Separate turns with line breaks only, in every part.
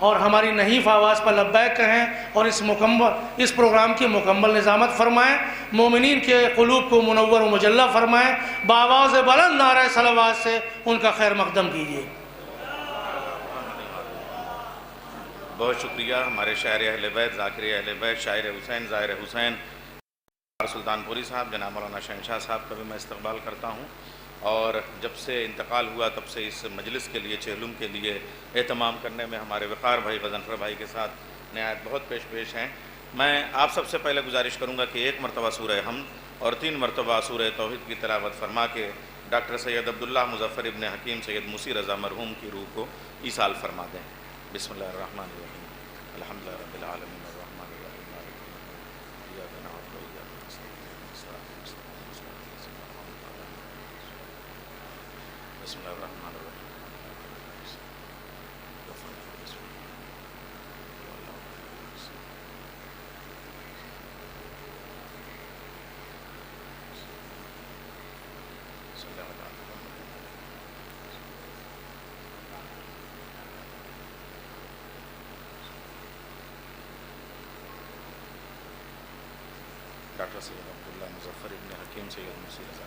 اور ہماری نحیف آواز پر لبیک کہیں اور اس پروگرام کی مکمل نظامت فرمائیں، مومنین کے قلوب کو منور و مجلہ فرمائیں، بآواز بلند نعرہ صلوات سے ان کا خیر مقدم کیجیے۔
بہت شکریہ ہمارے شاعر اہل بیت، ذاکر اہل بیت، شاعر حسین، ظاہر حسین سلطان پوری صاحب، جناب مولانا شہنشاہ صاحب کا بھی میں استقبال کرتا ہوں، اور جب سے انتقال ہوا تب سے اس مجلس کے لیے، چہلم کے لیے اہتمام کرنے میں ہمارے وقار بھائی، غضنفر بھائی کے ساتھ نہایت بہت پیش ہیں۔ میں آپ سب سے پہلے گزارش کروں گا کہ 1 مرتبہ سورہ حمد اور 3 مرتبہ سورہ توحید کی تلاوت فرما کے ڈاکٹر سید عبداللہ مظفر ابن حکیم سید موسی رضا مرحوم کی روح کو ایصال فرما دیں۔ بسم اللہ الرحمن الرحیم، الحمدللہ رب العالمین الرحمن الرحیم مالک یوم الدین، ایاک نعبد و ایاک نستعین، صراط المستقیم صراط الذین انعمت علیہم۔ بسم اللہ الرحمن الرحیم۔ ڈاکٹر سید عبداللہ مظفر ابن حکیم سید موسی رضا۔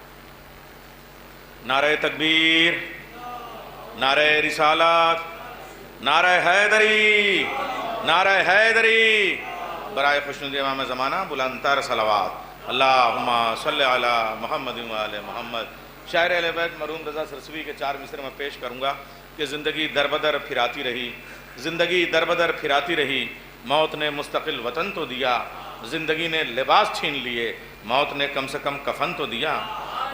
نعرہ تکبیر، نعرہ رسالت، نعرہ حیدری، نعرہ حیدری، برائے خوشنودی امام زمانہ بلندتر صلوات، اللہم صلی علی محمد و آل محمد۔ شاعر اہل بیت مرحوم رضا سرسوی کے 4 مصرے میں پیش کروں گا کہ زندگی در بدر پھراتی رہی، زندگی در بدر پھراتی رہی، موت نے مستقل وطن تو دیا، زندگی نے لباس چھین لیے، موت نے کم سے کم کفن تو دیا،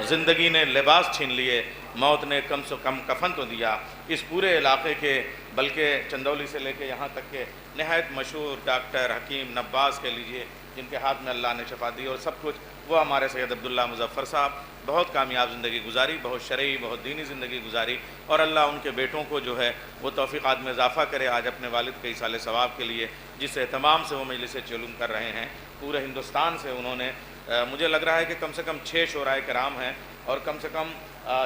زندگی نے لباس چھین لیے، موت نے کم سے کم کفن تو دیا۔ اس پورے علاقے کے، بلکہ چندولی سے لے کے یہاں تک کہ نہایت مشہور ڈاکٹر حکیم نباس کے لیجئے، جن کے ہاتھ میں اللہ نے شفا دی اور سب کچھ، وہ ہمارے سید عبداللہ مظفر صاحب بہت کامیاب زندگی گزاری، بہت شرعی، بہت دینی زندگی گزاری، اور اللہ ان کے بیٹوں کو جو ہے وہ توفیقات میں اضافہ کرے۔ آج اپنے والد کے ایصال ثواب کے لیے جس اہتمام سے وہ مجلس چہلم کر رہے ہیں، پورے ہندوستان سے انہوں نے، مجھے لگ رہا ہے کہ کم سے کم 6 شعراء کرام ہیں، اور کم سے کم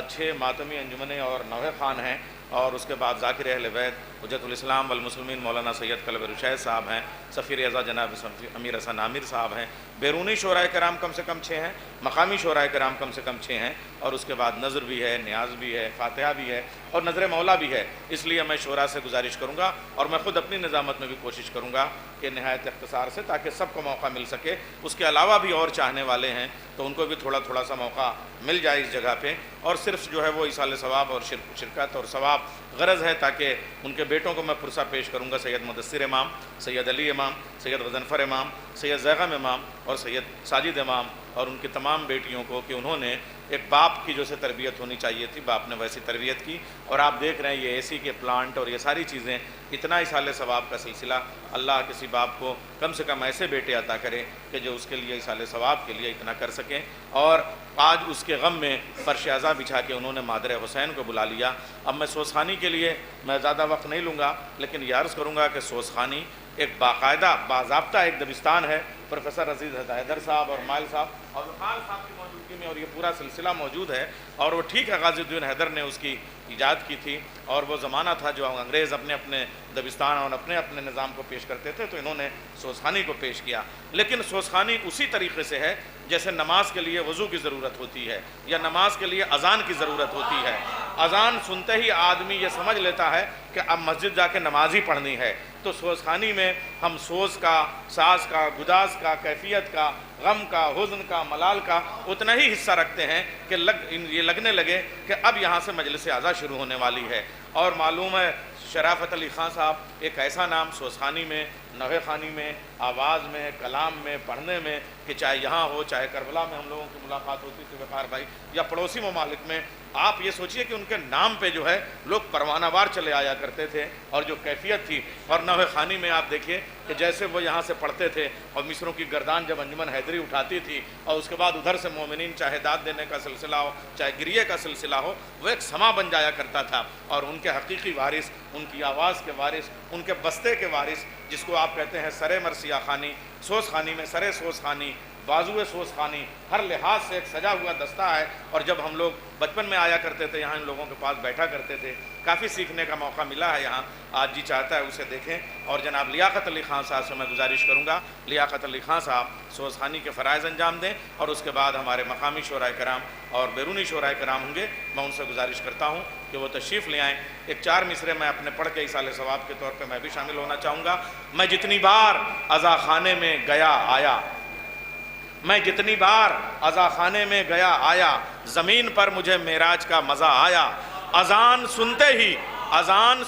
6 ماتمی انجمنیں اور نوحہ خوان ہیں، اور اس کے بعد ذاکر اہل بیت حجت الاسلام والمسلمین مولانا سید قلب رشید صاحب ہیں، سفیر اعظم جناب امیر حسن عامر صاحب ہیں، بیرونی شعراء کرام کم سے کم 6 ہیں، مقامی شعراء کرام کم سے کم 6 ہیں، اور اس کے بعد نظر بھی ہے، نیاز بھی ہے، فاتحہ بھی ہے، اور نظر مولا بھی ہے۔ اس لیے میں شعراء سے گزارش کروں گا، اور میں خود اپنی نظامت میں بھی کوشش کروں گا کہ نہایت اختصار سے، تاکہ سب کو موقع مل سکے۔ اس کے علاوہ بھی اور چاہنے والے ہیں تو ان کو بھی تھوڑا تھوڑا سا موقع مل جائے اس جگہ پہ، اور صرف جو ہے وہ ایصال ثواب اور شرکت اور ثواب غرض ہے، تاکہ ان کے بیٹوں کو میں پرسہ پیش کروں گا، سید مدثر امام، سید علی امام، سید غضنفر امام، سید زیغم امام اور سید ساجد امام، اور ان کی تمام بیٹیوں کو، کہ انہوں نے ایک باپ کی جیسے تربیت ہونی چاہیے تھی، باپ نے ویسی تربیت کی، اور آپ دیکھ رہے ہیں یہ اے سی کے پلانٹ اور یہ ساری چیزیں، اتنا ایصال ثواب کا سلسلہ، اللہ کسی باپ کو کم سے کم ایسے بیٹے عطا کرے کہ جو اس کے لیے ایصال ثواب کے لیے اتنا کر سکیں۔ اور آج اس کے غم میں فرش اعزا بچھا کے انہوں نے مادر حسین کو بلا لیا۔ اب میں سوسخانی کے لیے میں زیادہ وقت نہیں لوں گا، لیکن یہ عرض کروں گا کہ سوسخانی ایک باقاعدہ باضابطہ ایک دبستان ہے، پروفیسر عزیز حیدر صاحب اور مائل صاحب اور وقار صاحب کی موجودگی میں، اور یہ پورا سلسلہ موجود ہے، اور وہ ٹھیک ہے غازی الدین حیدر نے اس کی ایجاد کی تھی، اور وہ زمانہ تھا جو انگریز اپنے اپنے دبستان اور اپنے اپنے نظام کو پیش کرتے تھے، تو انہوں نے سوسخانی کو پیش کیا۔ لیکن سوسخانی اسی طریقے سے ہے جیسے نماز کے لیے وضو کی ضرورت ہوتی ہے، یا نماز کے لیے اذان کی ضرورت ہوتی ہے۔ اذان سنتے ہی آدمی یہ سمجھ لیتا ہے کہ اب مسجد جا کے نماز ہی پڑھنی ہے، تو سوزخانی میں ہم سوز کا، ساز کا، گداز کا، کیفیت کا، غم کا، حزن کا، ملال کا اتنا ہی حصہ رکھتے ہیں کہ یہ لگنے لگے کہ اب یہاں سے مجلس اعزا شروع ہونے والی ہے۔ اور معلوم ہے شرافت علی خان صاحب ایک ایسا نام سوزخانی میں، نوحہ خوانی میں، آواز میں، کلام میں، پڑھنے میں، کہ چاہے یہاں ہو، چاہے کربلا میں ہم لوگوں کی ملاقات ہوتی تھی وقار بھائی، یا پڑوسی ممالک میں، آپ یہ سوچئے کہ ان کے نام پہ جو ہے لوگ پروانہ وار چلے آیا کرتے تھے، اور جو کیفیت تھی۔ اور نوحہ خوانی میں آپ دیکھیے کہ جیسے وہ یہاں سے پڑھتے تھے، اور مصروں کی گردان جب انجمن حیدری اٹھاتی تھی، اور اس کے بعد ادھر سے مومنین چاہے داد دینے کا سلسلہ ہو، چاہے گریے کا سلسلہ ہو، وہ ایک سما بن جایا کرتا تھا۔ اور ان کے حقیقی وارث، ان کی آواز کے وارث، ان کے بستے کے وارث، جس کو آپ کہتے ہیں سرے مرثیہ خانی، سوز خانی میں سرے سوز خانی، بازو سوزخانی ہر لحاظ سے ایک سجا ہوا دستہ ہے، اور جب ہم لوگ بچپن میں آیا کرتے تھے یہاں ان لوگوں کے پاس بیٹھا کرتے تھے، کافی سیکھنے کا موقع ملا ہے یہاں. آج جی چاہتا ہے اسے دیکھیں. اور جناب لیاقت علی خان صاحب سے میں گزارش کروں گا، لیاقت علی خان صاحب سوزخانی کے فرائض انجام دیں، اور اس کے بعد ہمارے مقامی شورائے کرام اور بیرونی شورائے کرام ہوں گے. میں ان سے گزارش کرتا ہوں کہ وہ تشریف لے آئیں. ایک 4 مصرے میں اپنے پڑھ کے ایصال ثواب کے طور پہ میں بھی شامل ہونا چاہوں گا. میں جتنی بار عزا خانے میں گیا آیا، میں جتنی بار عزا خانے میں گیا آیا، زمین پر مجھے معراج کا مزہ آیا. اذان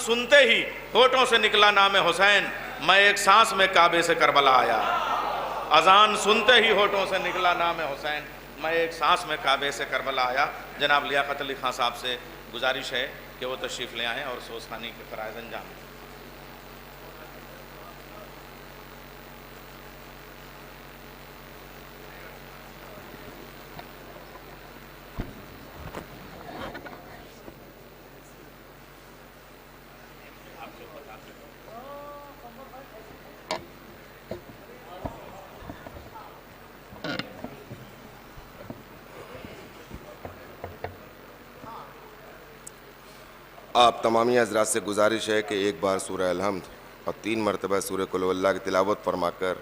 سنتے ہی ہونٹوں سے نکلا نام حسین، میں ایک سانس میں کعبے سے کربلا آیا. اذان سنتے ہی ہونٹوں سے نکلا نام حسین، میں ایک سانس میں کعبے سے کربلا آیا. جناب لیاقت علی خان صاحب سے گزارش ہے کہ وہ تشریف لے آئیں اور سوزخانی کے فرائض انجام دیں.
آپ تمامی حضرات سے گزارش ہے کہ ایک بار سورہ الحمد اور 3 مرتبہ سورہ قل اللہ کی تلاوت فرما کر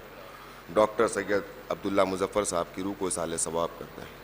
ڈاکٹر سید عبداللہ مظفر صاحب کی روح کو ایصال ثواب کرتے ہیں.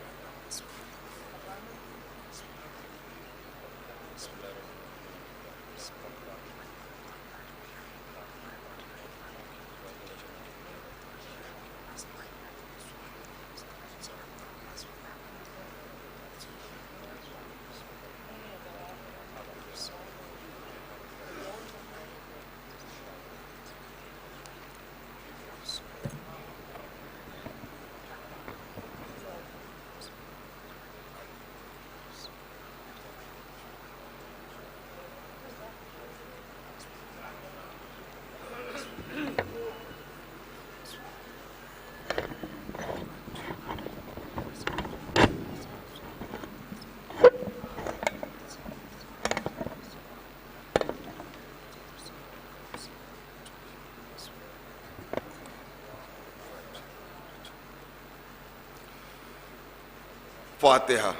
فاتحہ.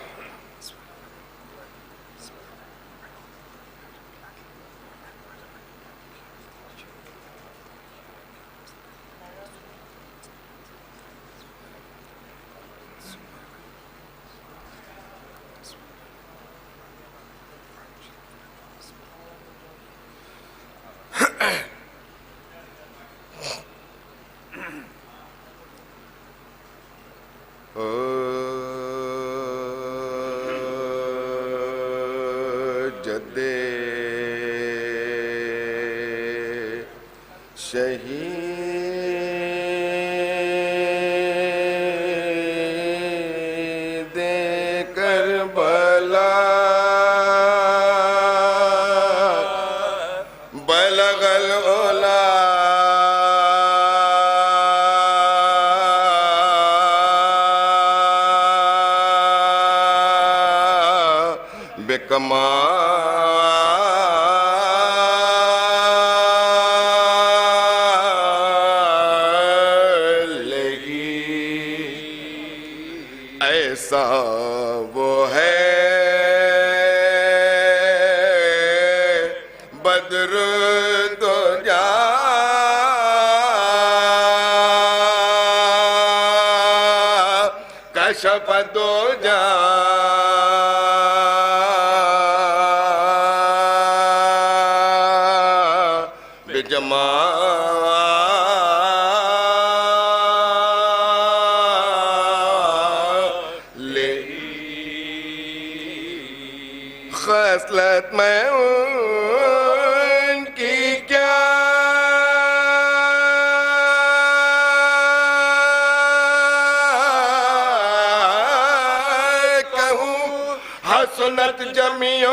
شہید کربلا بلغ العلا ایسا وہ ہے بدر دو جا کشف دو جا خصلت میں ان کی کیا کہوں، حسنت جمیع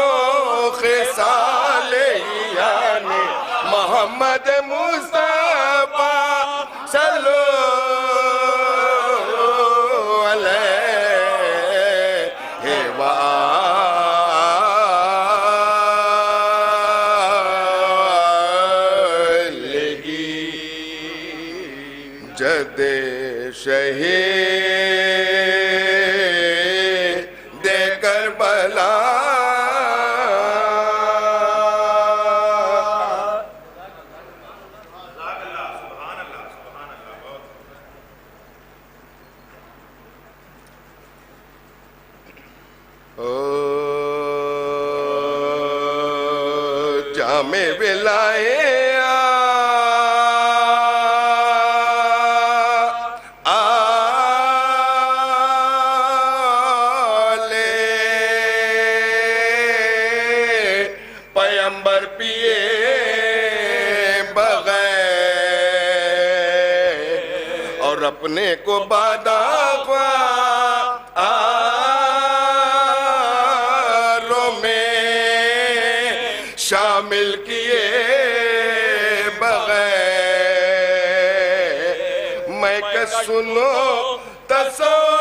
خصال یعنی محمد مصطفیٰ صلو جد شہید کربلا جامع ولائے پیمبر پیے بغیر اور اپنے کو باداروں میں شامل کیے بغیر میں کہ سنو تصور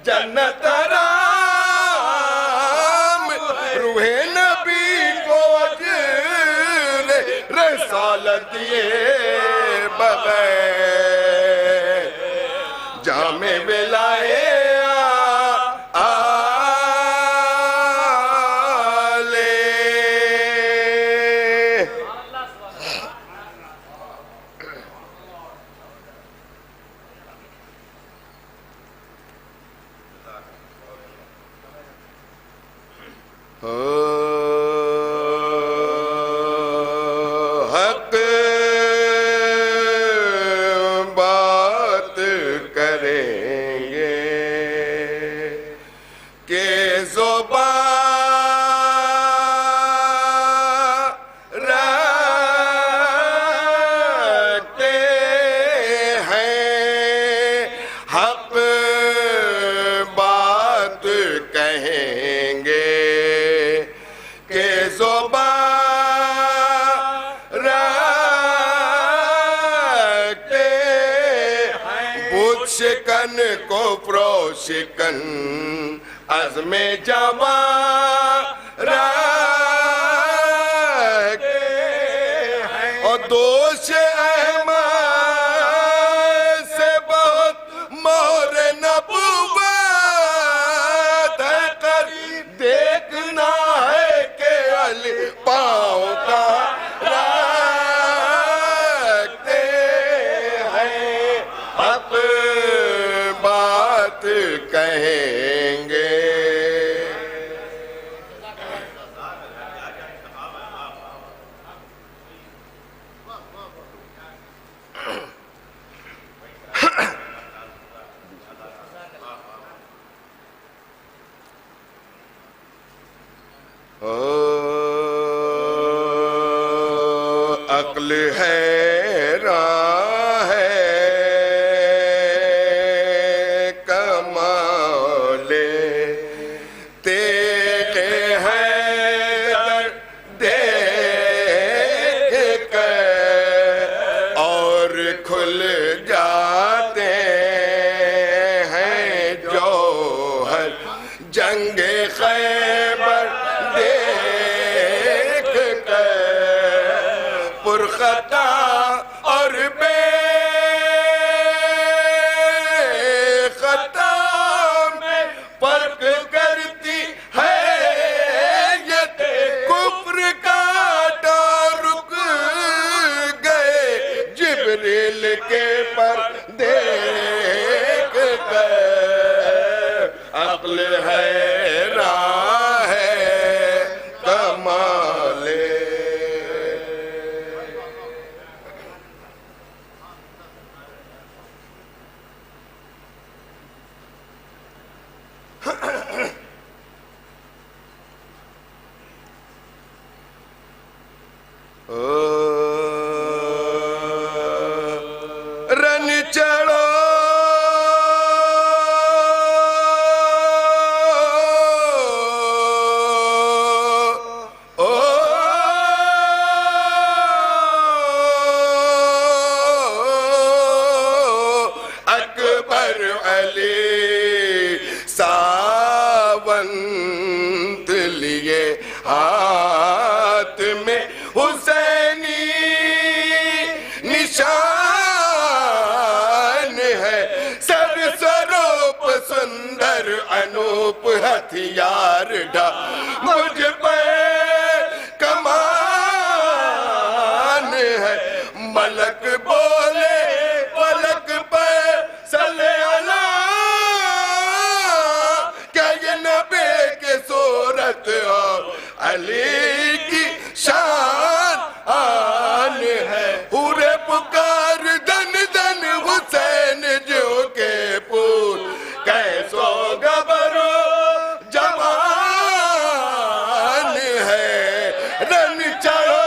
جنت رسالت دیے بغیر جامع ولائے حق بات کریں گے کہ زبان رکھتے ہیں حق بات کہیں گے کہ زبان رکھتے بت شکن کو پروشکن عزم جوان رکھتے اور دوش احمد سے بہت مور نبوت ہے قریب دیکھنا ہے کہ علی پاؤں کا رکھتے ہیں حق بات کہیں گے عقل حیران ہے کمال تیغ حیدر دیکھ کر اور کھل جاتے ہیں جوہر جنگ خیبر دیکھ کر پرخطا اور بے خطا میں فرق کرتی ہے یہ کفر کا رک گئے جبریل کے پر دیکھ کر عقل حیران ہے کمال انوپ ہتھیار ڈھا مجھ پہ کمان ہے ملک بولے پلک پہ صلی اللہ کیا یہ نبی کے صورت اور علی کی شان آن ہے پورے پکار دن دن حسین جو کے پور کیسو گبرو جوان ہے رن چڑھو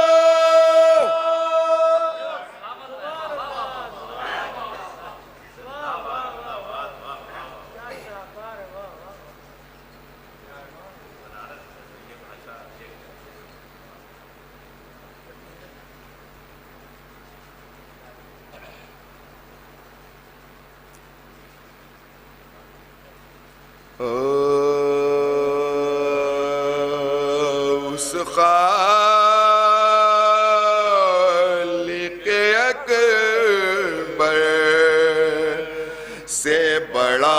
اس خالق اکبر سے بڑا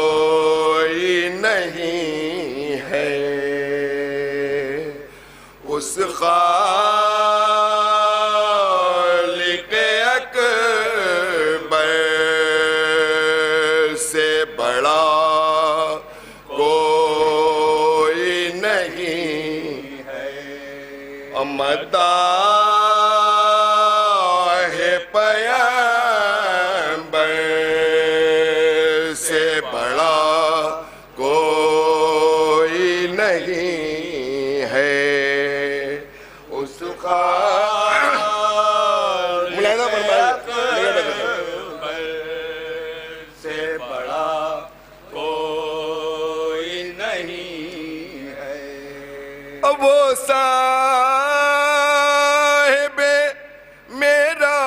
کوئی نہیں ہے اس خالق اکبر سے بڑا کوئی نہیں ہے مداح پیغمبر سے بڑا کوئی نہیں ہے اس ملاحظہ سے بڑا کوئی نہیں ہے وہ صاحب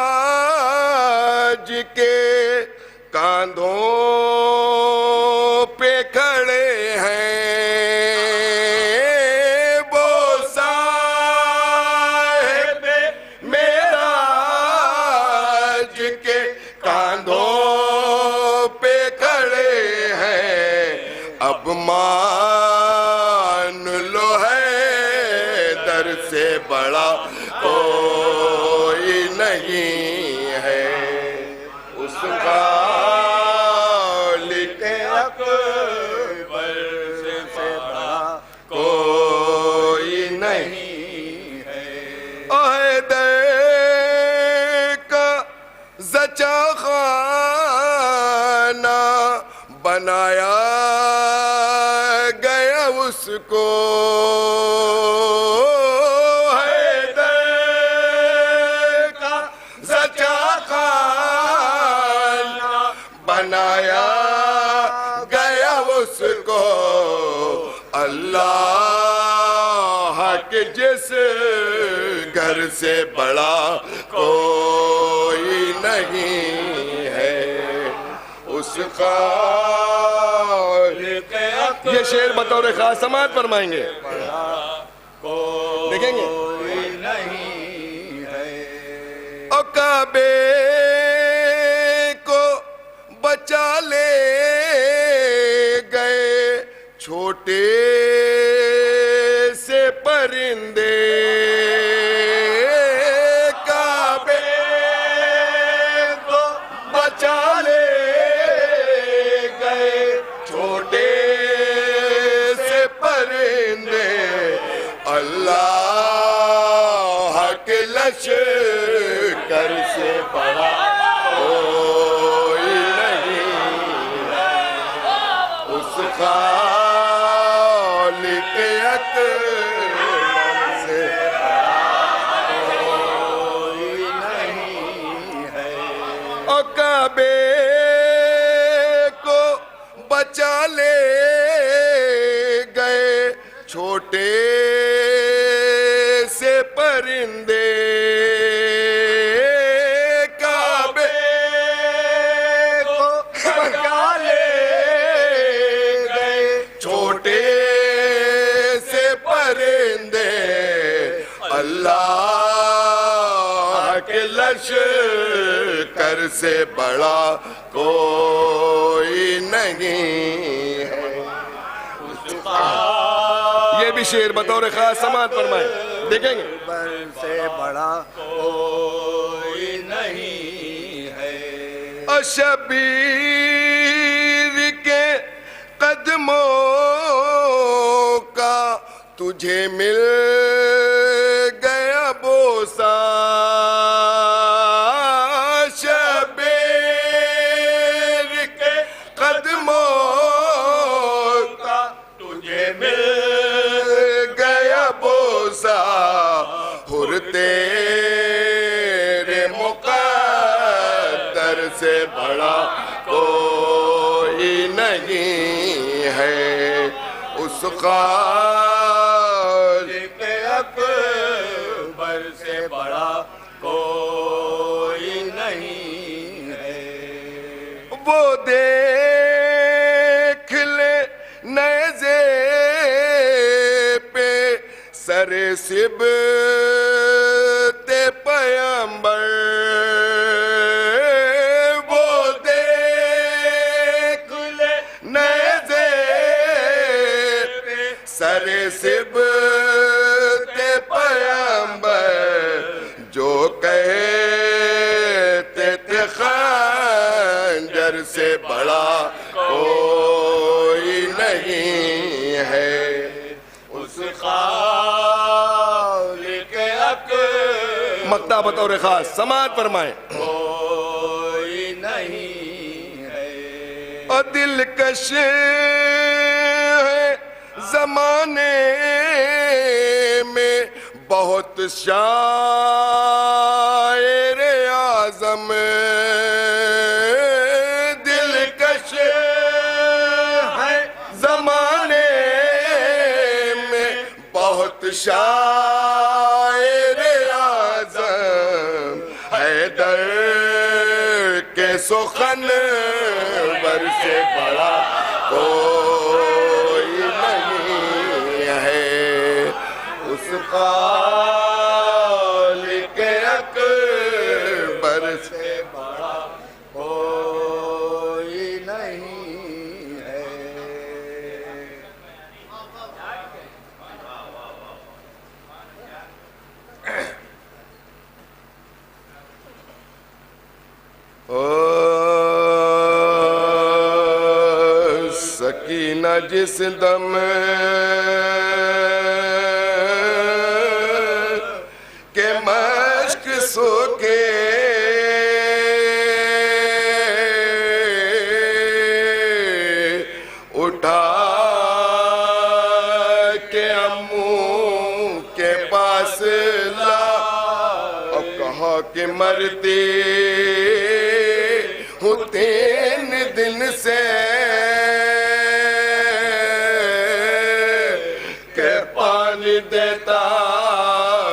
معراج کے کاندھوں پہ کھڑے ہیں وہ صاحب معراج کے کاندھوں پہ کھڑے ہیں اب مان لو ہے در سے بڑا کوئی نہیں ہے اس خالق اکبر سے بڑا کوئی نہیں ہے عہدے کا زچا خانہ بنایا گیا اس کو بنایا گیا اس کو اللہ کے جس گھر سے بڑا کوئی نہیں ہے اس خالق یہ شعر بطور خاص سماعت فرمائیں گے دیکھیں گے نہیں ہے اور کعبے کو بچا لے گئے چھوٹے سے پرندے کعبے کو بچا لے گئے چھوٹے سے پرندے اللہ کے لشکر سے بڑا کوئی نہیں اس خالق اکبر سے بڑا کوئی نہیں ہے اور کعبے کو بچا لے گئے چھوٹے سے پرندے کعبے کو بچا لے گئے چھوٹے سے پرندے اللہ کے لشکر سے بڑا کوئی نہیں ہے. یہ بھی شعر بطور خاص سماعت فرمائیں, دیکھیں گے.
سے بڑا کوئی نہیں ہے.
شبیر کے قدموں کا تجھے مل گیا بوسہ. شبیر کے قدموں کا تجھے مل گیا بوسہ. حر تیرے مقدر سے بڑا کوئی نہیں ہے. اس خالق
اکبر سے بڑا کوئی نہیں ہے.
وہ دیکھ لے نیزے پہ سر سبط پیمبر. وہ دیکھ لے نیزے پہ سر سبط پیمبر. جو کہتے تھے خنجر سے بڑا کوئی نہیں ہے.
اس خالق اکبر
مقطع بطور خاص سماعت فرمائیں.
کوئی نہیں ہے.
اور دلکش ہے زمانے میں بہت شاعر اعظم. دلکش ہے زمانے میں بہت شاعر اعظم. حیدر کے سخن ور سے بڑا کوئی نہیں ہے. اس خالق اکبر سے
بڑا کوئی نہیں ہے.
سکینہ جس دم کے مشق سوکے اٹھا کے اموں کے پاس لا اور کہا کہ مرتی ہوں 3 دن سے کہ پانی دیتا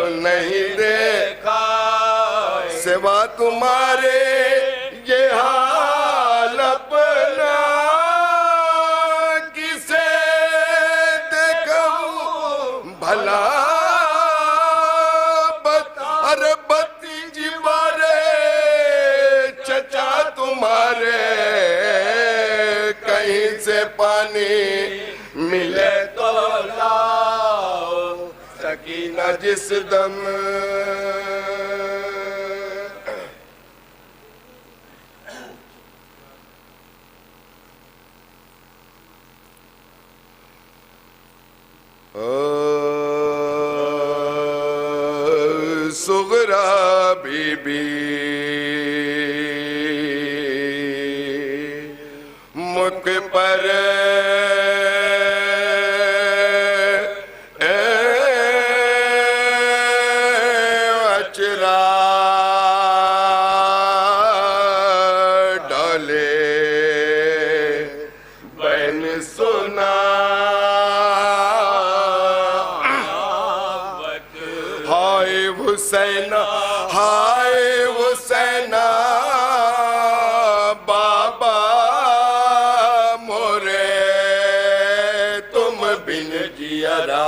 نہیں دیکھا سوا تمہارے یہ حال اپنا. کسے دیکھوں بھلا ارے بتیجی بارے چچا تمہارے کہیں سے پانی ملے تو لاؤ. سکینہ جس دم سغرا بی بی مکھ پر اچرا ڈالے بہن سنا ہائے حسین ہائے حسین بابا مورے تم بن جیرا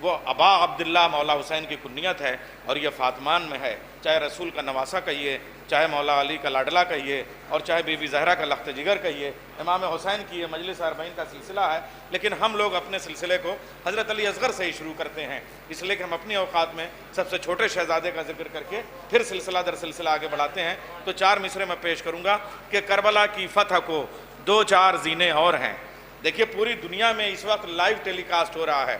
وہ ابا عبداللہ مولا حسین کی کنیت ہے، اور یہ فاطمان میں ہے، چاہے رسول کا نواسہ کہیے، چاہے مولا علی کا لاڈلا کہیے، اور چاہے بی بی زہرا کا لخت جگر کہیے، امام حسین کی یہ مجلس اربعین کا سلسلہ ہے۔ لیکن ہم لوگ اپنے سلسلے کو حضرت علی اصغر سے ہی شروع کرتے ہیں، اس لیے کہ ہم اپنی اوقات میں سب سے چھوٹے شہزادے کا ذکر کر کے پھر سلسلہ در سلسلہ آگے بڑھاتے ہیں۔ تو 4 مصرے میں پیش کروں گا کہ کربلا کی فتح کو 2-4 زینے اور ہیں۔ دیکھیے پوری دنیا میں اس وقت لائیو ٹیلی کاسٹ ہو رہا ہے،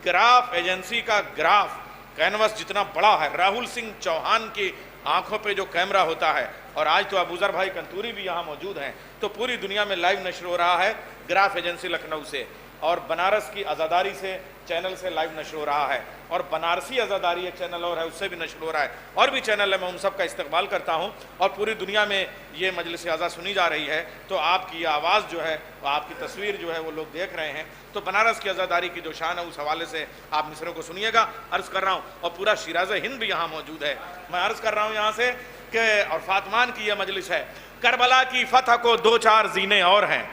گراف ایجنسی کا گراف کینوس جتنا بڑا ہے، راہل سنگھ چوہان کی آنکھوں پہ جو کیمرہ ہوتا ہے، اور آج تو ابوذر بھائی کنتوری بھی یہاں موجود ہیں، تو پوری دنیا میں لائیو نشر ہو رہا ہے گراف ایجنسی لکھنؤ سے، اور بنارس کی عزاداری سے چینل سے لائیو نشر ہو رہا ہے، اور بنارسی عزاداری ایک چینل اور ہے اس سے بھی نشر ہو رہا ہے، اور بھی چینل ہے، میں ان سب کا استقبال کرتا ہوں، اور پوری دنیا میں یہ مجلس عزا سنی جا رہی ہے، تو آپ کی یہ آواز جو ہے، آپ کی تصویر جو ہے وہ لوگ دیکھ رہے ہیں۔ تو بنارس کی عزاداری کی جو شان ہے اس حوالے سے آپ مصروں کو سنیے گا۔ عرض کر رہا ہوں، اور پورا شیراز ہند بھی یہاں موجود ہے، میں عرض کر رہا ہوں یہاں سے کہ اور فاطمان کی یہ مجلس ہے۔ کربلا کی فتح کو 2-4 زینے اور ہیں،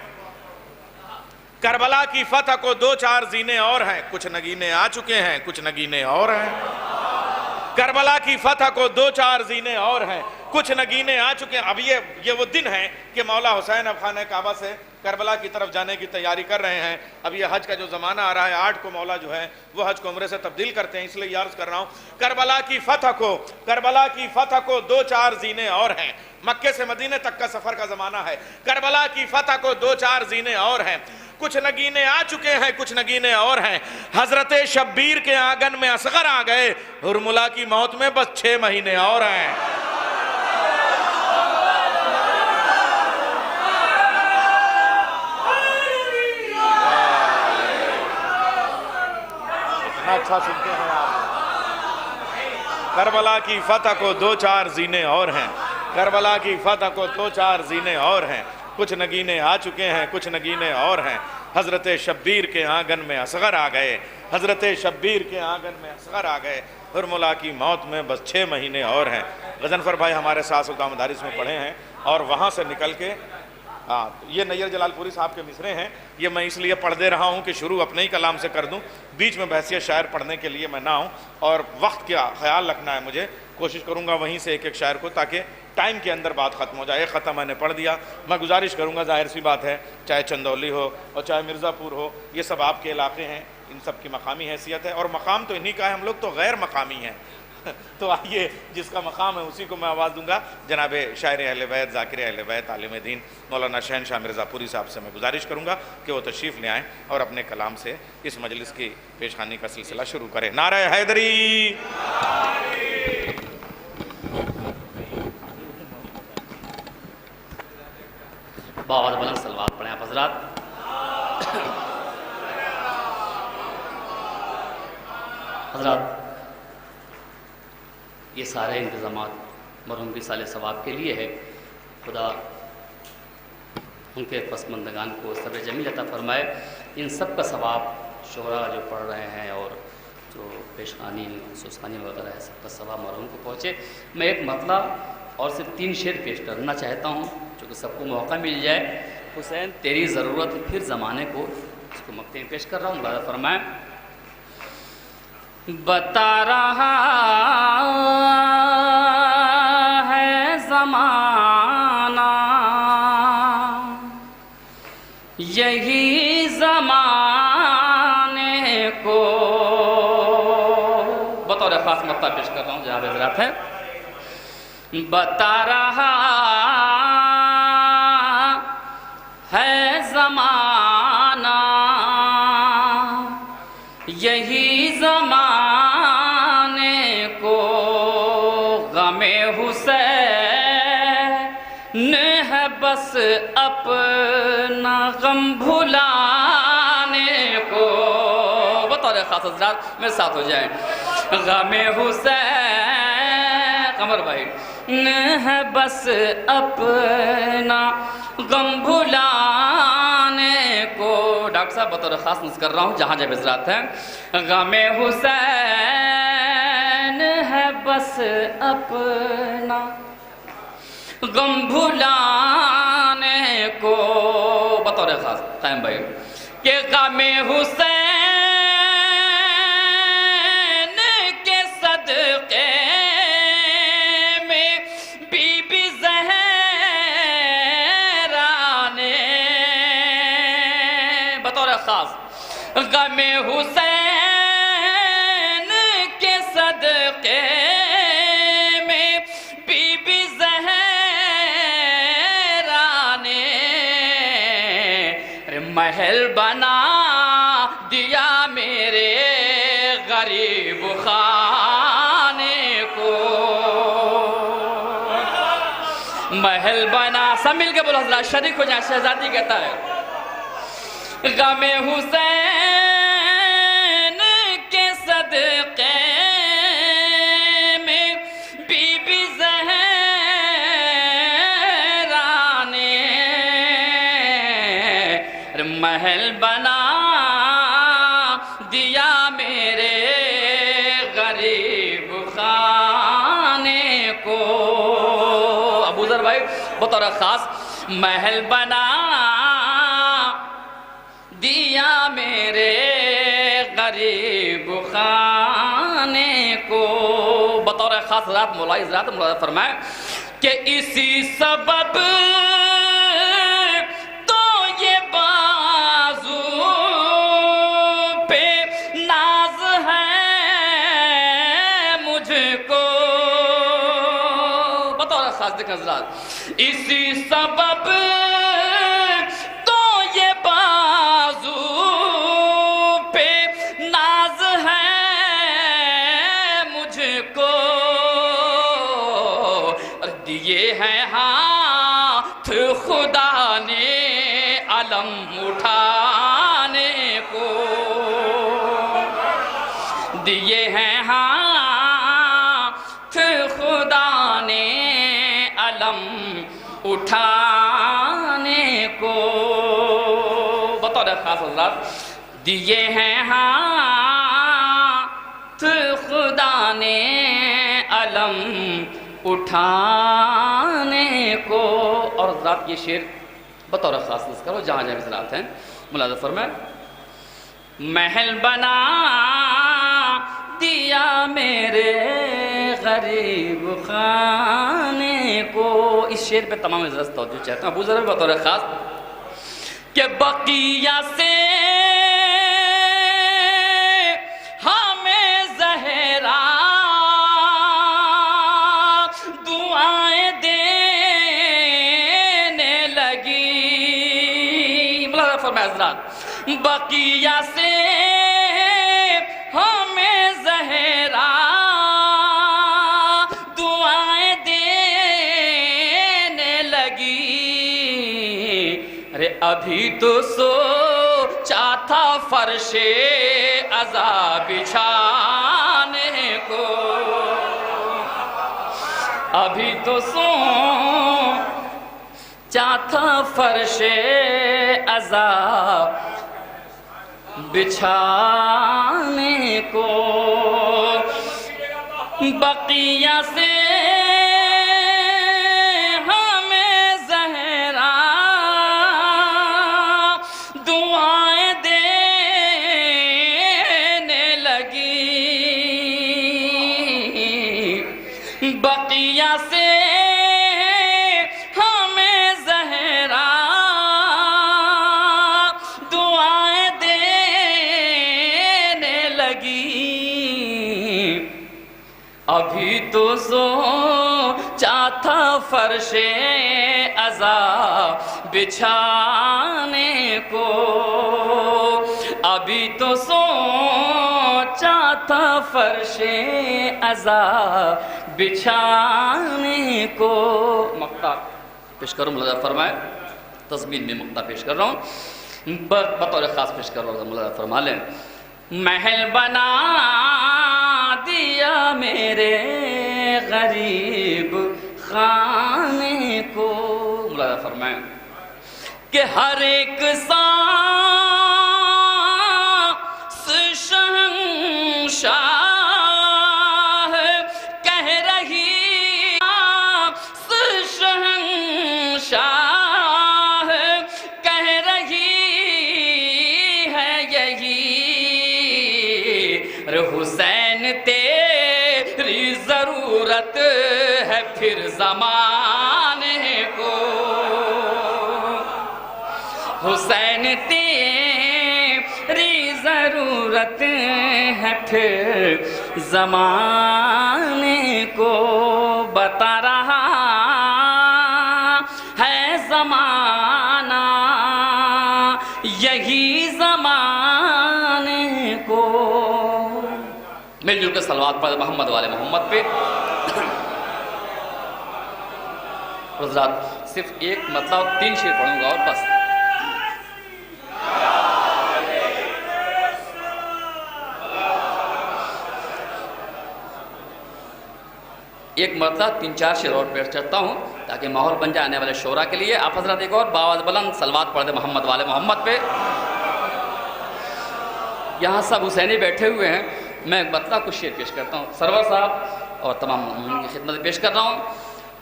کربلا کی فتح کو 2-4 زینے اور ہیں، کچھ نگینے آ چکے ہیں، کچھ نگینے اور ہیں۔ کربلا کی فتح کو 2-4 زینے اور ہیں، کچھ نگینے آ چکے ہیں۔ اب یہ وہ دن ہے کہ مولا حسین اب خانہ کعبہ سے کربلا کی طرف جانے کی تیاری کر رہے ہیں۔ اب یہ حج کا جو زمانہ آ رہا ہے، 8 کو مولا جو ہے وہ حج کو عمرے سے تبدیل کرتے ہیں، اس لیے یہ عرض کر رہا ہوں کربلا کی فتح کو 2-4 زینے اور ہیں۔ مکے سے مدینے تک کا سفر کا زمانہ ہے، کربلا کی فتح کو 2-4 زینے اور ہیں، کچھ نگینے آ چکے ہیں، کچھ نگینے اور ہیں۔ حضرت شبیر کے آنگن میں اصغر آ گئے، ہرملا کی موت میں بس 6 مہینے اور ہیں۔ اچھا سنتے ہیں آپ۔ کربلا کی فتح کو 2-4 زینے اور ہیں، کربلا کی فتح کو 2-4 زینے اور ہیں، کچھ نگینے آ چکے ہیں، کچھ نگینے اور ہیں۔ حضرت شبیر کے آنگن میں اصغر آ گئے، حضرت شبیر کے آنگن میں اصغر آ گئے، ہرملا کی موت میں بس 6 مہینے اور ہیں۔ غضنفر بھائی ہمارے ساتھ سلطان مدارس میں پڑھے ہیں، اور وہاں سے نکل کے یہ نیّر جلال پوری صاحب کے مصرے ہیں، یہ میں اس لیے پڑھ دے رہا ہوں کہ شروع اپنے ہی کلام سے کر دوں، بیچ میں بحثیت شاعر پڑھنے کے لیے میں نہ ہوں، اور وقت کا خیال رکھنا ہے مجھے، کوشش کروں گا وہیں سے ایک شاعر کو، تاکہ ٹائم کے اندر بات ختم ہو جائے۔ ایک خطہ میں نے پڑھ دیا، میں گزارش کروں گا، ظاہر سی بات ہے، چاہے چندولی ہو اور چاہے مرزا پور ہو، یہ سب آپ کے علاقے ہیں، ان سب کی مقامی حیثیت ہے، اور مقام تو انہی کا ہے، ہم لوگ تو غیر مقامی ہیں، تو آئیے جس کا مقام ہے اسی کو میں آواز دوں گا۔ جناب شاعر اہل بیت، ذاکر اہل بیت، عالم دین مولانا شہنشاہ مرزا پوری صاحب سے میں گزارش کروں گا کہ وہ تشریف لے آئیں اور اپنے کلام سے اس مجلس کی پیشخوانی کا سلسلہ شروع کریں۔ نعرہ حیدری!
بآواز بلند صلوات پڑھیں آپ حضرات۔ حضرات یہ سارے انتظامات مرحوم کی سال ثواب کے لیے ہے، خدا ان کے پسماندگان کو صبر جمیل عطا فرمائے۔ ان سب کا ثواب شعراء جو پڑھ رہے ہیں اور جو پیشخوانی سوسخانی وغیرہ ہے، سب کا ثواب مرحوم کو پہنچے۔ میں ایک مطلع اور صرف 3 شعر پیش کرنا چاہتا ہوں، چونکہ سب کو موقع مل جائے۔ حسین تیری ضرورت پھر زمانے کو، اس کو مقطع پیش کر رہا ہوں، ملاحظہ فرمائیں۔ بتا رہا ہے زمانہ یہی زمانے کو، بطور خاص مقطع پیش کر رہا ہوں جہاں حضرات ہے۔ بتا رہا ہے زمانہ یہی زمانے کو، غم حسین ہے بس اپنا غم بھلانے کو، بطور خاص حضرات میرے ساتھ ہو جائیں۔ غم حسین قمر بھائی ہے بس اپنا غم بھلانے کو، ڈاکٹر صاحب بطور خاص نص کر رہا ہوں جہاں جب حضرات ہیں۔ غم حسین ہے بس اپنا غم بھلانے کو، بطور خاص قائم بھائی کہ غم حسین میرے غریب خانے کو، محل بنا، سب مل کے بولو حضرات، شریک ہو جائیں، شہزادی کہتا ہے غم حسین کے صدقے میں بی بی زہرا نے محل بنا دیا میرے غریب خانے کو۔ ابو ذر بھائی بطور خاص محل بنا دیا میرے غریب خانے کو، بطور خاص حضرات مولائی حضرات مولانا فرمائے کہ اسی سبب تو یہ بازو پہ ناز ہے مجھ کو، بطور خاص دیکھیں حضرات، اسی سبب تو یہ بازو پہ ناز ہے مجھ کو، دیے ہیں ہاتھ خدا نے علم اٹھانے کو، دیے ہیں ہاتھ خدا نے علم اٹھانے کو، بطور خاص حضرات دیے ہیں ہاتھ خدا نے علم اٹھانے کو۔ اور حضرات یہ شعر بطور خاص لفظ کرو جہاں جہاں حضرات ہیں، ملاحظہ فرمائے محل بنا دیا میرے غریب خانے کو۔ اس شعر پہ تمام حضرات توجہ چاہتا ہوں، ابو ذر بطور خاص کہ بقیہ سے ہمیں زہرا دعائیں دینے لگی، ملاحظہ فرمائے حضرات، بقیہ سے ہمیں زہرا دعائیں دینے لگی، ارے ابھی تو سوچا تھا فرش عزا بچھانے کو، ابھی تو سوچا تھا فرش عزا بچھانے کو، بقیہ سے ہمیں زہرا دعائیں دینے لگی، بقیہ سے ہمیں زہرا دعائیں دینے لگی، ابھی تو سوچا تھا فرش عزا بچھانے کو، ابھی تو سوچا تھا فرش عزا بچھانے کو۔ مقطع پیش کروں، ملاحظہ فرمائے تضمین میں مقطع پیش کر رہا ہوں، بطور خاص پیش کر رہا ہوں، ملاحظہ فرما لیں محل بنا دیا میرے غریب خانے کو، ملاحظہ فرمائیں کہ ہر ایک سانس شہنشاہ کہہ رہی، شہنشاہ کہہ رہی ہے یہی، ارے حسین تیری ضرورت ہے پھر زمانے کو، حسین تیری ضرورت ہے پھر زمانے کو، بتا رہا ہے زمانہ یہی زمانے کو، مل جل کے صلوات پڑھ محمد والے محمد پہ. حضرات صرف ایک مطلب 3 شعر پڑھوں گا اور بس. ایک مرتبہ 3-4 شعر اور پیش کرتا ہوں تاکہ ماحول بن جائے آنے والے شعراء کے لیے. آپ حضرات ایک اور باواز بلند صلوات پڑھ دیں محمد والے محمد پہ. یہاں سب حسینی بیٹھے ہوئے ہیں. میں ایک مطلب کچھ شعر پیش کرتا ہوں سرور صاحب اور تمام کی خدمت میں پیش کر رہا ہوں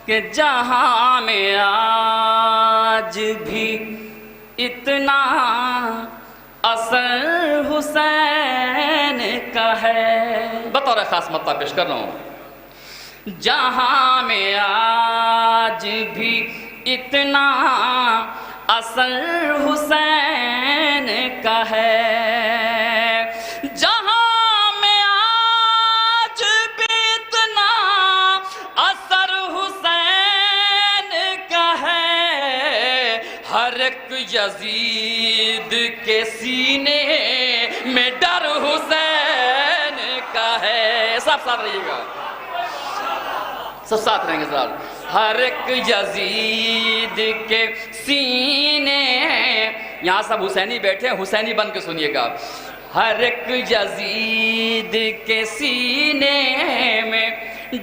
کہ جہاں میں آج بھی اتنا اثر حسین کا ہے. بطور خاص مطلب پیش کر رہا ہوں. جہاں میں آج بھی اتنا اثر حسین کا ہے. جہاں میں آج بھی اتنا اثر حسین کا ہے. ہر ایک یزید کے سینے میں ڈر حسین کا ہے. سب ساتھ رہیے گا, سب ساتھ رہیں گے ذرا. ہر ایک یزید کے سینے, یہاں سب حسینی بیٹھے ہیں, حسینی بن کے سنیے گا. ہر ایک یزید کے سینے میں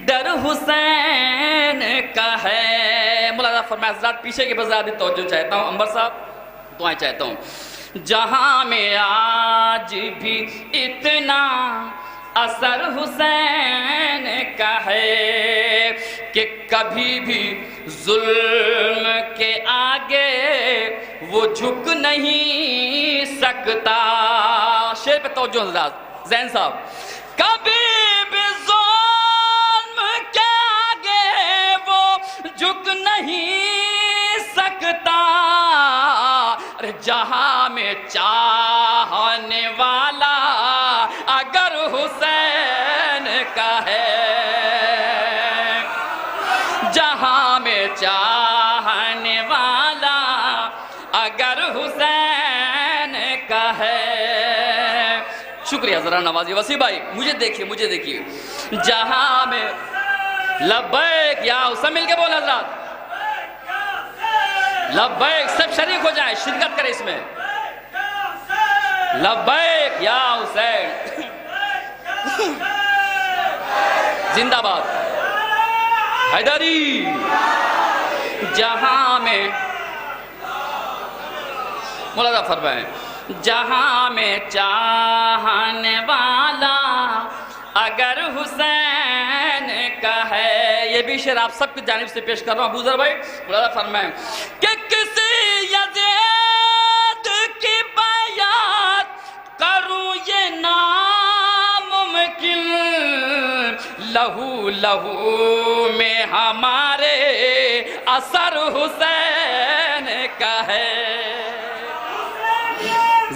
ڈر حسین کا ہے. مولانا فرمایا حضرات پیچھے کے بازار بھی توجہ چاہتا ہوں. انور صاحب دعائیں چاہتا ہوں. جہاں میں آج بھی اتنا اثر حسین کا ہے کہ کبھی بھی ظلم کے آگے وہ جھک نہیں سکتا. شعر پہ توجہ حضرات زین صاحب. کبھی بھی ظلم کے آگے وہ جھک نہیں سکتا. ارے جہاں میں چاہنے والا اگر حسین کا ہے, جہاں میں چاہنے والا اگر حسین کا ہے. شکریہ ذرا نوازی وسیع بھائی. مجھے دیکھیے جہاں میں لبیک یا حسین مل کے بولے حضرات. لبیک سب شریک ہو جائیں, شرکت کریں اس میں. لبیک یا حسین زندہ باد حیدری. جہاں میں مولانا فرمائیں جہاں میں چاہنے والا اگر حسین کا ہے. یہ بھی شعر آپ سب کی جانب سے پیش کر رہا ہوں. ابوذر بھائی مولانا فرمائیں کہ کسی یزید کی بیعت کروں یہ ناممکن. لہو لہو میں ہمارے اثر حسین کا ہے.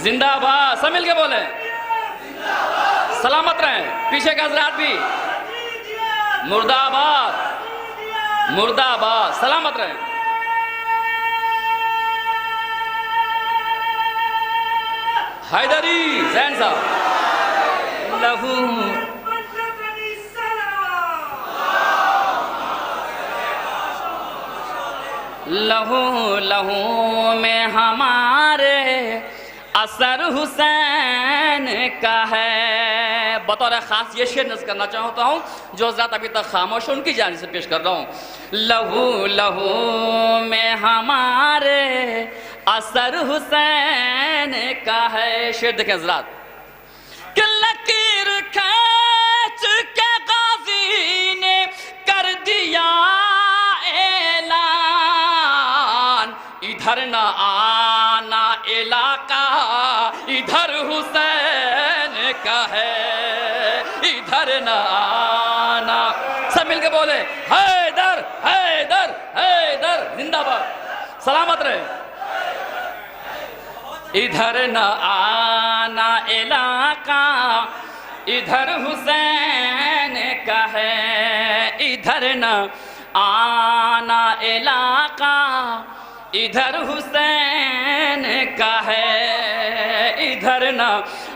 زندہ باد. سب مل کے بولیں سلامت رہیں. پیچھے کے حضرات بھی مردہ آباد مردہ آباد. سلامت رہیں. حیدری زین صاحب. لہو لہو لہو میں ہمارے اثر حسین کا ہے. بطور خاص یہ شعر نظر کرنا چاہتا ہوں جو حضرات ابھی تک خاموش ان کی جانب سے پیش کر رہا ہوں. لہو لہو میں ہمارے اثر حسین کا ہے. شعر دیکھیں حضرات. کہ لکیر کھینچ کے غازی نے کر دیا اعلان, ادھر نہ آنا علاقہ ادھر حسین کا ہے. ادھر نہ آنا. سب مل کے بولے حیدر حیدر حیدر. زندہ باد. سلامت رہے. ادھر نہ آنا علاقہ ادھر حسین کا ہے. ادھر نہ آنا علاقہ ادھر حسین کا ہے. ادھر نہ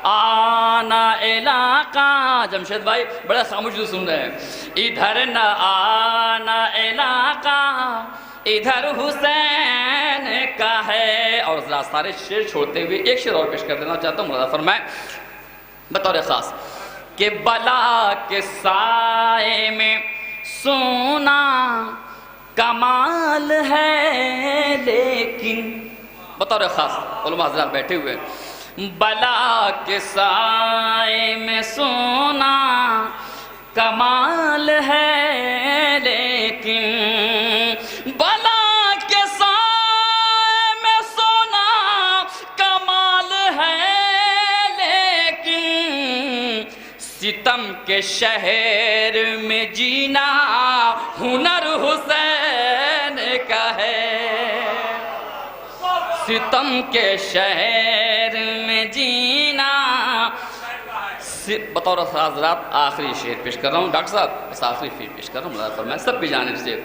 آنا علاقہ، جمشید بھائی بڑا خاموشی سن رہے ہیں، ادھر نہ آنا علاقہ ادھر حسین کا ہے. اور ذرا سارے شعر چھوڑتے ہوئے ایک شعر اور پیش کر دینا چاہتا ہوں، ملاحظہ فرمائیں بطور خاص کہ بلا کے سائے میں سونا کمال ہے لیکن، بطور خاص علماء حضرات بیٹھے ہوئے، بلا کے سائے میں سونا کمال ہے لیکن، بلا کے سائے میں سونا کمال ہے لیکن، ستم کے شہر میں جینا ہنر حسین کا ہے. ستم کے شہر میں جینا، بطور حضرات آخری شعر پیش کر رہا ہوں ڈاکٹر صاحب، بس آخری شعر پیش کر رہا ہوں ملاحظہ فرمائیں سب کی جانب سے.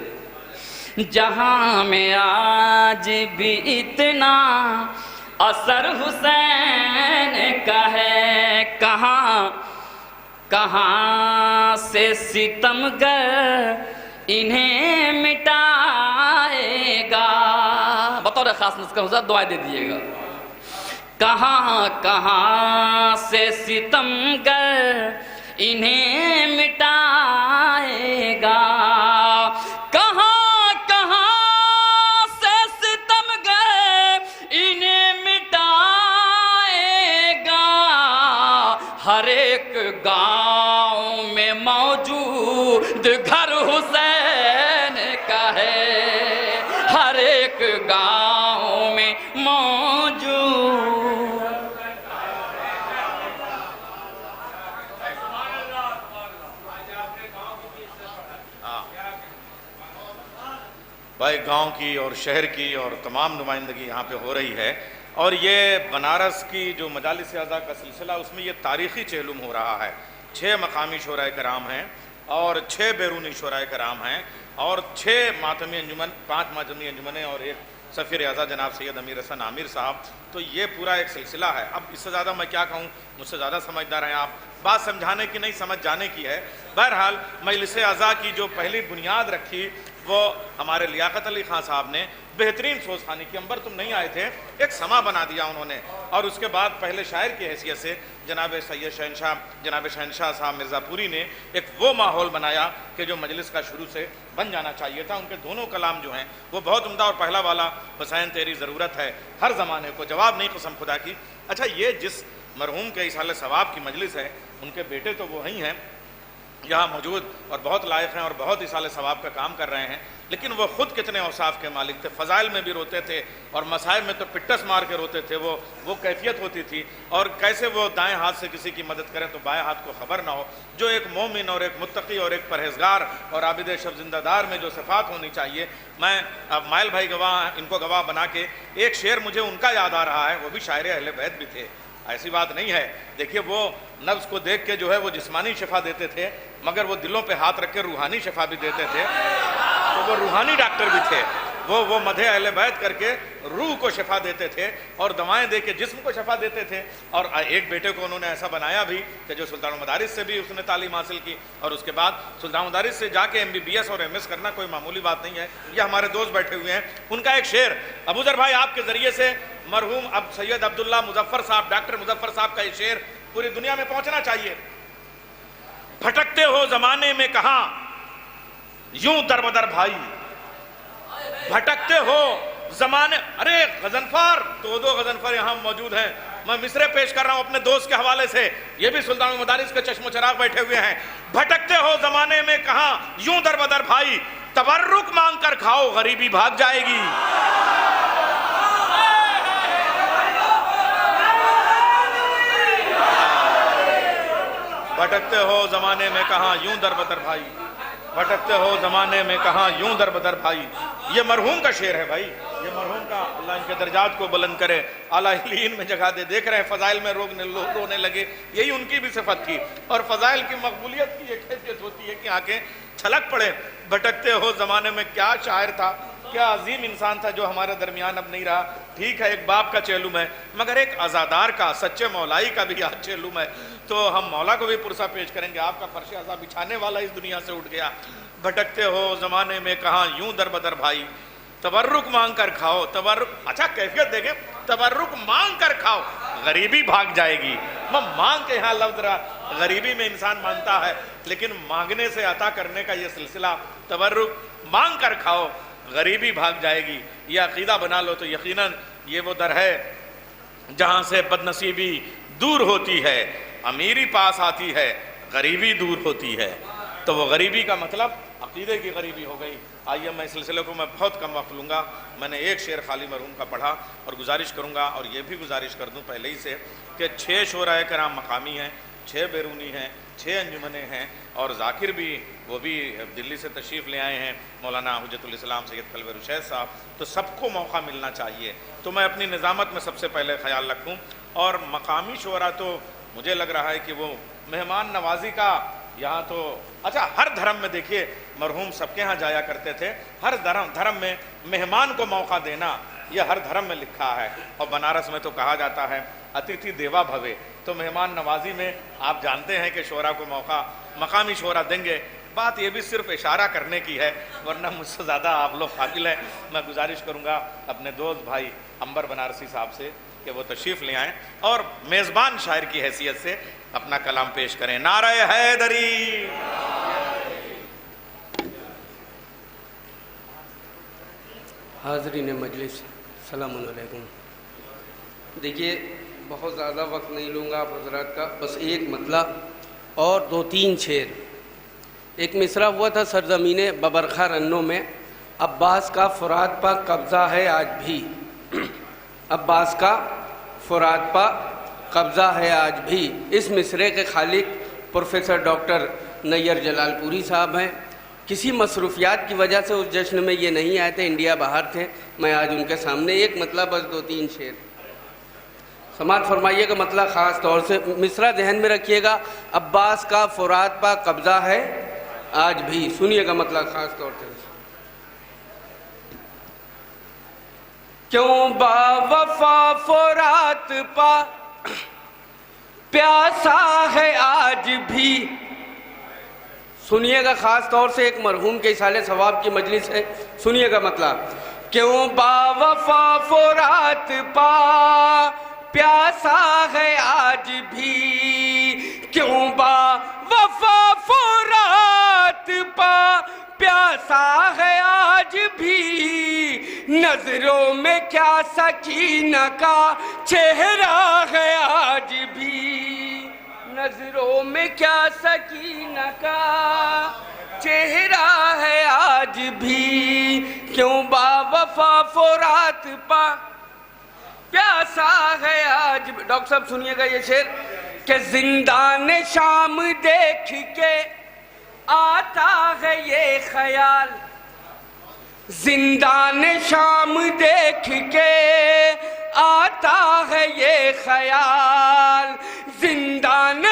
جہاں میں آج بھی اتنا اثر حسین کا ہے، کہاں سے ستمگر انہیں مٹائے گا. بطور خاص نسخہ حضرات دعائیں دے دیئے گا. کہاں سے ستمگر انہیں مٹائے گا، کہاں سے ستمگر انہیں مٹائے گا. ہر ایک گاؤں میں موجود گھر حسین کا ہے، ہر ایک گاؤں میں موجود.
بھائی گاؤں کی اور شہر کی اور تمام نمائندگی یہاں پہ ہو رہی ہے، اور یہ بنارس کی جو مجالس اعضاء کا سلسلہ اس میں یہ تاریخی چہلم ہو رہا ہے. 6 مقامی شورائے کرام ہیں اور 6 بیرونی شورائے کرام ہیں اور 6 ماتمی انجمن، 5 ماتمی انجمنیں اور 1 سفیر اعظم جناب سید امیر حسن عامر صاحب. تو یہ پورا ایک سلسلہ ہے. اب اس سے زیادہ میں کیا کہوں، مجھ سے زیادہ سمجھدار ہیں آپ، بات سمجھانے کی نہیں سمجھ جانے کی ہے. بہرحال مجلس اعضاء کی جو پہلی بنیاد رکھی وہ ہمارے لیاقت علی خان صاحب نے بہترین سوز خانی کی، امبر تم نہیں آئے تھے، ایک سما بنا دیا انہوں نے. اور اس کے بعد پہلے شاعر کی حیثیت سے جناب سید شہنشاہ، جناب شہنشاہ صاحب مرزا پوری نے ایک وہ ماحول بنایا کہ جو مجلس کا شروع سے بن جانا چاہیے تھا. ان کے دونوں کلام جو ہیں وہ بہت عمدہ، اور پہلا والا حسین تیری ضرورت ہے ہر زمانے کو جواب نہیں قسم خدا کی. اچھا، یہ جس مرحوم کے ایصال ثواب کی مجلس ہے، ان کے بیٹے تو وہ ہی ہیں یہاں موجود اور بہت لائق ہیں اور بہت ایصال ثواب کا کام کر رہے ہیں، لیکن وہ خود کتنے اوصاف کے مالک تھے. فضائل میں بھی روتے تھے اور مصائب میں تو پٹس مار کے روتے تھے. وہ کیفیت ہوتی تھی. اور کیسے وہ دائیں ہاتھ سے کسی کی مدد کریں تو بائیں ہاتھ کو خبر نہ ہو. جو ایک مومن اور ایک متقی اور ایک پرہیزگار اور عابد شب زندہ دار میں جو صفات ہونی چاہیے، میں اب مائل بھائی گواہ، ان کو گواہ بنا کے ایک شعر مجھے ان کا یاد آ رہا ہے. وہ بھی شاعر اہل بیت بھی تھے، ایسی بات نہیں ہے. دیکھیے، وہ نفس کو دیکھ کے جو ہے وہ جسمانی شفا دیتے تھے، مگر وہ دلوں پہ ہاتھ رکھ کے روحانی شفا بھی دیتے تھے. تو وہ روحانی ڈاکٹر بھی تھے. وہ مدح اہل بیت کر کے روح کو شفا دیتے تھے اور دوائیں دے کے جسم کو شفا دیتے تھے. اور ایک بیٹے کو انہوں نے ایسا بنایا بھی کہ جو سلطان المدارس سے بھی اس نے تعلیم حاصل کی، اور اس کے بعد سلطان المدارس سے جا کے MBBS اور MS کرنا کوئی معمولی بات نہیں ہے. یہ ہمارے دوست بیٹھے ہوئے ہیں. ان کا ایک شعر ابو ذر بھائی آپ کے ذریعے سے مرحوم اب سید عبداللہ مظفر صاحب، ڈاکٹر مظفر صاحب کا یہ شعر پوری دنیا میں پہنچنا چاہیے. بھٹکتے ہو زمانے میں کہاں یوں در بدر بھائی، بھٹکتے ہو زمانے. ارے غضنفر، 2 غضنفر یہاں موجود ہیں. میں مصرے پیش کر رہا ہوں اپنے دوست کے حوالے سے. یہ بھی سلطان المدارس کے چشم و چراغ بیٹھے ہوئے ہیں. بھٹکتے ہو زمانے میں کہاں یوں در بدر بھائی، تبرک مانگ کر کھاؤ غریبی بھاگ جائے گی. بھٹکتے ہو زمانے میں کہاں یوں در بدر بھائی، بھٹکتے ہو زمانے میں کہاں یوں در بدر بھائی. یہ مرحوم کا شعر ہے بھائی، یہ مرحوم کا. اللہ ان کے درجات کو بلند کرے، اعلیٰ علیین میں جگہ دے. دیکھ رہے ہیں فضائل میں رونے لگے، یہی ان کی بھی صفت تھی. اور فضائل کی مقبولیت کی ایک حیثیت ہوتی ہے کہ آنکھیں چھلک پڑے. بھٹکتے ہو زمانے میں کیا شاعر تھا، کیا عظیم انسان تھا جو ہمارے درمیان اب نہیں رہا. ٹھیک ہے ایک باپ کا چہلم ہے مگر ایک عزادار کا سچے مولائی کا بھی آج چہلم ہے, تو ہم مولا کو بھی پرسہ پیش کریں گے. آپ کا فرش عزا بچھانے والا اس دنیا سے اٹھ گیا. بھٹکتے ہو زمانے میں کہاں یوں در بدر بھائی, تبرک مانگ کر کھاؤ. تبرک, اچھا کیفیت دیکھیں, تبرک مانگ کر کھاؤ, غریبی بھاگ جائے گی. میں مانگ کے یہاں لفظ رہا, غریبی میں انسان مانگتا ہے لیکن مانگنے سے عطا کرنے کا یہ سلسلہ, تبرک مانگ کر کھاؤ غریبی بھاگ جائے گی. یہ عقیدہ بنا لو تو یقیناً یہ وہ در ہے جہاں سے بد نصیبی دور ہوتی ہے, امیری پاس آتی ہے, غریبی دور ہوتی ہے. تو وہ غریبی کا مطلب عقیدے کی غریبی ہو گئی. آئیے میں اس سلسلے کو میں بہت کم وقت لوں گا. میں نے ایک شعر خالی مرحوم کا پڑھا اور گزارش کروں گا, اور یہ بھی گزارش کر دوں پہلے ہی سے کہ 6 شعراء کرام مقامی ہیں, 6 بیرونی ہیں, 6 انجمنیں ہیں, اور ذاکر بھی وہ بھی دلی سے تشریف لے آئے ہیں, مولانا حجت الاسلام سید قلب رشید صاحب. تو سب کو موقع ملنا چاہیے. تو میں اپنی نظامت میں سب سے پہلے خیال رکھوں, اور مقامی شعراء تو مجھے لگ رہا ہے کہ وہ مہمان نوازی کا یہاں تو, اچھا ہر دھرم میں دیکھیے مرحوم سب کے ہاں جایا کرتے تھے, ہر دھرم میں مہمان کو موقع دینا یہ ہر دھرم میں لکھا ہے. اور بنارس میں تو کہا جاتا ہے اتیتھی دیوا بھوے, تو مہمان نوازی میں آپ جانتے ہیں کہ شعراء کو موقع مقامی شعراء دیں گے. بات یہ بھی صرف اشارہ کرنے کی ہے ورنہ مجھ سے زیادہ آپ لوگ قابل ہیں. میں گزارش کروں گا اپنے دوست بھائی عنبر بنارسی صاحب سے کہ وہ تشریف لے آئیں اور میزبان شاعر کی حیثیت سے اپنا کلام پیش کریں. نعرہ حیدری.
حاضرین مجلس السلام علیکم. دیکھیے بہت زیادہ وقت نہیں لوں گا آپ حضرات کا, بس ایک مطلع اور 2-3 شعر. ایک مصرع ہوا تھا سرزمین ببرخہ رنوں میں, عباس کا فرات پا قبضہ ہے آج بھی, عباس کا فرات پا قبضہ ہے آج بھی. اس مصرعے کے خالق پروفیسر ڈاکٹر نیر جلال پوری صاحب ہیں. کسی مصروفیات کی وجہ سے اس جشن میں یہ نہیں آئے تھے, انڈیا باہر تھے. میں آج ان کے سامنے ایک مطلب بس 2-3 شعر سماعت فرمائیے گا. مطلب خاص طور سے مصرع ذہن میں رکھیے گا, عباس کا فرات پا قبضہ ہے آج بھی. سنیے گا مطلب خاص طور سے. کیوں با وفا فرات پا پیاسا ہے آج بھی. سنیے گا خاص طور سے, ایک مرحوم کے اصالِ ثواب کی مجلس ہے. سنیے گا مطلب. کیوں با وفا فرات پا پیاسا ہے آج بھی, کیوں با وفا فرات پا پیاسا ہے آج بھی. نظروں میں کیا سکینہ کا چہرہ ہے آج بھی, نظروں میں کیا سکینہ کا چہرہ ہے آج بھی. کیوں با وفا فرات پا پیاسا ہے آج بھی. ڈاکٹر صاحب سنیے گا یہ شعر کہ زندان شام دیکھ کے آتا ہے یہ خیال, زندان شام دیکھ کے آتا ہے یہ خیال, زندان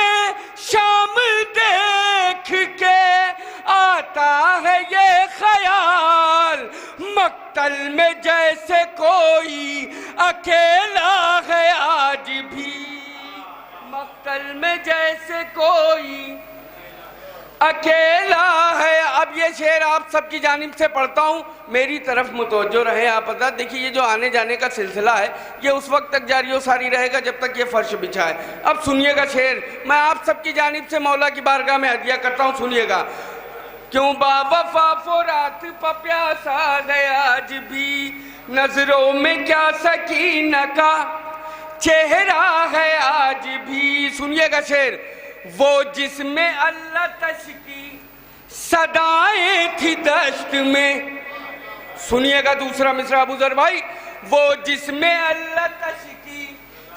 شام دیکھ کے آتا ہے یہ خیال. مقتل میں جیسے کوئی اکیلا ہے آج بھی, مقتل میں جیسے کوئی اکیلا ہے. اب یہ شعر آپ سب کی جانب سے پڑھتا ہوں, میری طرف متوجہ رہے آپ حضرات. دیکھیے یہ جو آنے جانے کا سلسلہ ہے یہ اس وقت تک جاری و ساری رہے گا جب تک یہ فرش بچھا ہے. اب سنیے گا شعر, میں آپ سب کی جانب سے مولا کی بارگاہ میں ہدیہ کرتا ہوں. سنیے گا. کیوں با وفا فرات پا پیاسا ہے آج بھی, نظروں میں کیا سکینہ کا چہرہ ہے آج بھی. سنیے گا شعر. وہ جس میں اللہ تش کی صدائیں تھی دشت میں. سنیے گا دوسرا مصرع ابو ذر بھائی. وہ جس میں اللہ تش کی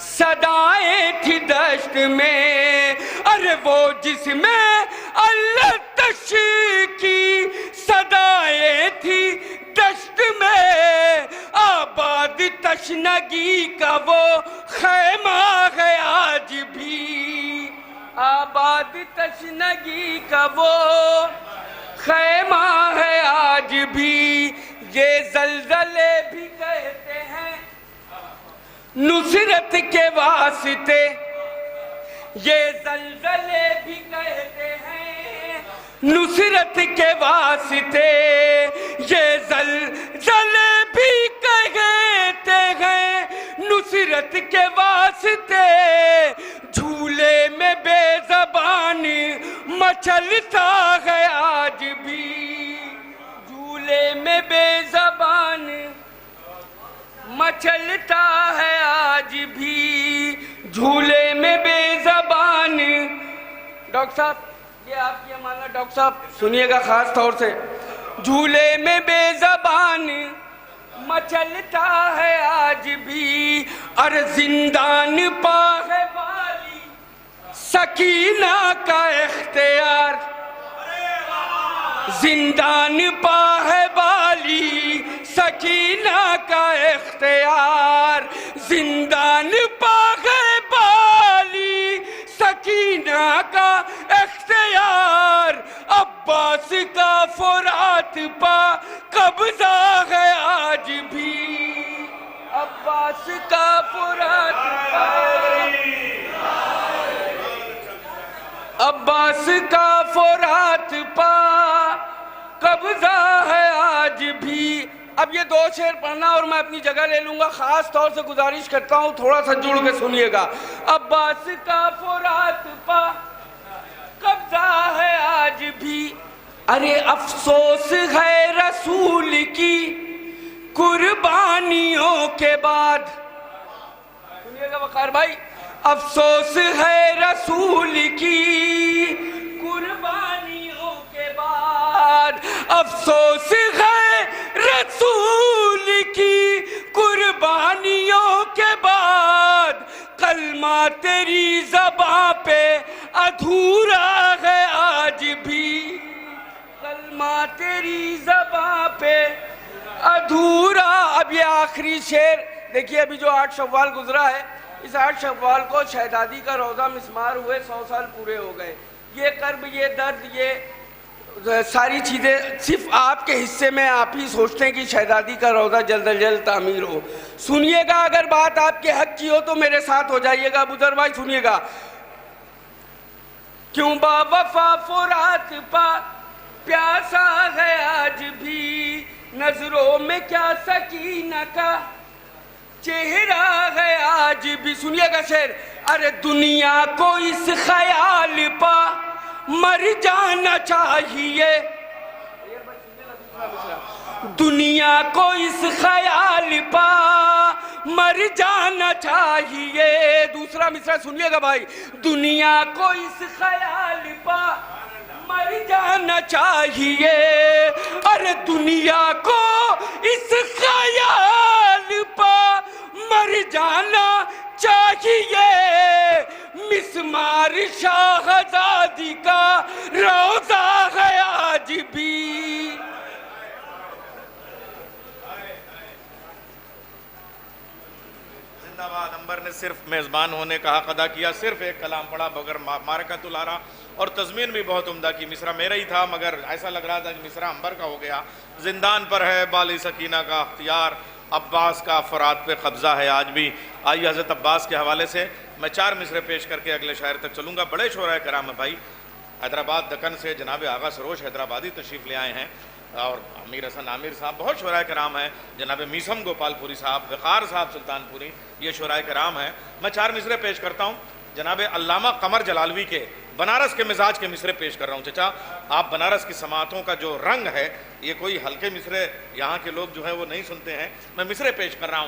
صدائیں تھی دشت میں, ارے وہ جس میں اللہ تش کی صدائیں تھی دشت میں, آباد تشنگی کا وہ خیمہ ہے آج بھی, آباد تشنگی کا وہ خیمہ ہے آج بھی. یہ زلزلے بھی کہتے ہیں نصرت کے واسطے، یہ زلزلے بھی کہتے ہیں نصرت کے واسطے، یہ زلزلے بھی کہتے ہیں نصرت کے واسطے، جھولے میں بے زبان مچلتا ہے آج بھی، جھولے میں بے زبان مچلتا ہے آج بھی، جھولے میں بے زبان۔ ڈاکٹر صاحب یہ آپ کی امانت، ڈاکٹر صاحب سنیے گا خاص طور سے، جھولے میں بے زبان مچلتا ہے آج بھی، اور زندان پا ہے والی سکینہ کا اختیار، زندان پا ہے والی سکینہ کا اختیار، زندان پا ہے والی سکینہ کا اختیار، عباس کا فرات پا قبضہ ہے آج بھی، عباس کا فرات پا، عباس کا فرات پا قبضہ ہے آج بھی۔ اب یہ دو شعر پڑھنا اور میں اپنی جگہ لے لوں گا، خاص طور سے گزارش کرتا ہوں تھوڑا سا جڑ کے سنیے گا۔ عباس کا فرات پا قبضہ ہے آج بھی، ارے افسوس ہے رسول کی قربانیوں کے بعد، سنیے گا وقار بھائی، افسوس ہے رسول کی قربانیوں کے بعد، افسوس ہے رسول کی قربانیوں کے بعد، کلمہ تیری زباں پہ ادھورا ہے آج بھی، کلمہ تیری زباں پہ ادھورا۔ اب یہ آخری شعر دیکھیے، ابھی جو 8 شوال گزرا ہے، اس 8 شوال کو شہزادی کا روزہ مسمار ہوئے 100 سال پورے ہو گئے۔ یہ کرب، یہ درد، یہ ساری چیزیں صرف آپ کے حصے میں آپ ہی سوچتے ہیں کہ شہزادی کا روزہ جلد از جلد تعمیر ہو۔ سنیے گا، اگر بات آپ کے حق کی ہو تو میرے ساتھ ہو جائیے گا۔ بزرگ بھائی سنیے گا، کیوں با وفا فرات پا پیاسا ہے آج بھی، نظروں میں کیا سکینہ کا چہرہ ہے آج بھی۔ سنیے گا شعر، ارے دنیا کو اس خیال پا مر جانا چاہیے، دنیا کو اس خیال پا مر جانا چاہیے۔ دوسرا مصرع سنیے گا بھائی، دنیا کو اس خیال پا مر جانا چاہیے، ارے دنیا کو اس خیال پا مر جانا چاہیے، مسمار شاہزادی کا روزہ ہے آج بھی۔
زندہ باد۔ انبر نے صرف میزبان ہونے کا حق ادا کیا، صرف ایک کلام پڑھا بغیر معرکۃ الارا، اور تضمین بھی بہت عمدہ کی۔ مصرع میرا ہی تھا مگر ایسا لگ رہا تھا کہ مصرع انبر کا ہو گیا۔ زندان پر ہے بالی سکینہ کا اختیار، عباس کا فرات پہ قبضہ ہے آج بھی۔ آئیے حضرت عباس کے حوالے سے میں 4 مصرع پیش کر کے اگلے شاعر تک چلوں گا۔ بڑے شعراء کرام ہیں بھائی، حیدرآباد دکن سے جناب آغا سروش حیدرآبادی تشریف لے آئے ہیں، اور امیر حسن عامر صاحب، بہت شعراء کرام ہیں، جناب میسم گوپال پوری صاحب، وقار صاحب سلطان پوری، یہ شعراء کرام ہیں۔ میں 4 مصرع پیش کرتا ہوں، جناب علامہ قمر جلالوی کے بنارس کے مزاج کے مصرع پیش کر رہا ہوں۔ چچا آپ بنارس کی سماعتوں کا جو رنگ ہے، یہ کوئی ہلکے مصرع یہاں کے لوگ جو ہے وہ نہیں سنتے ہیں، میں مصرع پیش کر رہا ہوں۔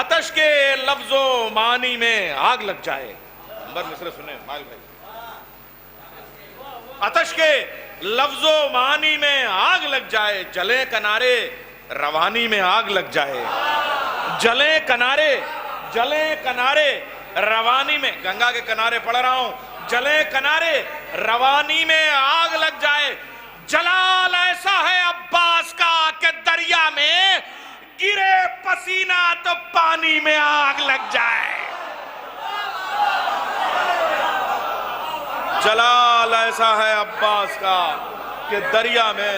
آتش کے لفظ و معانی میں آگ لگ جائے، نمبر مصرع سنیں مائل بھائی۔ آتش کے لفظ و معانی میں آگ لگ جائے، جلے کنارے روانی میں آگ لگ جائے، جلے کنارے روانی میں، گنگا کے کنارے پڑھ رہا ہوں، جلے کنارے روانی میں آگ لگ جائے، جلال ایسا ہے عباس کا کہ دریا میں گرے پسینہ تو پانی میں آگ لگ جائے، جلال ایسا ہے عباس کا کہ دریا میں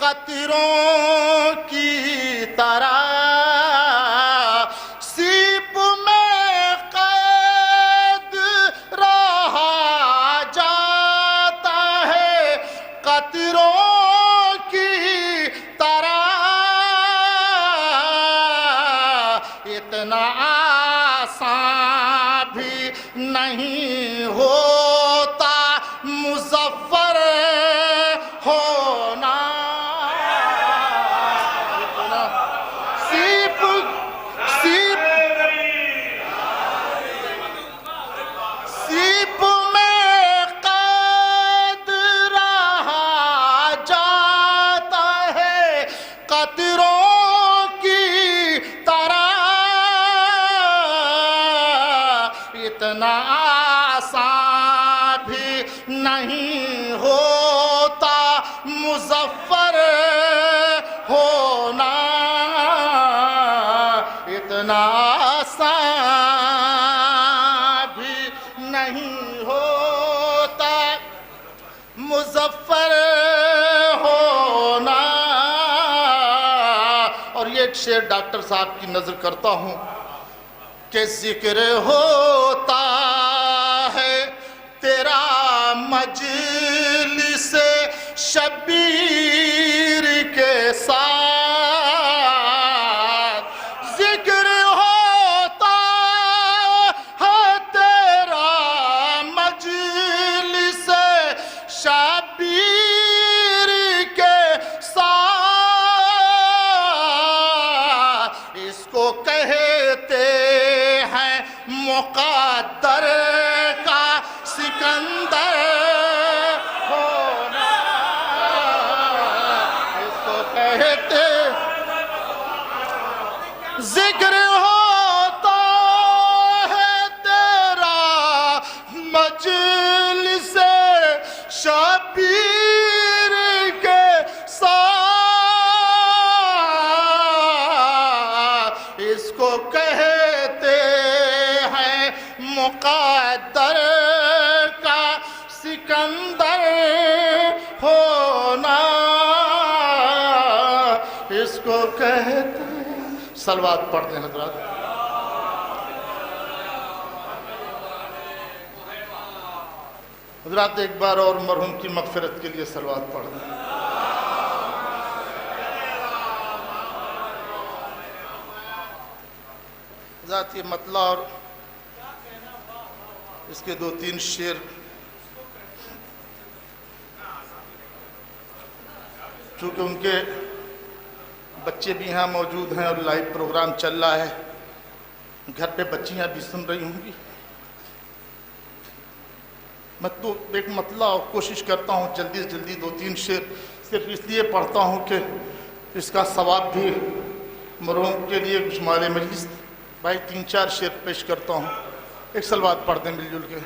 قطروں کی طرح سیپ میں قید رہا جاتا ہے، قطروں کی طرح اتنا آسان بھی نہیں ہوتا مظفر ہونا۔ سیپ میں قید رہا جاتا ہے، قطروں کی طرح اتنا آسان بھی نہیں ہوتا مظفر ہونا، اتنا آسان بھی نہیں ہوتا مظفر ہونا۔ اور یہ ایک شعر ڈاکٹر صاحب کی نظر کرتا ہوں کہ ذکر ہوتا ہے تیرا مجلس شبیر کے ساتھ، ذکر ہوتا ہے تیرا مجلس شبیر کے ساتھ، اس کو کہتے ہیں مقدر کا سکندر ہونا، اس کو کہتے ذکر ہوتا ہے تیرا مجلس شبیر کے ساتھ، اس کو کہتے ہیں مقدر کا سکندر ہونا، اس کو کہتے ہیں۔ صلوات پڑھتے ہیں حضرات۔ حضرات ایک بار اور مرحوم کی مغفرت کے لیے صلوات پڑھ دیں۔ حضرات یہ مطلع اور اس کے 2-3 شعر چونکہ ان کے بچے بھی یہاں موجود ہیں اور لائیو پروگرام چل رہا ہے، گھر پہ بچیاں بھی سن رہی ہوں گی، میں تو ایک مطلع اور کوشش کرتا ہوں جلدی سے جلدی 2-3 شعر صرف اس لیے پڑھتا ہوں کہ اس کا ثواب بھی مرحوم کے لیے کچھ مال مجلس بھائی 3-4 شعر پیش کرتا ہوں، ایک صلوات پڑھتے ہیں مل جل کے۔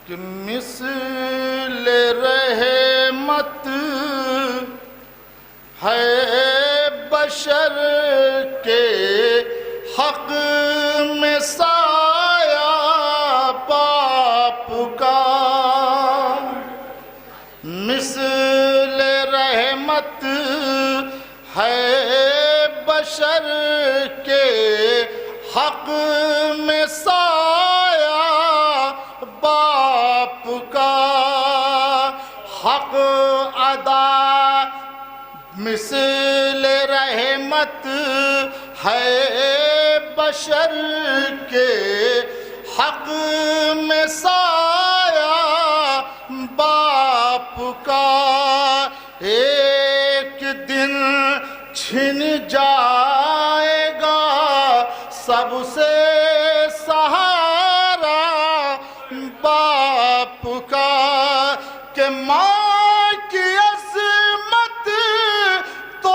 کہ مثل رحمت ہے بشر کے حق میں سایہ باپ کا، مثل رحمت ہے بشر کے حق میں سایہ باپ کا، حق ادا مثل رحمت ہے بشر کے حق میں سایہ باپ کا، ایک دن چھن جائے گا سب سے سہارا باپ کا، کہ ماں کی عظمت تو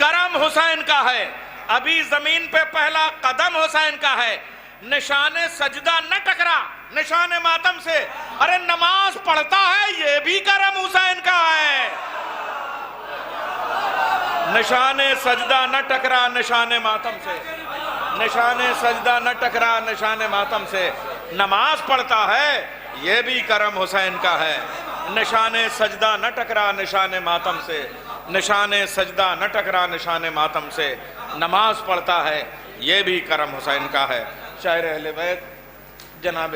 کرم حسین کا ہے، ابھی زمین پہ پہلا قدم حسین کا ہے، نشان سجدہ نہ ٹکرا نشان ماتم سے، ارے نماز پڑھتا ہے یہ بھی کرم حسین کا ہے، نشان سجدہ نہ ٹکرا نشان ماتم سے، نشان سجدہ نہ ٹکرا نشان ماتم سے، نماز پڑھتا ہے یہ بھی کرم حسین کا ہے، نشان سجدہ نہ ٹکرا نشان ماتم سے، نشان سجدہ نہ ٹکرا نشان ماتم سے، نماز پڑھتا ہے یہ بھی کرم حسین کا ہے۔ شاعر اہل بیت جناب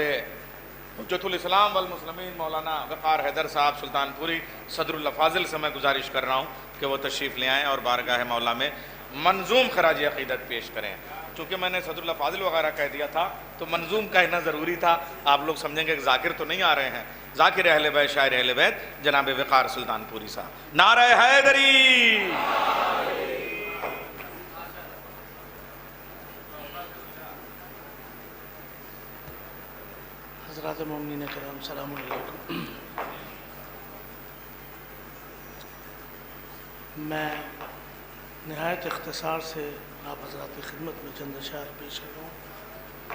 حجت الاسلام والمسلمین مولانا وقار حیدر صاحب سلطان پوری صدر اللہ فاضل سے میں گزارش کر رہا ہوں کہ وہ تشریف لے آئیں اور بارگاہ مولا میں منظوم خراج عقیدت پیش کریں۔ چونکہ میں نے صدر اللہ فاضل وغیرہ کہہ دیا تھا تو منظوم کہنا ضروری تھا، آپ لوگ سمجھیں گے کہ ذاکر تو نہیں آ رہے ہیں، ذاکر اہل بیت شاعر اہل بیت جناب وقار سلطان پوری صاحب۔ نعرہ حیدری،
حضرات مومنین کرام السلام علیکم۔ میں نہایت اختصار سے آپ حضرات کی خدمت میں چند اشعار پیش کر رہا ہوں،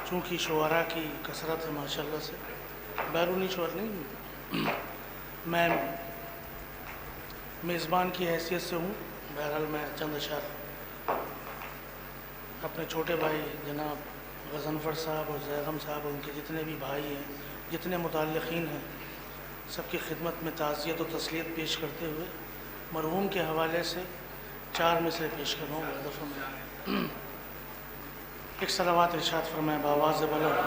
چونکہ شعراء کی کثرت ہے ماشاءاللہ سے، بیرونی شعر نہیں، میں میزبان کی حیثیت سے ہوں۔ بہرحال میں چند اشعار اپنے چھوٹے بھائی جناب غضنفر صاحب اور زیغم صاحب اور ان کے جتنے بھی بھائی ہیں، جتنے متعلقین ہیں، سب کی خدمت میں تعزیت و تسلیت پیش کرتے ہوئے مرحوم کے حوالے سے 4 مصرعے پیش کر رہا ہوں۔ ہدف میں ایک صلوات ارشاد فرمائے بآواز بلند۔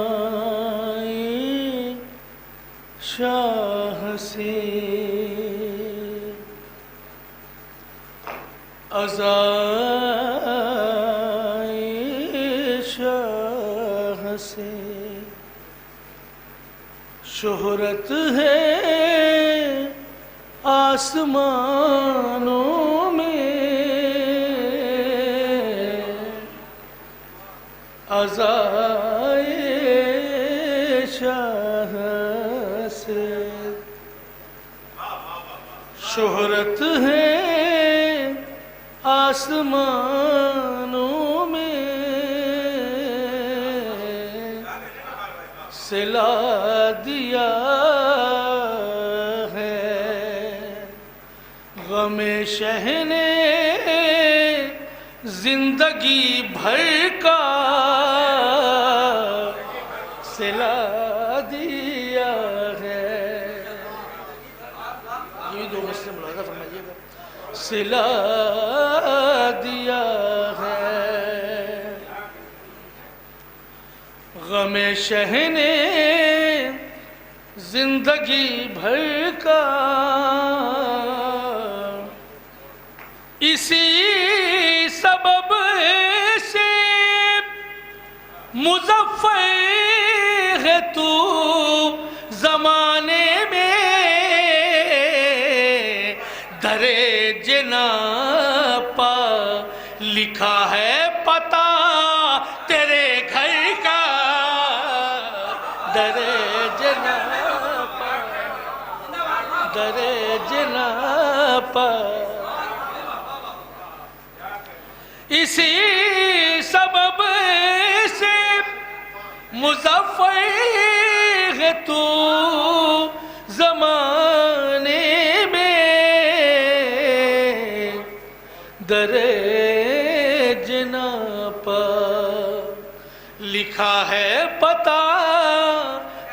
عزائے شاہ سے عزائے شاہ سے شہرت ہے آسمانوں میں، عزائے شاہ سے شہرت ہے آسمانوں میں، سلا دیا ہے غم شہ نے زندگی بھر کا، سلا دیا ہے، یہ 2 مسئلے ملاحظہ فرمائیے گا، سلا دیا ہے غم شہ نے زندگی بھر کا، اسی سبب سے مظفر ہے تو زمانے میں، در جنا پا لکھا ہے پتہ تیرے گھر کا، در جنا پا، در جنا پا، اسی سبب سے مظفر ہے تو زمانے میں، در جنا پا لکھا ہے پتہ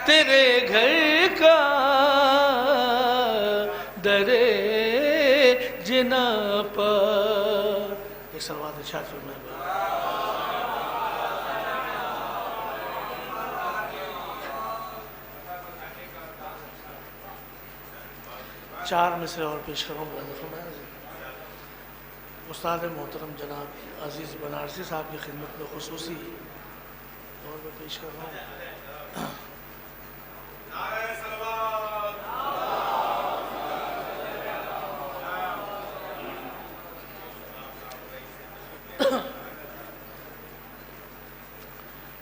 تیرے گھر کا، در جنا پا۔ ایک صلوات ارشاد فرمائے۔ 4 مصرعے اور پیش کروں گا۔ استاد محترم جناب عزیز بنارسی صاحب کی خدمت میں خصوصی طور پر پیش کر رہا ہوں۔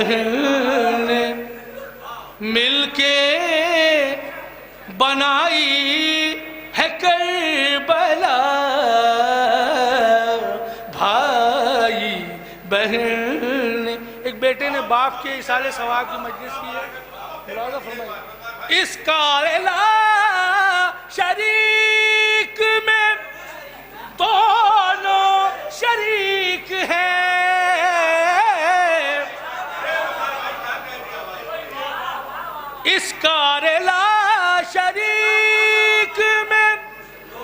بہن نے مل کے بنائی ہے کربلا، بھائی بہن نے. ایک بیٹے نے باپ کے اصالِ ثواب کی مجلس کی ہے، ملاحظہ فرمائیے. اس کارلا شریک میں دونوں شریک ہیں، اس کارلا شریک میں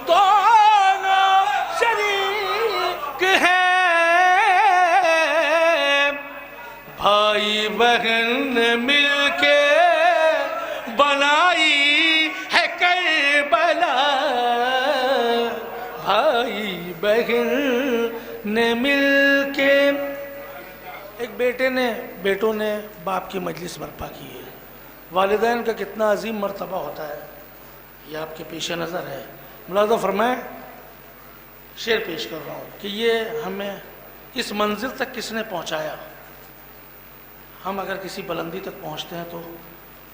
دونوں شریک ہیں، بھائی بہن نے مل کے بنائی ہے کربلا، بھائی بہن نے مل کے. ایک بیٹوں نے باپ کی مجلس برپا کی ہے. والدین کا کتنا عظیم مرتبہ ہوتا ہے یہ آپ کے پیش نظر ہے. ملاحظہ فرمائیں، شعر پیش کر رہا ہوں کہ یہ ہمیں اس منزل تک کس نے پہنچایا. ہم اگر کسی بلندی تک پہنچتے ہیں تو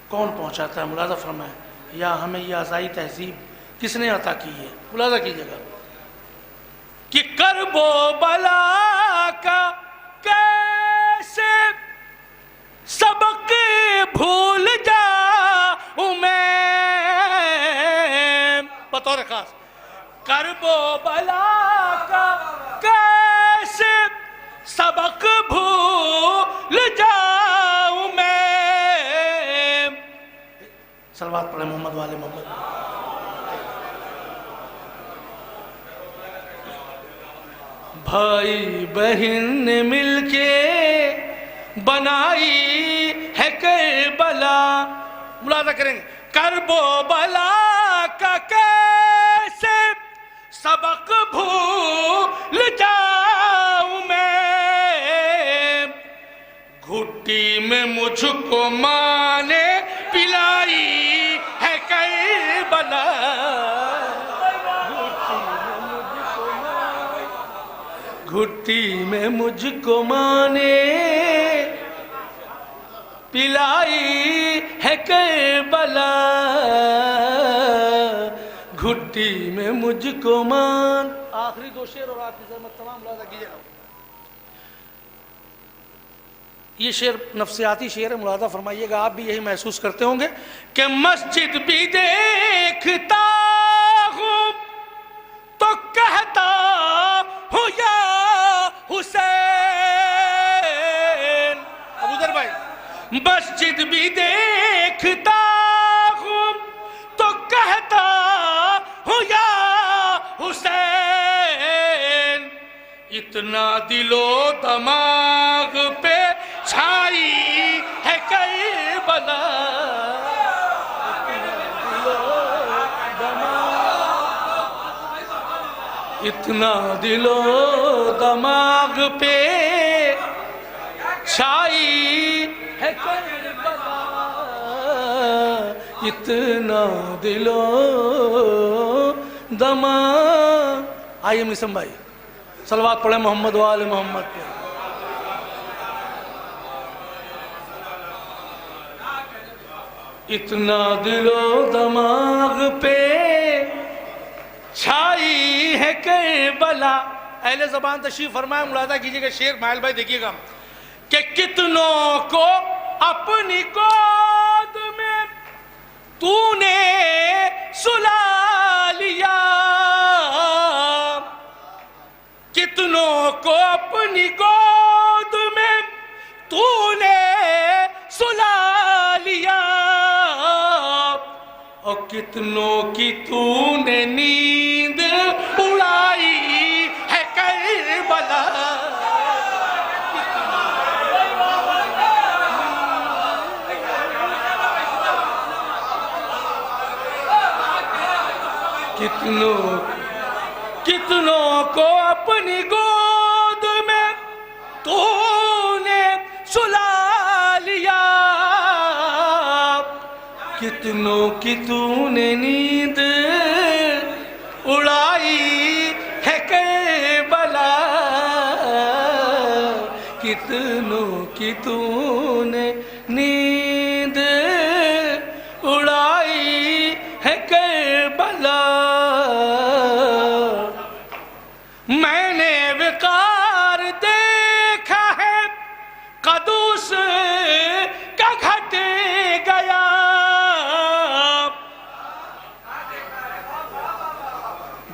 کون پہنچاتا ہے؟ ملاحظہ فرمائیں. یا ہمیں یہ عزائی تہذیب کس نے عطا کی ہے؟ ملاحظہ کیجیے گا کہ کرب و بلا کا کیسے سبق بھول جاؤں میں، بطور خاص کرب و بلا کا کیسے سبق بھول جاؤں میں. صلوات پڑھیں محمد والے محمد. بھائی بہن نے مل کے بنائی ہے کربلا. ملاحظہ کریں گے، کرب و بلا کا کیسے سبق بھول جاؤں میں، گھٹی میں مجھ کو ماں نے پلائی ہے کربلا، گھٹی میں مجھ کو ماں نے پلائی ہے کربلا، گھٹی میں مجھ کو ماں. آخری دو شعر اور آپ کی زحمت تمام ملاحظہ کیجیے گا. یہ شعر نفسیاتی شعر ہے، ملاحظہ فرمائیے گا. آپ بھی یہی محسوس کرتے ہوں گے کہ مسجد بھی دیکھتا ہوں تو کہتا ہوں یا حسین. ابو ذر بھائی، مسجد بھی دیکھتا ہوں تو کہتا ہوں یا حسین، اتنا دل و دماغ پہ چھائی ہے کربلا، اتنا دل و دماغ پہ چھائی ہے کربلا، اتنا دل و دماغ. آئیے مسلم بھائی صلوات پڑھیں محمد و آل محمد پہ. اتنا دل و دماغ پہ چھائی ہے کربلا. اہل زبان تشریف فرمائے. ملاحظہ کیجیے گا شعر مائل بھائی دیکھیے گا کہ کتنوں کو اپنی گود میں تو نے سلا لیا، کتنوں کو اپنی گود میں تو نے سلا لیا، اور کتنوں کی تو نے نیند اڑائی ہے کربلا، کتنوں کو اپنی گود میں تو نے سلا لیا، کتنوں کی تو نے نیند اڑائی ہے کربلا، کتنوں کی تو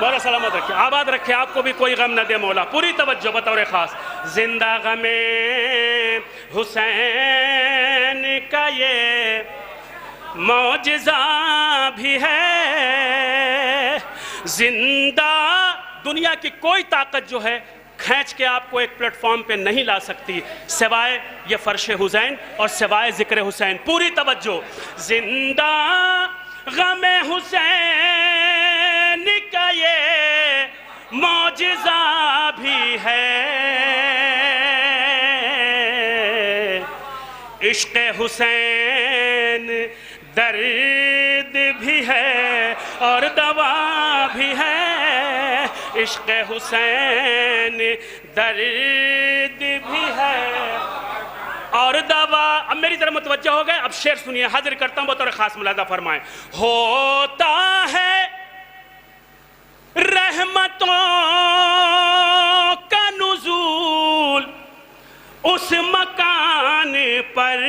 مولا سلامت رکھے، آباد رکھے، آپ کو بھی کوئی غم نہ دے مولا. پوری توجہ بطور خاص. زندہ غم حسین کا یہ معجزہ بھی ہے. زندہ دنیا کی کوئی طاقت جو ہے کھینچ کے آپ کو ایک پلیٹ فارم پہ نہیں لا سکتی سوائے یہ فرش حسین اور سوائے ذکر حسین. پوری توجہ. زندہ غم حسین کا یہ معجزہ بھی ہے. عشق حسین درد بھی ہے اور دوا بھی ہے. عشق حسین درد بھی ہے اور دوا. اب میری طرف متوجہ ہو گئے. اب شعر سنیے، حاضر کرتا ہوں بطور خاص ملاحظہ فرمائیں. ہوتا ہے رحمتوں کا نزول اس مکان پر.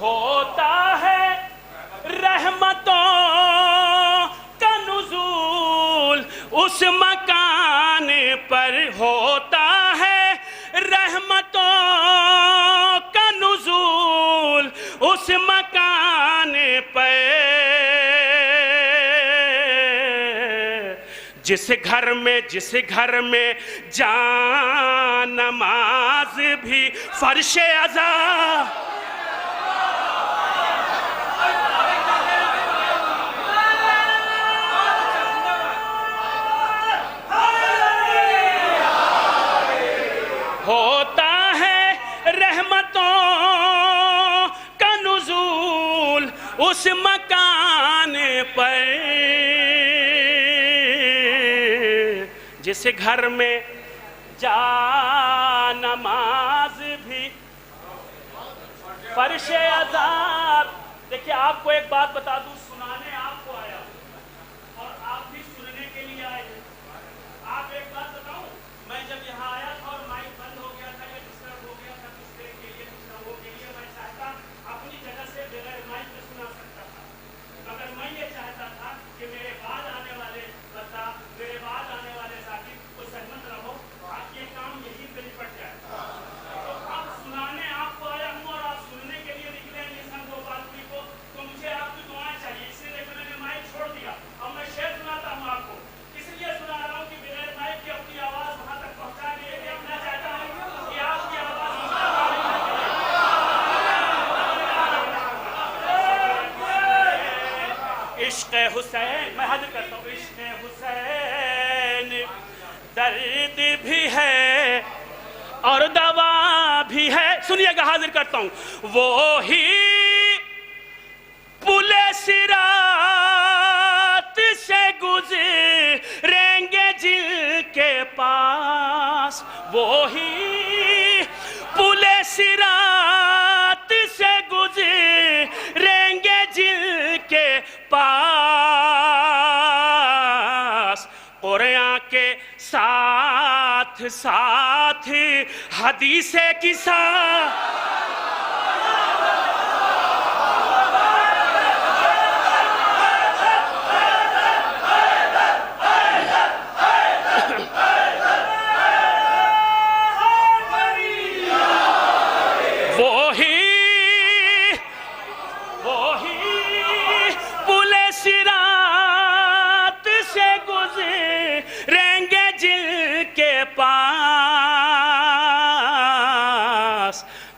ہوتا ہے رحمتوں کا نزول اس مکان پر. ہوتا ہے رحمتوں کا نزول اس مکان پر. جس گھر میں جان نماز بھی فرش عزا. ہوتا ہے رحمتوں کا نزول اس مکان پر. جس گھر میں جا نماز بھی فرش عذاب. دیکھیں آپ کو ایک بات بتا دوں، سنانے آپ کو آیا اور آپ بھی سننے کے لیے آئے ہیں. آپ ایک بات بتاؤں، میں جب یہاں آیا تھا اور مائک بند ہو گیا تھا یا ڈسٹرب ہو گیا تھا کچھ دیر کے لیے ڈسٹرب ہو کے لیے، میں چاہتا اپنی جگہ سے بغیر مائک کے سنا سکتا تھا. مگر میں یہ چاہتا تھا کہ میرے بعد آنے والے بندہ، میرے بعد آنے والے ساتھی کو سہمت رہو، آپ یہ کام یہی پہ نپٹ جائے. تو آپ سنانے آپ کو آیا ہوں اور آپ سننے کے لیے نکلے ہیں سن گوپال پوری کو، تو مجھے آپ کی دعائیں چاہیے. اس لیے میں نے مائک چھوڑ دیا. اب میں شعر سناتا ہوں آپ کو، اس لیے سنا رہا ہوں کہ بغیر مائک کے اپنی آواز وہاں تک پہنچا کے لیے میں چاہتا ہوں کہ آپ کی آواز عشق حسین. میں حاضر کرتا ہوں. عشق حسین درد بھی ہے اور دوا بھی ہے. سنیے گا، حاضر کرتا ہوں. وہی پل صراط سے گزریں گے جن کے پاس. وہی پل صراط سے گزریں گے جن کے پاس. قرآن کے ساتھ ساتھ حدیث کے ساتھ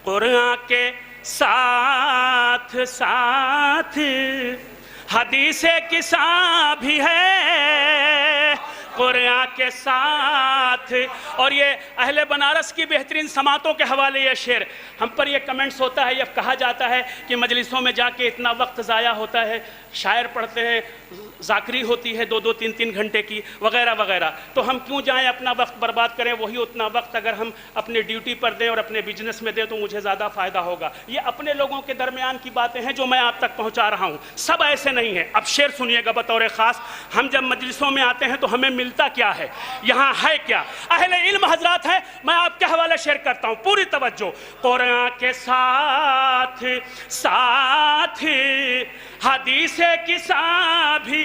قرآن کے ساتھ ساتھ حدیث قصہ بھی ہے. قرآن کے ساتھ. اور یہ اہل بنارس کی بہترین سماعتوں کے حوالے یہ شعر. ہم پر یہ کمنٹس ہوتا ہے، یہ کہا جاتا ہے کہ مجلسوں میں جا کے اتنا وقت ضائع ہوتا ہے، شاعر پڑھتے ہیں، ذاکری ہوتی ہے 2-2 3-3 گھنٹے کی وغیرہ وغیرہ، تو ہم کیوں جائیں اپنا وقت برباد کریں؟ وہی اتنا وقت اگر ہم اپنے ڈیوٹی پر دیں اور اپنے بزنس میں دیں تو مجھے زیادہ فائدہ ہوگا. یہ اپنے لوگوں کے درمیان کی باتیں ہیں جو میں آپ تک پہنچا رہا ہوں. سب ایسے نہیں ہیں. اب شعر سنیے گا بطور خاص. ہم جب مجلسوں میں آتے ہیں تو ہمیں ملتا کیا ہے؟ یہاں ہے کیا؟ اہل علم حضرات ہیں. میں آپ کے حوالے شیئر کرتا ہوں، پوری توجہ. قرآن کے ساتھ ساتھ حدیث قصہ بھی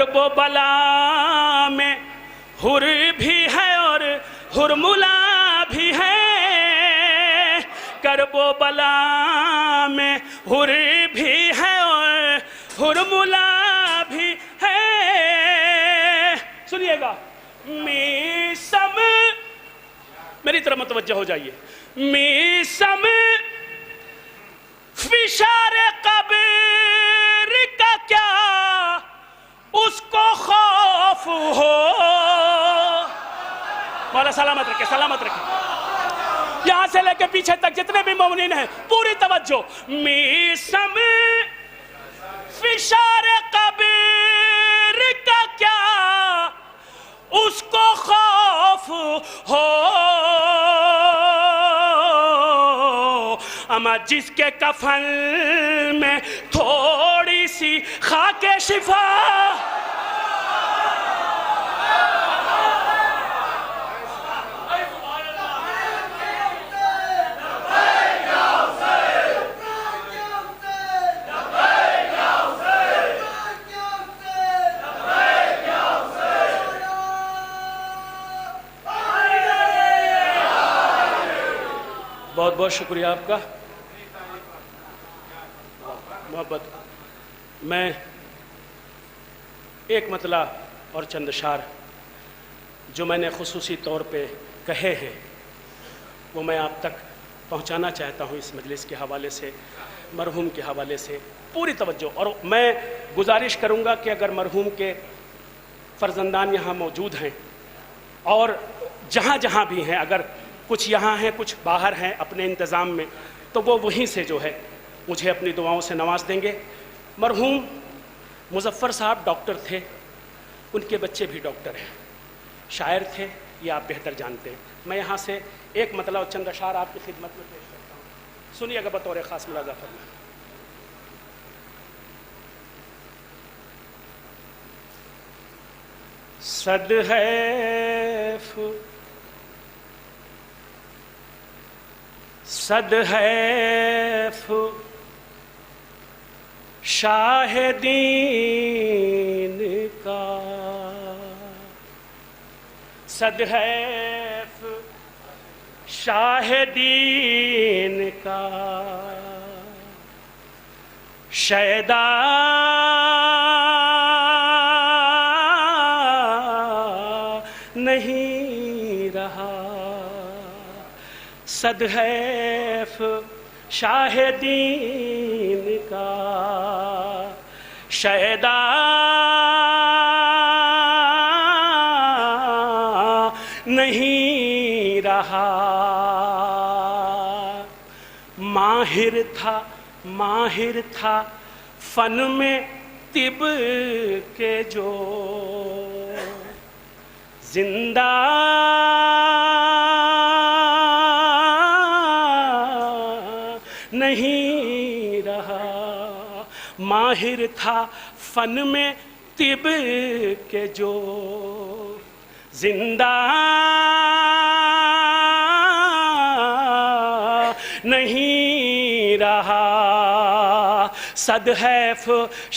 کرب و بلا میں حر بھی ہے اور حرملا بھی ہے، کرب و بلا میں حر بھی ہے اور حرملا بھی ہے۔ سنیے گا، میسم، میری طرف متوجہ ہو جائیے، میسم فشار قبر کا کیا اس کو خوف ہو۔ مولا سلامت رکھے، سلامت رکھے، یہاں سے لے کے پیچھے تک جتنے بھی مومنین ہیں پوری توجہ۔ میسم فشار قبر کا کیا اس کو خوف ہو، اما جس کے کفن میں تھوڑی سی خاک شفا، بہت بہت شکریہ آپ کا محبت۔ میں ایک مطلع اور چند اشعار جو میں نے خصوصی طور پہ کہے ہیں وہ میں آپ تک پہنچانا چاہتا ہوں اس مجلس کے حوالے سے، مرحوم کے حوالے سے پوری توجہ۔ اور میں گزارش کروں گا کہ اگر مرحوم کے فرزندان یہاں موجود ہیں اور جہاں جہاں بھی ہیں، اگر کچھ یہاں ہیں کچھ باہر ہیں اپنے انتظام میں، تو وہ وہیں سے جو ہے مجھے اپنی دعاؤں سے نواز دیں گے۔ مرحوم مظفر صاحب ڈاکٹر تھے، ان کے بچے بھی ڈاکٹر ہیں، شاعر تھے، یہ آپ بہتر جانتے ہیں۔ میں یہاں سے ایک مطلع اور چند اشعار آپ کی خدمت میں پیش کرتا ہوں، سنیے گا بطور خاص ملاحظہ فرمائیں۔ صد حیف صد حیف شاہ دین کا، صد حیف شاہ دین کا، شیدا نہیں رہا، صد حیف شاہ دین کا، شیدا نہیں رہا۔ ماہر تھا فن میں طب کے جو، زندہ نہیں رہا۔ ماہر تھا فن میں طب کے جو، زندہ نہیں رہا۔ صد حیف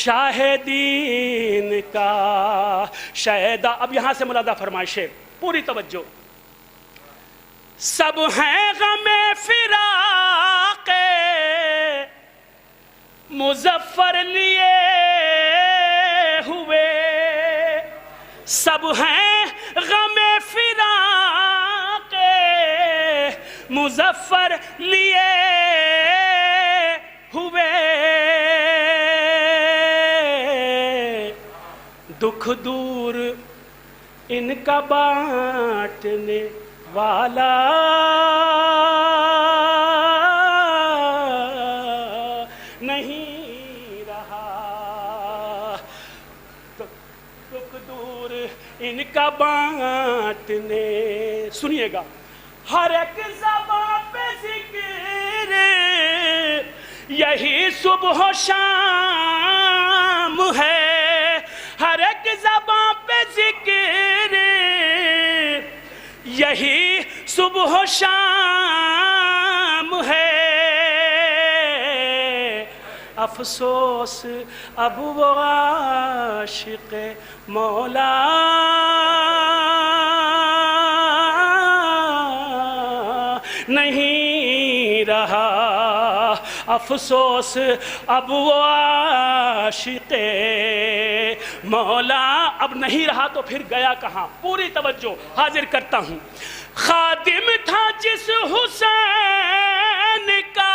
شاہ دین کا، شیدا۔ اب یہاں سے ملاحظہ فرمائشیں، پوری توجہ۔ سب ہیں غم فراق مظفر لیے ہوئے، سب ہیں غم فراق مظفر لیے ہوئے، دکھ دور ان کا بانٹنے والا نہیں رہا، دکھ دور ان کا بانٹنے۔ سنیے گا، ہر ایک زبان پہ ذکر یہی صبح و شام ہے، ہر ایک زبان پہ ذکر یہی صبح و شام ہے، افسوس اب وہ عاشق مولا نہیں رہا، افسوس اب وہ عاشق مولا اب نہیں رہا تو پھر گیا کہاں؟ پوری توجہ حاضر کرتا ہوں۔ خادم تھا جس حسین کا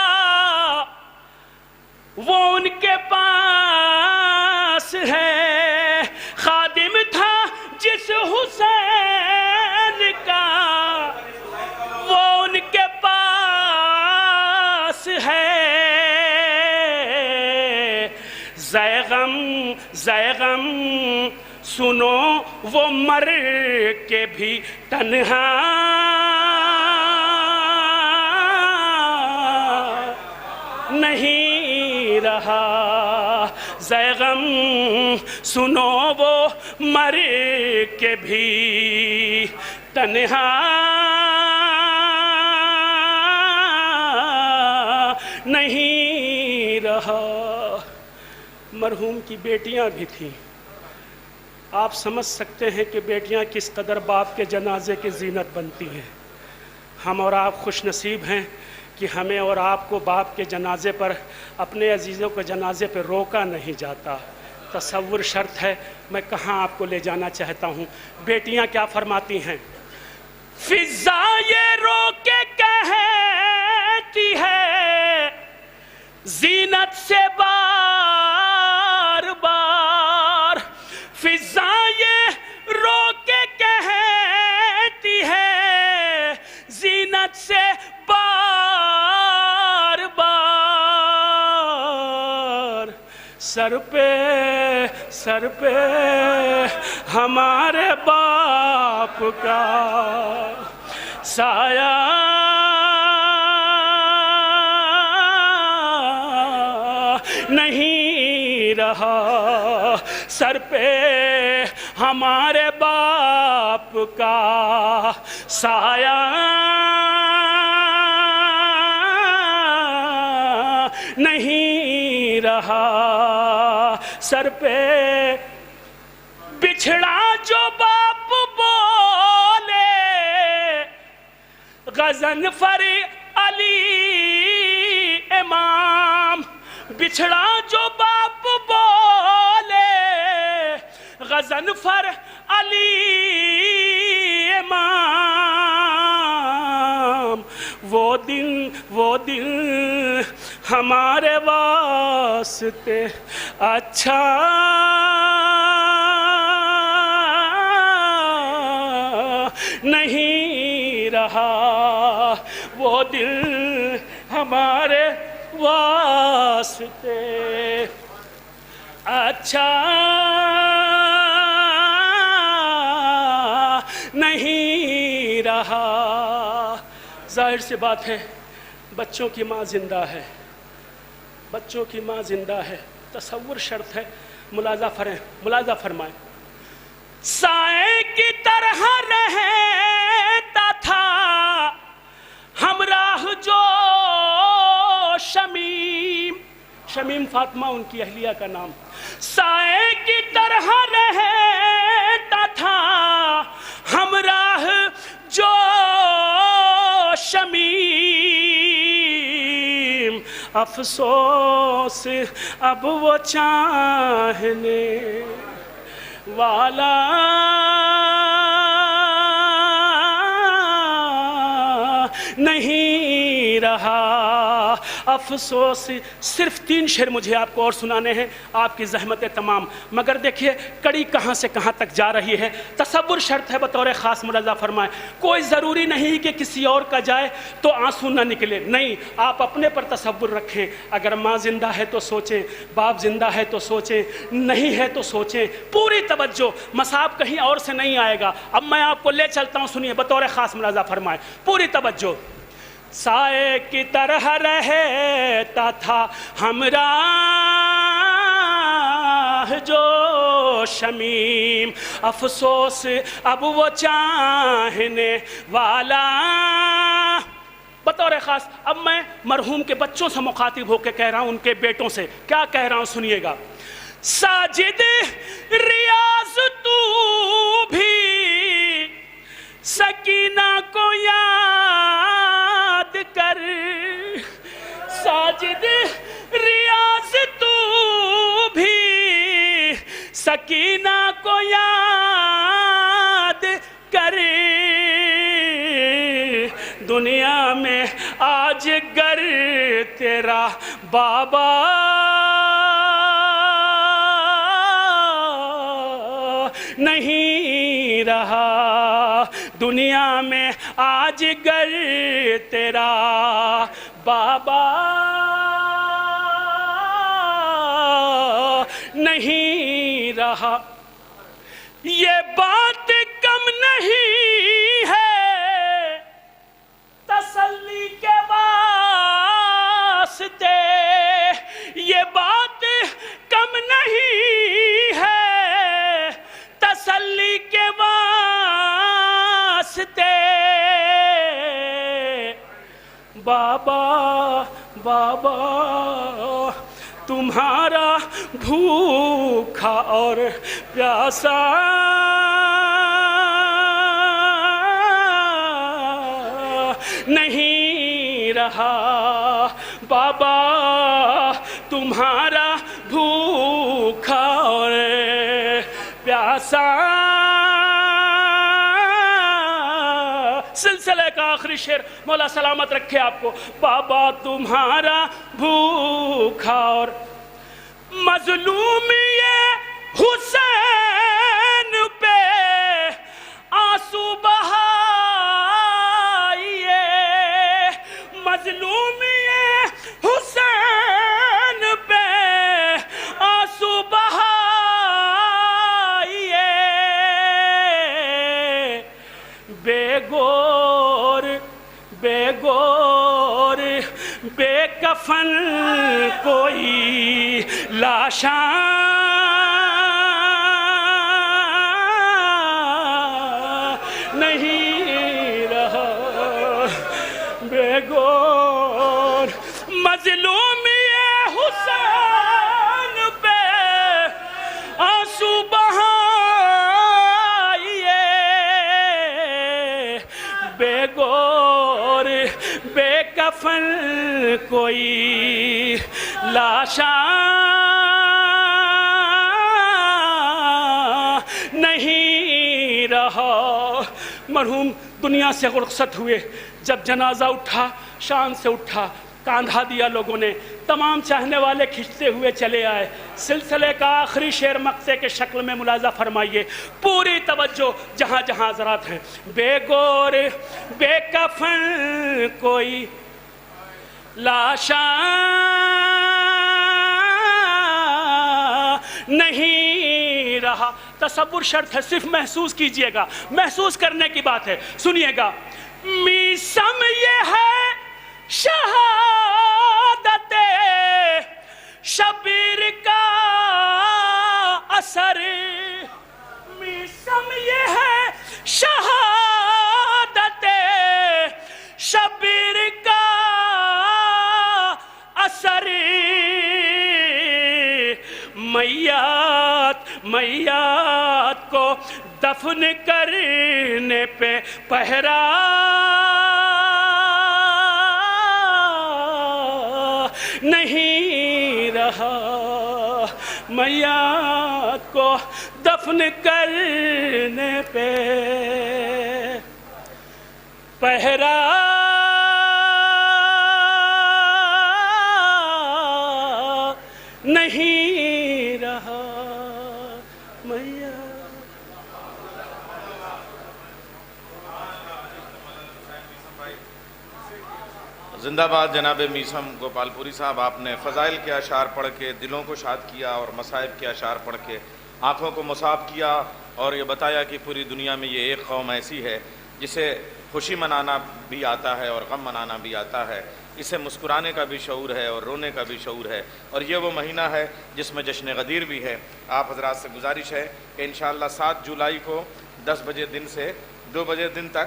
وہ ان کے پاس ہے، خادم تھا جس حسین کا وہ ان کے پاس ہے، زیغم زیغم سنو وہ مر کے بھی تنہا نہیں رہا، زیغم سنو وہ مر کے بھی تنہا نہیں رہا۔ مرحوم کی بیٹیاں بھی تھیں، آپ سمجھ سکتے ہیں کہ بیٹیاں کس قدر باپ کے جنازے کی زینت بنتی ہیں۔ ہم اور آپ خوش نصیب ہیں کہ ہمیں اور آپ کو باپ کے جنازے پر، اپنے عزیزوں کے جنازے پر روکا نہیں جاتا۔ تصور شرط ہے، میں کہاں آپ کو لے جانا چاہتا ہوں۔ بیٹیاں کیا فرماتی ہیں؟ فضا یہ رو کے کہتی ہے زینت سے بار بار، فضا یہ رو کے کہتی ہے زینت سے بار بار، سر پہ ہمارے باپ کا سایہ نہیں رہا، سر پہ ہمارے باپ کا سایہ نہیں رہا، سر پہ بچھڑا جو باپ بولے غضنفر علی امام، بچھڑا جو باپ بولے غضنفر علی امام، وہ دن ہمارے واسطے اچھا نہیں رہا، وہ دل ہمارے واسطے اچھا نہیں رہا۔ ظاہر سی بات ہے، بچوں کی ماں زندہ ہے، بچوں کی ماں زندہ ہے، تصور شرط ہے۔ ملاحظہ فرمائیں، سائے کی طرح رہتا تھا ہمراہ جو شمیم فاطمہ ان کی اہلیہ کا نام، سائے کی طرح رہتا تھا ہمراہ جو شمیم، افسوس اب وہ چاہنے والا نہیں رہا، افسوس۔ صرف 3 شعر مجھے آپ کو اور سنانے ہیں، آپ کی زحمتیں تمام، مگر دیکھیے کڑی کہاں سے کہاں تک جا رہی ہے۔ تصور شرط ہے، بطور خاص ملاحظہ فرمائیں، کوئی ضروری نہیں کہ کسی اور کا جائے تو آنسو نہ نکلے، نہیں، آپ اپنے پر تصور رکھیں۔ اگر ماں زندہ ہے تو سوچیں، باپ زندہ ہے تو سوچیں، نہیں ہے تو سوچیں، پوری توجہ، مصاب کہیں اور سے نہیں آئے گا۔ اب میں آپ کو لے چلتا ہوں، سنیے، بطور خاص ملاحظہ فرمائیں، پوری توجہ۔ سائے کی طرح رہتا تھا ہمراہ جو شمیم، افسوس اب وہ چاہنے والا بطور خاص اب میں مرحوم کے بچوں سے مخاطب ہو کے کہہ رہا ہوں، ان کے بیٹوں سے کیا کہہ رہا ہوں سنیے گا. ساجد ریاض تو بھی سکینہ کو یاد کر، ساجد ریاض تو بھی سکینہ کو یاد کر. دنیا میں آج گر تیرا بابا نہیں رہا، دنیا میں آج گر تیرا بابا نہیں رہا. یہ بات کم نہیں ہے تسلی کے واسطے، یہ بات کم نہیں ہے تسلی کے واسطے. بابا بابا تمہارا بھوکا اور پیاسا نہیں رہا، بابا تمہارا بھوکا اور پیاسا. سلسلے کا آخری شعر، مولا سلامت رکھے آپ کو. بابا تمہارا بھوکا اور مظلوم یہ حسین پہ آنسو بہائیے، مظلوم یہ حسین پہ آنسو بہائیے. بے گور بے گور بے کفن کوئی لاشاں نہیں رہا، بے گور مظلوم یہ حسین پہ آنسو بہائیے. بے گور بے کفن کوئی لاشاں نہیں رہا. مرحوم دنیا سے رخصت ہوئے، جب جنازہ اٹھا شان سے اٹھا، کاندھا دیا لوگوں نے، تمام چاہنے والے کھنچتے ہوئے چلے آئے. سلسلے کا آخری شعر مقطع کے شکل میں ملاحظہ فرمائیے، پوری توجہ جہاں جہاں حضرات ہیں. بے گور بے کفن کوئی لاشاں نہیں رہا. تصور شرط ہے، صرف محسوس کیجئے گا، محسوس کرنے کی بات ہے. سنیے گا. میسم یہ ہے شہادت شبیر کا اثر، میسم یہ ہے شہادت شبیر کا اثر. میات کو دفن کرنے پہ پہرا نہیں رہا، میات کو دفن کرنے پہ پہرا نہیں رہا.
زندہ باد جناب میسم گوپال پوری صاحب. آپ نے فضائل کے اشعار پڑھ کے دلوں کو شاد کیا اور مصائب کے اشعار پڑھ کے آنکھوں کو مصاب کیا، اور یہ بتایا کہ پوری دنیا میں یہ ایک قوم ایسی ہے جسے خوشی منانا بھی آتا ہے اور غم منانا بھی آتا ہے، اسے مسکرانے کا بھی شعور ہے اور رونے کا بھی شعور ہے، اور یہ وہ مہینہ ہے جس میں جشن غدیر بھی ہے. آپ حضرات سے گزارش ہے کہ انشاءاللہ 7 جولائی کو 10 بجے دن سے 2 بجے دن تک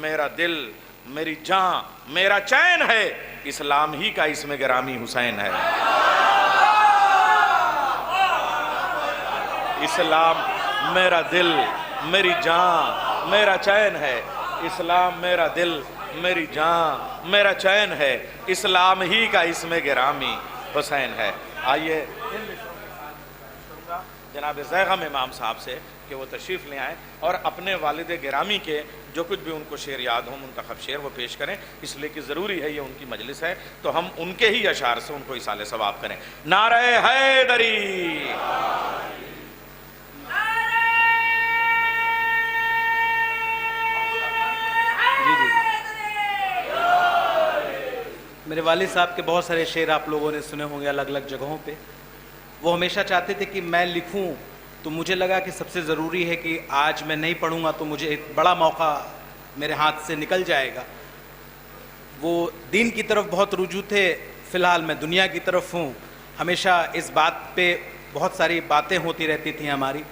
میرا دل میری جان میرا چین ہے، اسلام ہی کا اسم گرامی حسین ہے۔ اسلام میرا دل میری جان میرا چین ہے، اسلام میرا دل میری جان میرا چین ہے، اسلام ہی کا اسم گرامی حسین ہے۔ آئیے جناب زیغم امام صاحب سے کہ وہ تشریف لے آئیں اور اپنے والد گرامی کے جو کچھ بھی ان کو شعر یاد ہوں منتخب شعر وہ پیش کریں، اس لیے کہ ضروری ہے یہ ان کی مجلس ہے تو ہم ان کے ہی اشعار سے ان کو اصالِ ثواب کریں۔ نعرہ حیدری،
میرے والد صاحب کے بہت سارے شعر آپ لوگوں نے سنے ہوں گے الگ الگ جگہوں پہ۔ وہ ہمیشہ چاہتے تھے کہ میں لکھوں، تو مجھے لگا کہ سب سے ضروری ہے کہ آج میں نہیں پڑھوں گا تو مجھے ایک بڑا موقع میرے ہاتھ سے نکل جائے گا۔ وہ دین کی طرف بہت رجوع تھے، فی الحال میں دنیا کی طرف ہوں۔ ہمیشہ اس بات پہ بہت ساری باتیں ہوتی رہتی تھیں ہماری۔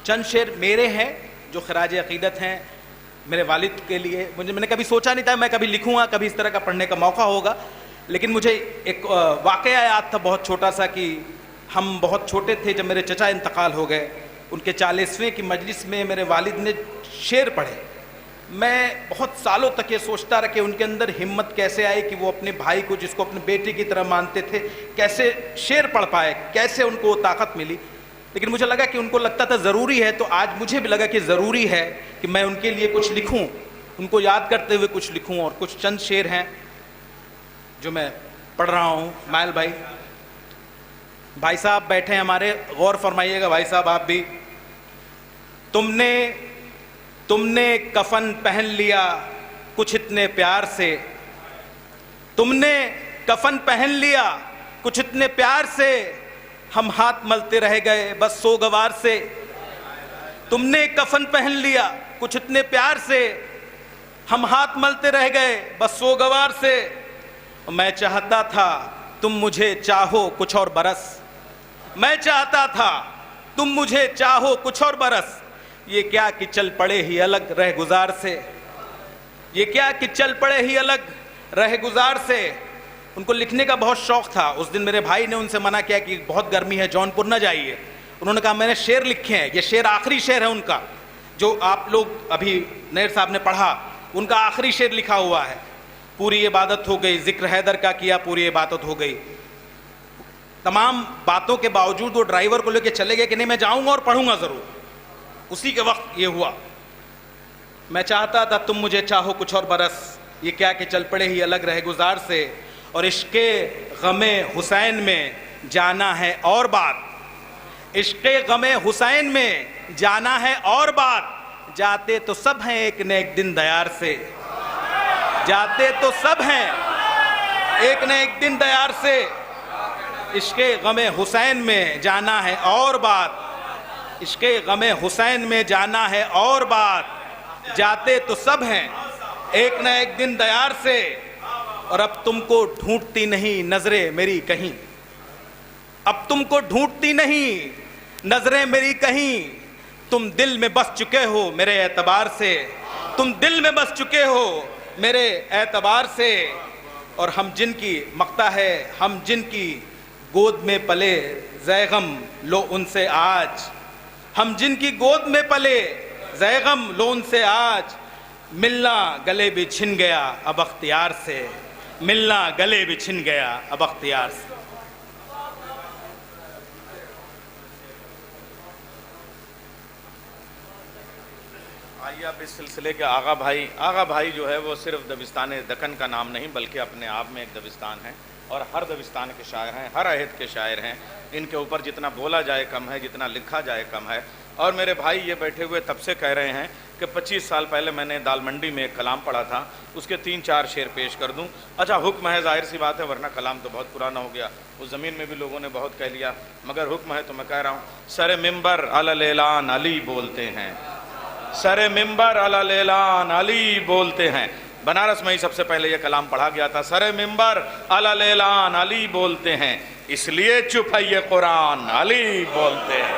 چند شعر میرے ہیں جو خراج عقیدت ہیں میرے والد کے لیے۔ میں نے کبھی سوچا نہیں تھا میں کبھی لکھوں گا، کبھی اس طرح کا پڑھنے کا موقع ہوگا، لیکن مجھے ایک واقعہ یاد تھا بہت چھوٹا سا کہ ہم بہت چھوٹے تھے جب میرے چچا انتقال ہو گئے۔ ان کے 40ویں کی مجلس میں میرے والد نے شعر پڑھے۔ میں بہت سالوں تک یہ سوچتا رہا کہ ان کے اندر ہمت کیسے آئی کہ وہ اپنے بھائی کو جس کو اپنے بیٹے کی طرح مانتے تھے کیسے شعر پڑھ پائے، کیسے ان کو وہ طاقت ملی۔ لیکن مجھے لگا کہ ان کو لگتا تھا ضروری ہے، تو آج مجھے بھی لگا کہ ضروری ہے کہ میں ان کے لیے کچھ لکھوں، ان کو یاد کرتے ہوئے کچھ لکھوں۔ اور کچھ چند شعر ہیں جو میں پڑھ رہا ہوں۔ مائل بھائی صاحب بیٹھے ہیں ہمارے، غور فرمائیے گا بھائی صاحب آپ بھی۔ تم نے کفن پہن لیا کچھ اتنے پیار سے، تم نے کفن پہن لیا کچھ اتنے پیار سے، ہم ہاتھ ملتے رہ گئے بس سوگوار سے۔ تم نے کفن پہن لیا کچھ اتنے پیار سے، ہم ہاتھ ملتے رہ گئے بس سوگوار سے۔ میں چاہتا تھا تم مجھے چاہو کچھ اور برس، میں چاہتا تھا تم مجھے چاہو کچھ اور برس، یہ کیا کہ چل پڑے ہی الگ رہ گزار سے، یہ کیا کہ چل پڑے ہی الگ رہ گزار سے۔ ان کو لکھنے کا بہت شوق تھا۔ اس دن میرے بھائی نے ان سے منع کیا کہ بہت گرمی ہے جون پور نہ جائیے۔ انہوں نے کہا میں نے شعر لکھے ہیں، یہ شعر آخری شعر ہے ان کا جو آپ لوگ ابھی نیر صاحب نے پڑھا، ان کا آخری شعر لکھا ہوا ہے۔ پوری عبادت ہو گئی، ذکر حیدر کا کیا پوری عبادت ہو گئی۔ تمام باتوں کے باوجود وہ ڈرائیور کو لے کے چلے گئے کہ نہیں میں جاؤں گا اور پڑھوں گا ضرور۔ اسی کے وقت یہ ہوا۔ میں چاہتا تھا تم مجھے چاہو کچھ اور برس، یہ کیا کہ چل پڑے ہی الگ رہ گزار سے، اور عشق غم حسین میں جانا ہے اور بات، عشق غم حسین میں جانا ہے اور بات، جاتے تو سب ہیں ایک نہ ایک دن دیار سے، جاتے تو سب ہیں ایک نہ ایک دن دیار سے، عشق غم حسین میں جانا ہے اور بات، عشق غم حسین میں جانا ہے اور بات، جاتے تو سب ہیں ایک نہ ایک دن دیار سے، اور اب تم کو ڈھونڈتی نہیں نظریں میری کہیں، اب تم کو ڈھونڈتی نہیں نظریں میری کہیں، تم دل میں بس چکے ہو میرے اعتبار سے، تم دل میں بس چکے ہو میرے اعتبار سے، اور ہم جن کی مقطع ہے ہم جن کی گود میں پلے زیغم لو ان سے آج، ہم جن کی گود میں پلے زیغم لو ان سے آج، ملنا گلے بھی چھن گیا اب اختیار سے، ملنا گلے بھی چھن گیا اب اختیار سے۔
آئیے اب اس سلسلے کے آغا بھائی جو ہے وہ صرف دبستان دکن کا نام نہیں بلکہ اپنے آپ میں ایک دبستان ہے، اور ہر دبستان کے شاعر ہیں، ہر عہد کے شاعر ہیں۔ ان کے اوپر جتنا بولا جائے کم ہے، جتنا لکھا جائے کم ہے۔ اور میرے بھائی یہ بیٹھے ہوئے تب سے کہہ رہے ہیں کہ 25 سال پہلے میں نے دال منڈی میں ایک کلام پڑھا تھا، اس کے 3-4 شعر پیش کر دوں۔ اچھا حکم ہے، ظاہر سی بات ہے ورنہ کلام تو بہت پرانا ہو گیا، اس زمین میں بھی لوگوں نے بہت کہہ لیا، مگر حکم ہے تو میں کہہ رہا ہوں۔ سر ممبر علی اعلان علی بولتے ہیں، سر ممبر علی اعلان علی بولتے ہیں۔ بنارس میں ہی سب سے پہلے یہ کلام پڑھا گیا تھا، سر ممبر علی اعلان علی بولتے ہیں، اس لیے چپ ہے یہ قرآن علی بولتے ہیں۔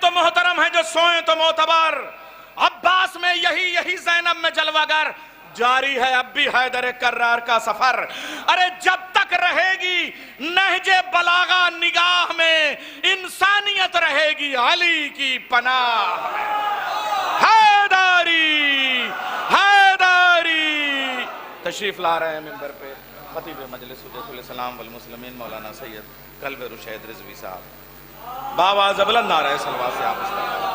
تو محترم ہیں جو سوئیں تو معتبر، عباس میں یہی زینب میں جلوگر، جاری ہے اب بھی حیدر کرار کا سفر، ارے جب تک رہے گی نہج بلاغہ نگاہ میں، انسانیت رہے گی علی کی پناہ میں۔ حیداری حیداری تشریف لا رہے ہیں منبر پہ خطیب مجلس حجت الاسلام والمسلمین مولانا سید قلب رشید رضوی صاحب، باواز بلند نعرہ صلوات سے آپ استقبال۔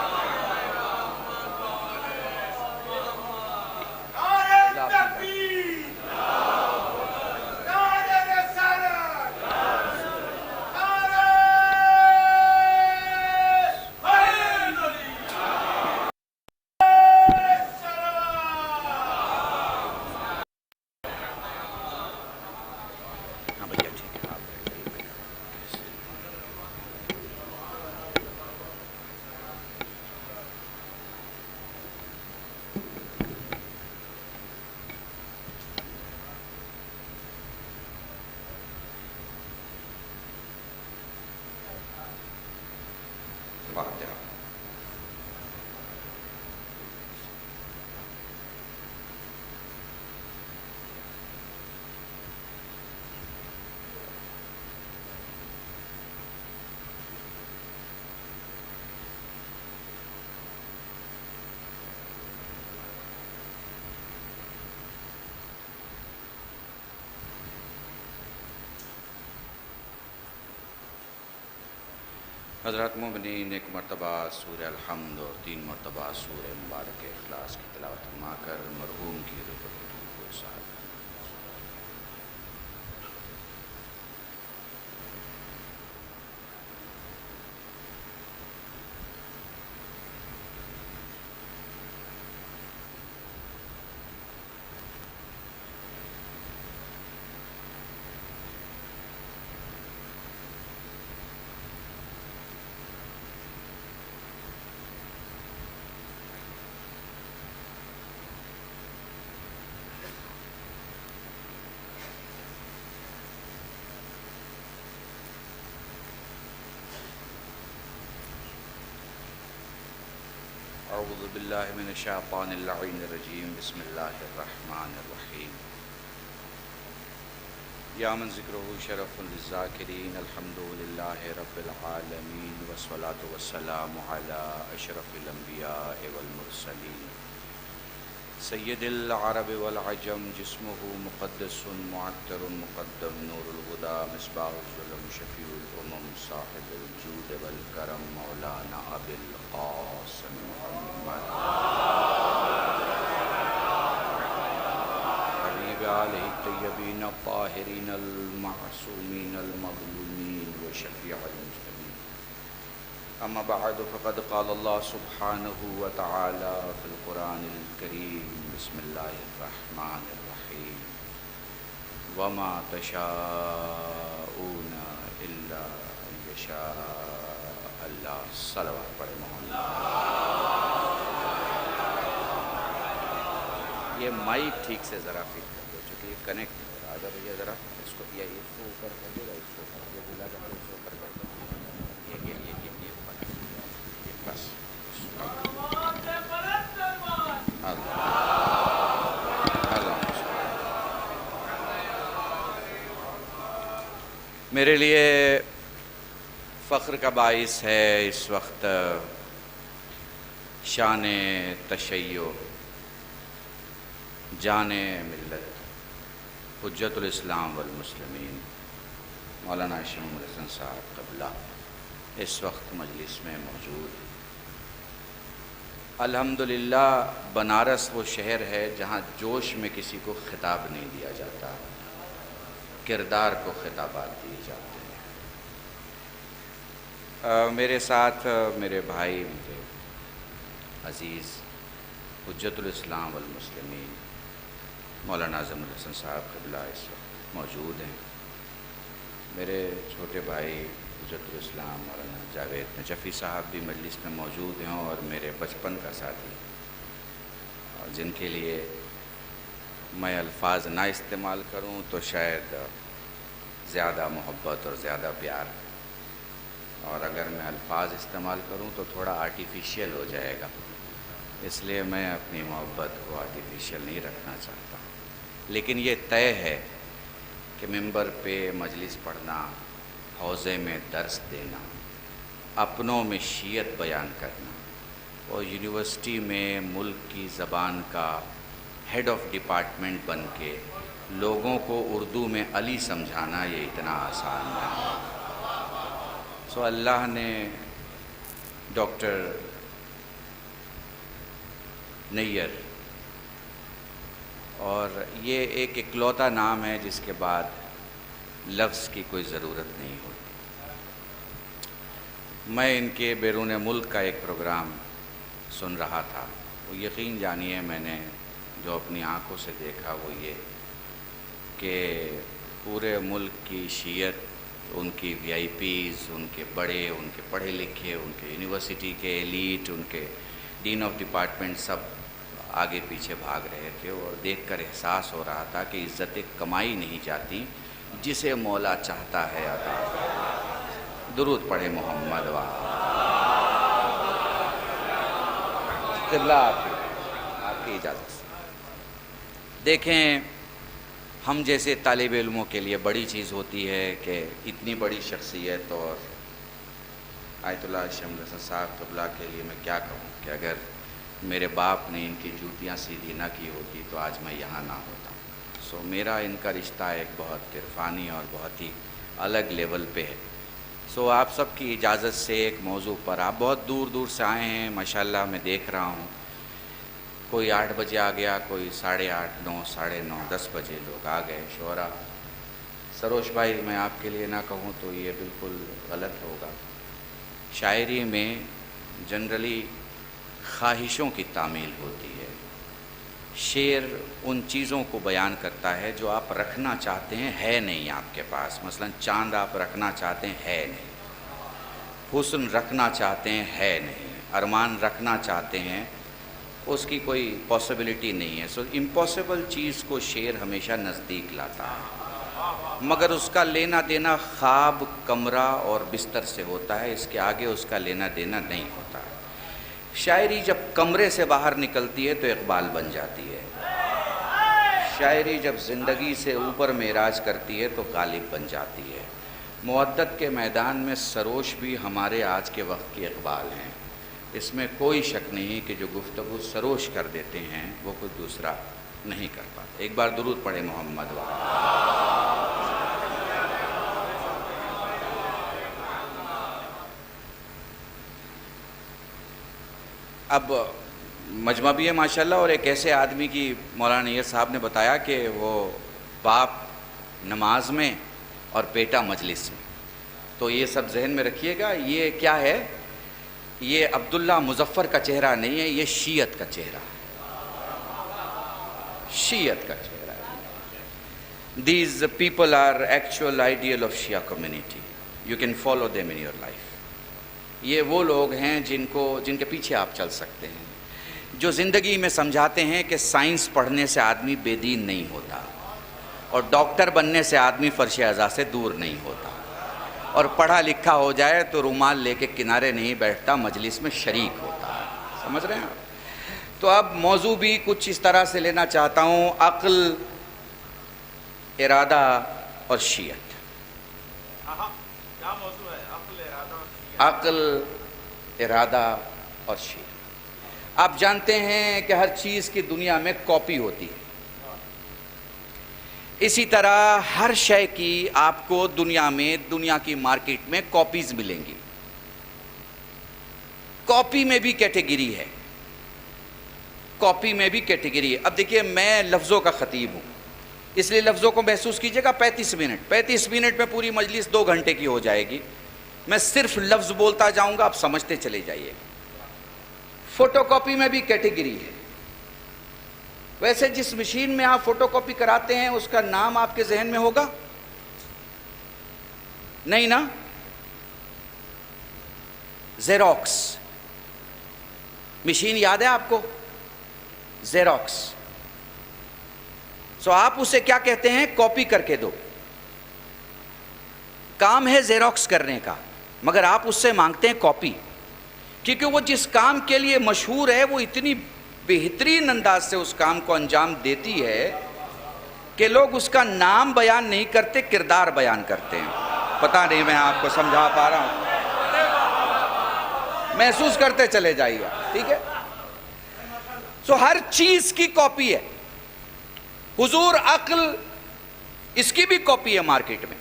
حضرات مومنین، ایک مرتبہ سورہ الحمد اور 3 مرتبہ سورہ مبارک اخلاص کی تلاوت فرما کر مرحوم کی روح کو ساتھ اعوذ باللہ من الشیطان اللعین الرجیم، بسم اللہ الرحمن الرحیم۔ یا من ذکرہ شرف للذاکرین، الحمد للہ رب العالمین، والصلاة والسلام علی اشرف الانبیاء والمرسلین، سید العرب والعجم، جسمہ مقدس معطر مقدم، نور الہدی، مصباح الظلم، شفیع الامم، صاحب الجود والکرم، مولانا ابی القاسم محمد حبیب آلہ الطیبین الطاہرین المعصومین المظلومین وشفیع المسلمین۔ اما بعد فقد قال اللہ سبحانہ وتعالی فی القرآن الکریم، بسم اللہ الرحمن الرحیم، وما تشاءون الا ان یشاء اللہ۔ صلوات پڑھیں محمد۔ یہ مائک ٹھیک سے ذرا فٹ کر دو، چونکہ یہ کنیکٹ ہو رہا ہے۔ اگر یہ ذرا اس کو اوپر کر دے گا، اس کو اوپر یہ بلا کر اس کو اوپر کر دو، بس۔ میرے لیے فخر کا باعث ہے اس وقت شان تشیع جان ملت حجت الاسلام والمسلمین مولانا شمیم الحسن صاحب قبلہ اس وقت مجلس میں موجود۔ الحمدللہ بنارس وہ شہر ہے جہاں جوش میں کسی کو خطاب نہیں دیا جاتا، کردار کو خطابات دیے جاتے ہیں۔ میرے ساتھ میرے بھائی، میرے عزیز حجت الاسلام والمسلمین مولانا اعظم الحسن صاحب قبلہ اس وقت موجود ہیں۔ میرے چھوٹے بھائی حجت الاسلام مولانا جاوید نجفی صاحب بھی مجلس میں موجود ہیں، اور میرے بچپن کا ساتھی، اور جن کے لیے میں الفاظ نہ استعمال کروں تو شاید زیادہ محبت اور زیادہ پیار اور اگر میں الفاظ استعمال کروں تو تھوڑا آرٹیفیشیل ہو جائے گا، اس لیے میں اپنی محبت کو آرٹیفیشیل نہیں رکھنا چاہتا، لیکن یہ طے ہے کہ ممبر پہ مجلس پڑھنا، حوضے میں درس دینا، اپنوں میں شیعت بیان کرنا اور یونیورسٹی میں ملک کی زبان کا ہیڈ آف ڈپارٹمنٹ بن کے لوگوں کو اردو میں علی سمجھانا یہ اتنا آسان نہیں۔ سو اللہ نے ڈاکٹر نیئر، اور یہ ایک اکلوتا نام ہے جس کے بعد لفظ کی کوئی ضرورت نہیں ہوتی۔ میں ان کے بیرون ملک کا ایک پروگرام سن رہا تھا، وہ یقین جانیے میں نے جو اپنی آنکھوں سے دیکھا وہ یہ کہ پورے ملک کی شیعت، ان کی وی آئی پیز، ان کے بڑے، ان کے پڑھے لکھے، ان کے یونیورسٹی کے ایلیٹ، ان کے ڈین آف ڈپارٹمنٹ سب آگے پیچھے بھاگ رہے تھے، اور دیکھ کر احساس ہو رہا تھا کہ عزتیں کمائی نہیں جاتی، جسے مولا چاہتا ہے عطا۔ درود پڑھے محمد قبلہ آپ کی اجازت سے۔ دیکھیں، ہم جیسے طالب علموں کے لیے بڑی چیز ہوتی ہے کہ اتنی بڑی شخصیت، اور آیت اللہ شمس الحسن صاحب قبلہ کے لیے میں کیا کہوں کہ اگر میرے باپ نے ان کی جوتیاں سیدھی نہ کی ہوتی تو آج میں یہاں نہ ہوتا۔ سو میرا ان کا رشتہ ایک بہت عرفانی اور بہت ہی الگ لیول پہ ہے۔ سو آپ سب کی اجازت سے ایک موضوع پر، آپ بہت دور دور سے آئے ہیں ماشاءاللہ، میں دیکھ رہا ہوں، کوئی 8 بجے آ گیا، کوئی 8:30، 9، 9:30، 10 بجے لوگ آ گئے شعراء۔ سروش بھائی، میں آپ کے لیے نہ کہوں تو یہ بالکل غلط ہوگا۔ شاعری میں جنرلی خواہشوں کی تعمیل ہوتی ہے، شعر ان چیزوں کو بیان کرتا ہے جو آپ رکھنا چاہتے ہیں، ہے نہیں آپ کے پاس۔ مثلا چاند آپ رکھنا چاہتے ہیں، ہے نہیں، حسن رکھنا چاہتے ہیں، ہے نہیں، ارمان رکھنا چاہتے ہیں، اس کی کوئی پاسبلٹی نہیں ہے۔ سو امپاسبل چیز کو شعر ہمیشہ نزدیک لاتا ہے، مگر اس کا لینا دینا خواب، کمرہ اور بستر سے ہوتا ہے، اس کے آگے اس کا لینا دینا نہیں ہوتا ہے۔ شاعری جب کمرے سے باہر نکلتی ہے تو اقبال بن جاتی ہے، شاعری جب زندگی سے اوپر معراج کرتی ہے تو غالب بن جاتی ہے۔ مودت کے میدان میں سروش بھی ہمارے آج کے وقت کے اقبال ہیں، اس میں کوئی شک نہیں کہ جو گفتگو سروش کر دیتے ہیں وہ کوئی دوسرا نہیں کر پاتا۔ ایک بار درود پڑھے محمد اب مجمع بھی ہے ماشاءاللہ، اور ایک ایسے آدمی کی مولانا نیئر صاحب نے بتایا کہ وہ باپ نماز میں اور بیٹا مجلس میں، تو یہ سب ذہن میں رکھیے گا۔ یہ کیا ہے؟ یہ عبداللہ مظفر کا چہرہ نہیں ہے، یہ شیعت کا چہرہ ہے، شیعت کا چہرہ ہے۔ These people are actual ideal of Shia community. You can follow them in your life. یہ وہ لوگ ہیں جن کے پیچھے آپ چل سکتے ہیں، جو زندگی میں سمجھاتے ہیں کہ سائنس پڑھنے سے آدمی بے دین نہیں ہوتا، اور ڈاکٹر بننے سے آدمی فرش اعضاء سے دور نہیں ہوتا، اور پڑھا لکھا ہو جائے تو رومال لے کے کنارے نہیں بیٹھتا، مجلس میں شریک ہوتا ہے۔ سمجھ رہے ہیں آپ؟ تو اب موضوع بھی کچھ اس طرح سے لینا چاہتا ہوں، عقل، ارادہ اور شیعت۔ عقل، ارادہ اور شیعت۔ آپ جانتے ہیں کہ ہر چیز کی دنیا میں کاپی ہوتی ہے، اسی طرح ہر شے کی آپ کو دنیا کی مارکیٹ میں کاپیز ملیں گی۔ کاپی میں بھی کیٹیگری ہے، کاپی میں بھی کیٹیگری ہے۔ اب دیکھیے، میں لفظوں کا خطیب ہوں، اس لیے لفظوں کو محسوس کیجئے گا۔ 35 منٹ میں پوری مجلس 2 گھنٹے کی ہو جائے گی، میں صرف لفظ بولتا جاؤں گا، آپ سمجھتے چلے جائیے۔ فوٹو کاپی میں بھی کیٹیگری ہے۔ ویسے جس مشین میں آپ فوٹو کاپی کراتے ہیں اس کا نام آپ کے ذہن میں ہوگا؟ نہیں نا؟ زیروکس مشین یاد ہے آپ کو؟ زیروکس۔ سو آپ اسے کیا کہتے ہیں؟ کاپی کر کے دو۔ کام ہے زیروکس کرنے کا، مگر آپ اس سے مانگتے ہیں کاپی، کیونکہ وہ جس کام کے لیے مشہور ہے وہ اتنی بہترین انداز سے اس کام کو انجام دیتی ہے کہ لوگ اس کا نام بیان نہیں کرتے، کردار بیان کرتے ہیں۔ پتہ نہیں میں آپ کو سمجھا پا رہا ہوں، محسوس کرتے چلے جائیے، ٹھیک ہے؟ سو ہر چیز کی کاپی ہے۔ حضور عقل، اس کی بھی کاپی ہے مارکیٹ میں،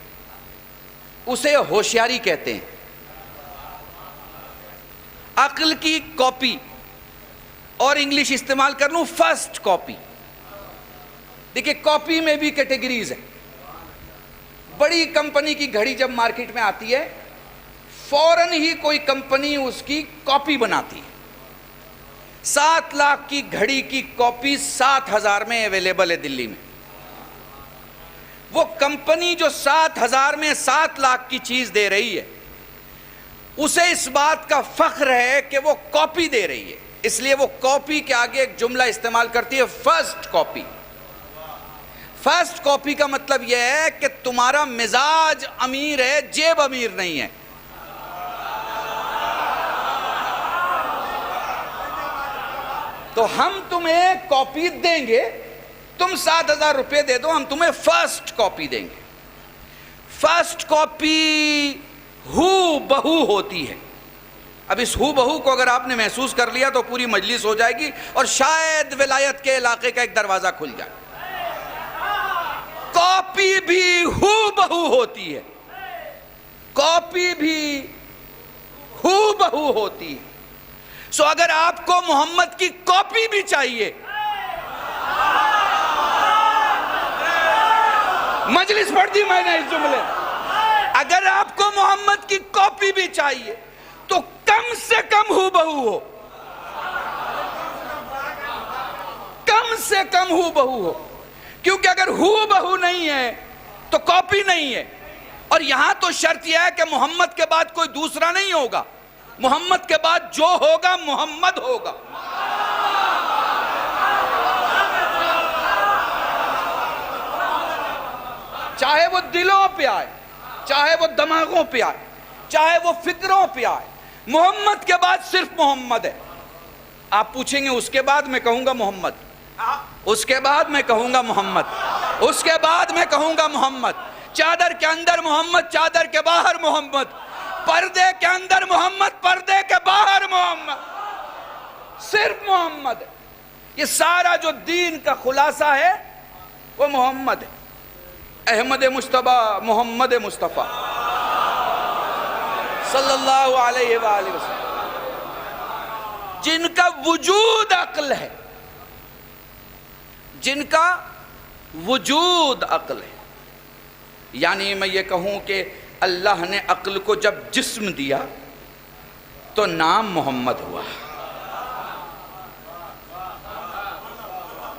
اسے ہوشیاری کہتے ہیں۔ عقل کی کاپی، اور انگلش استعمال کر لوں فرسٹ کاپی۔ دیکھیں کاپی میں بھی کیٹیگریز ہیں۔ بڑی کمپنی کی گھڑی جب مارکیٹ میں آتی ہے فوراً ہی کوئی کمپنی اس کی کاپی بناتی ہے۔ 7 لاکھ کی گھڑی کی کاپی 7,000 میں اویلیبل ہے دلی میں۔ وہ کمپنی جو 7,000 میں 7 لاکھ کی چیز دے رہی ہے، اسے اس بات کا فخر ہے کہ وہ کاپی دے رہی ہے، اس لیے وہ کاپی کے آگے ایک جملہ استعمال کرتی ہے، فرسٹ کاپی۔ فرسٹ کاپی کا مطلب یہ ہے کہ تمہارا مزاج امیر ہے، جیب امیر نہیں ہے۔ تو ہم تمہیں کاپی دیں گے، تم 7,000 روپے دے دو، ہم تمہیں فرسٹ کاپی دیں گے۔ فرسٹ کاپی ہو بہو ہوتی ہے۔ اب اس ہو بہو کو اگر آپ نے محسوس کر لیا تو پوری مجلس ہو جائے گی اور شاید ولایت کے علاقے کا ایک دروازہ کھل جائے۔ کاپی بھی ہو بہو ہوتی ہے، کاپی بھی ہو بہو ہوتی ہے۔ سو اگر آپ کو محمد کی کاپی بھی چاہیے، مجلس پڑھ دی میں نے اس جملے، اگر آپ کو محمد کی کاپی بھی چاہیے تو کم سے کم ہو بہو ہو، کم سے کم ہو بہو ہو، کیونکہ اگر ہو بہو نہیں ہے تو کاپی نہیں ہے۔ اور یہاں تو شرط یہ ہے کہ محمد کے بعد کوئی دوسرا نہیں ہوگا، محمد کے بعد جو ہوگا محمد ہوگا۔ چاہے وہ دلوں پہ آئے، چاہے وہ دماغوں پہ آئے، چاہے وہ فکروں پہ آئے، محمد کے بعد صرف محمد ہے۔ آپ پوچھیں گے اس کے بعد میں کہوں گا محمد، اس کے بعد میں کہوں گا محمد، اس کے بعد میں کہوں گا محمد۔ چادر کے اندر محمد، چادر کے باہر محمد، پردے کے اندر محمد، پردے کے باہر محمد، صرف محمد ہے۔ یہ سارا جو دین کا خلاصہ ہے وہ محمد ہے۔ احمد مجتبیٰ، محمد مصطفیٰ صلی اللہ علیہ وآلہ وسلم، جن کا وجود عقل ہے، جن کا وجود عقل ہے۔ یعنی میں یہ کہوں کہ اللہ نے عقل کو جب جسم دیا تو نام محمد ہوا۔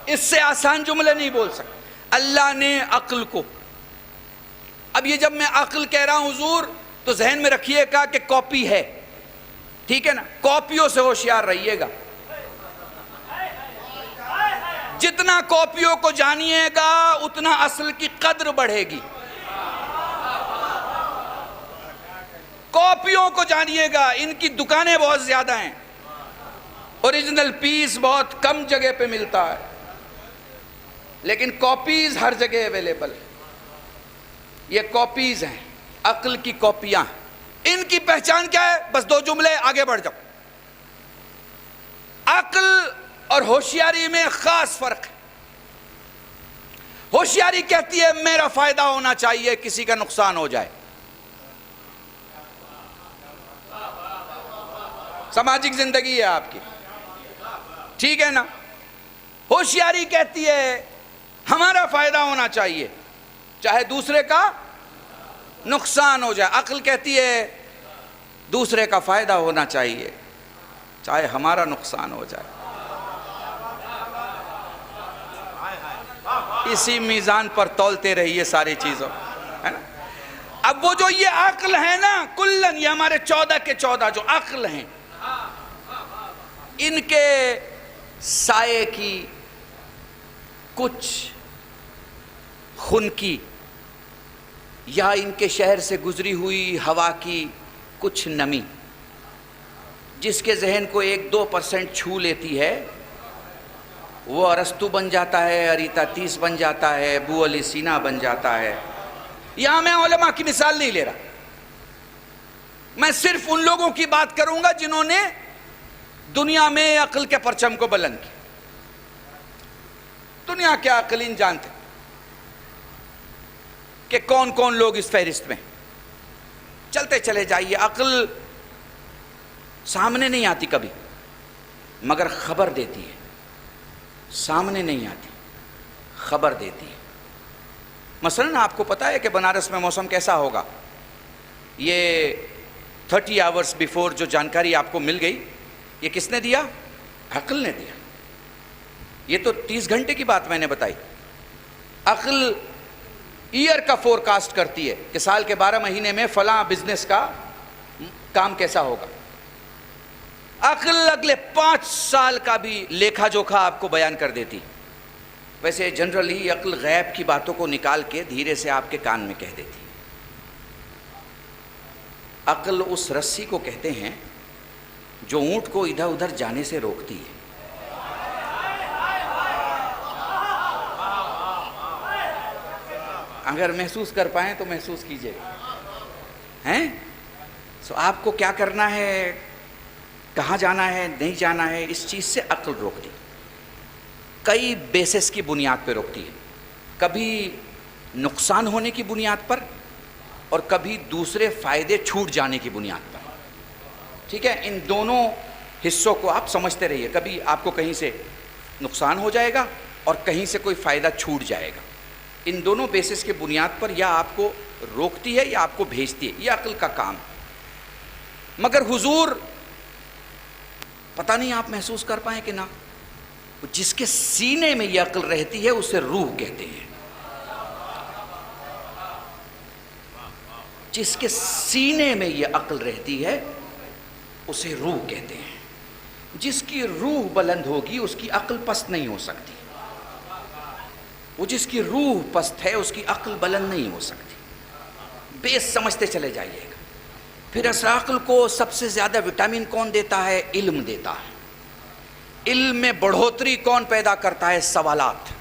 اس سے آسان جملے نہیں بول سکتے۔ اللہ نے عقل کو، اب یہ جب میں عقل کہہ رہا ہوں حضور تو ذہن میں رکھیے گا کہ کاپی ہے، ٹھیک ہے نا؟ کاپیوں سے ہوشیار رہیے گا۔ جتنا کاپیوں کو جانیے گا اتنا اصل کی قدر بڑھے گی۔ کاپیوں کو جانیے گا، ان کی دکانیں بہت زیادہ ہیں، اوریجنل پیس بہت کم جگہ پہ ملتا ہے، لیکن کاپیز ہر جگہ اویلیبل ہے۔ یہ کاپیز ہیں، عقل کی کاپیاں۔ ان کی پہچان کیا ہے؟ بس 2 جملے، آگے بڑھ جاؤ۔ عقل اور ہوشیاری میں خاص فرق ہے۔ ہوشیاری کہتی ہے میرا فائدہ ہونا چاہیے، کسی کا نقصان ہو جائے۔ سماجک زندگی ہے آپ کی، ٹھیک ہے نا؟ ہوشیاری کہتی ہے ہمارا فائدہ ہونا چاہیے چاہے دوسرے کا نقصان ہو جائے۔ عقل کہتی ہے دوسرے کا فائدہ ہونا چاہیے چاہے ہمارا نقصان ہو جائے۔ اسی میزان پر تولتے رہیے ساری چیزوں، ہے نا؟ اب وہ جو یہ عقل ہے نا، کلن، یہ ہمارے 14 کے 14 جو عقل ہیں، ان کے سائے کی کچھ خنکی یا ان کے شہر سے گزری ہوئی ہوا کی کچھ نمی جس کے ذہن کو 1-2% چھو لیتی ہے وہ ارسطو بن جاتا ہے، اریتا 30 بن جاتا ہے، ابو علی سینا بن جاتا ہے. یہاں میں علماء کی مثال نہیں لے رہا، میں صرف ان لوگوں کی بات کروں گا جنہوں نے دنیا میں عقل کے پرچم کو بلند کیا. دنیا کے عاقلین جانتے کہ کون کون لوگ اس فہرست میں. چلتے چلے جائیے. عقل سامنے نہیں آتی کبھی مگر خبر دیتی ہے. سامنے نہیں آتی، خبر دیتی ہے. مثلاً آپ کو پتا ہے کہ بنارس میں موسم کیسا ہوگا؟ یہ 30 آورز بیفور جو جانکاری آپ کو مل گئی، یہ کس نے دیا؟ عقل نے دیا. یہ تو 30 گھنٹے کی بات میں نے بتائی. عقل ایئر کا فور کاسٹ کرتی ہے کہ سال کے 12 مہینے میں فلاں بزنس کا کام کیسا ہوگا. عقل اگلے 5 سال کا بھی لیکھا جوکھا آپ کو بیان کر دیتی. ویسے جنرلی عقل غیب کی باتوں کو نکال کے دھیرے سے آپ کے کان میں کہہ دیتی. عقل اس رسی کو کہتے ہیں جو اونٹ کو ادھر ادھر جانے سے روکتی ہے. اگر محسوس کر پائیں تو محسوس کیجئے ہیں. سو آپ کو کیا کرنا ہے، کہاں جانا ہے، نہیں جانا ہے، اس چیز سے عقل روکتی. کئی بیسس کی بنیاد پہ روکتی ہے. کبھی نقصان ہونے کی بنیاد پر اور کبھی دوسرے فائدے چھوٹ جانے کی بنیاد پر. ٹھیک ہے، ان دونوں حصوں کو آپ سمجھتے رہیے. کبھی آپ کو کہیں سے نقصان ہو جائے گا اور کہیں سے کوئی فائدہ چھوٹ جائے گا. ان دونوں بیسس کے بنیاد پر یا آپ کو روکتی ہے یا آپ کو بھیجتی ہے. یہ عقل کا کام. مگر حضور پتہ نہیں آپ محسوس کر پائیں کہ نہ، جس کے سینے میں یہ عقل رہتی ہے اسے روح کہتے ہیں. جس کے سینے میں یہ عقل رہتی ہے اسے روح کہتے ہیں. جس کی روح بلند ہوگی اس کی عقل پست نہیں ہو سکتی. وہ جس کی روح پست ہے اس کی عقل بلند نہیں ہو سکتی. بیس سمجھتے چلے جائیے گا. پھر اس عقل کو سب سے زیادہ وٹامن کون دیتا ہے؟ علم دیتا ہے. علم میں بڑھوتری کون پیدا کرتا ہے؟ سوالات.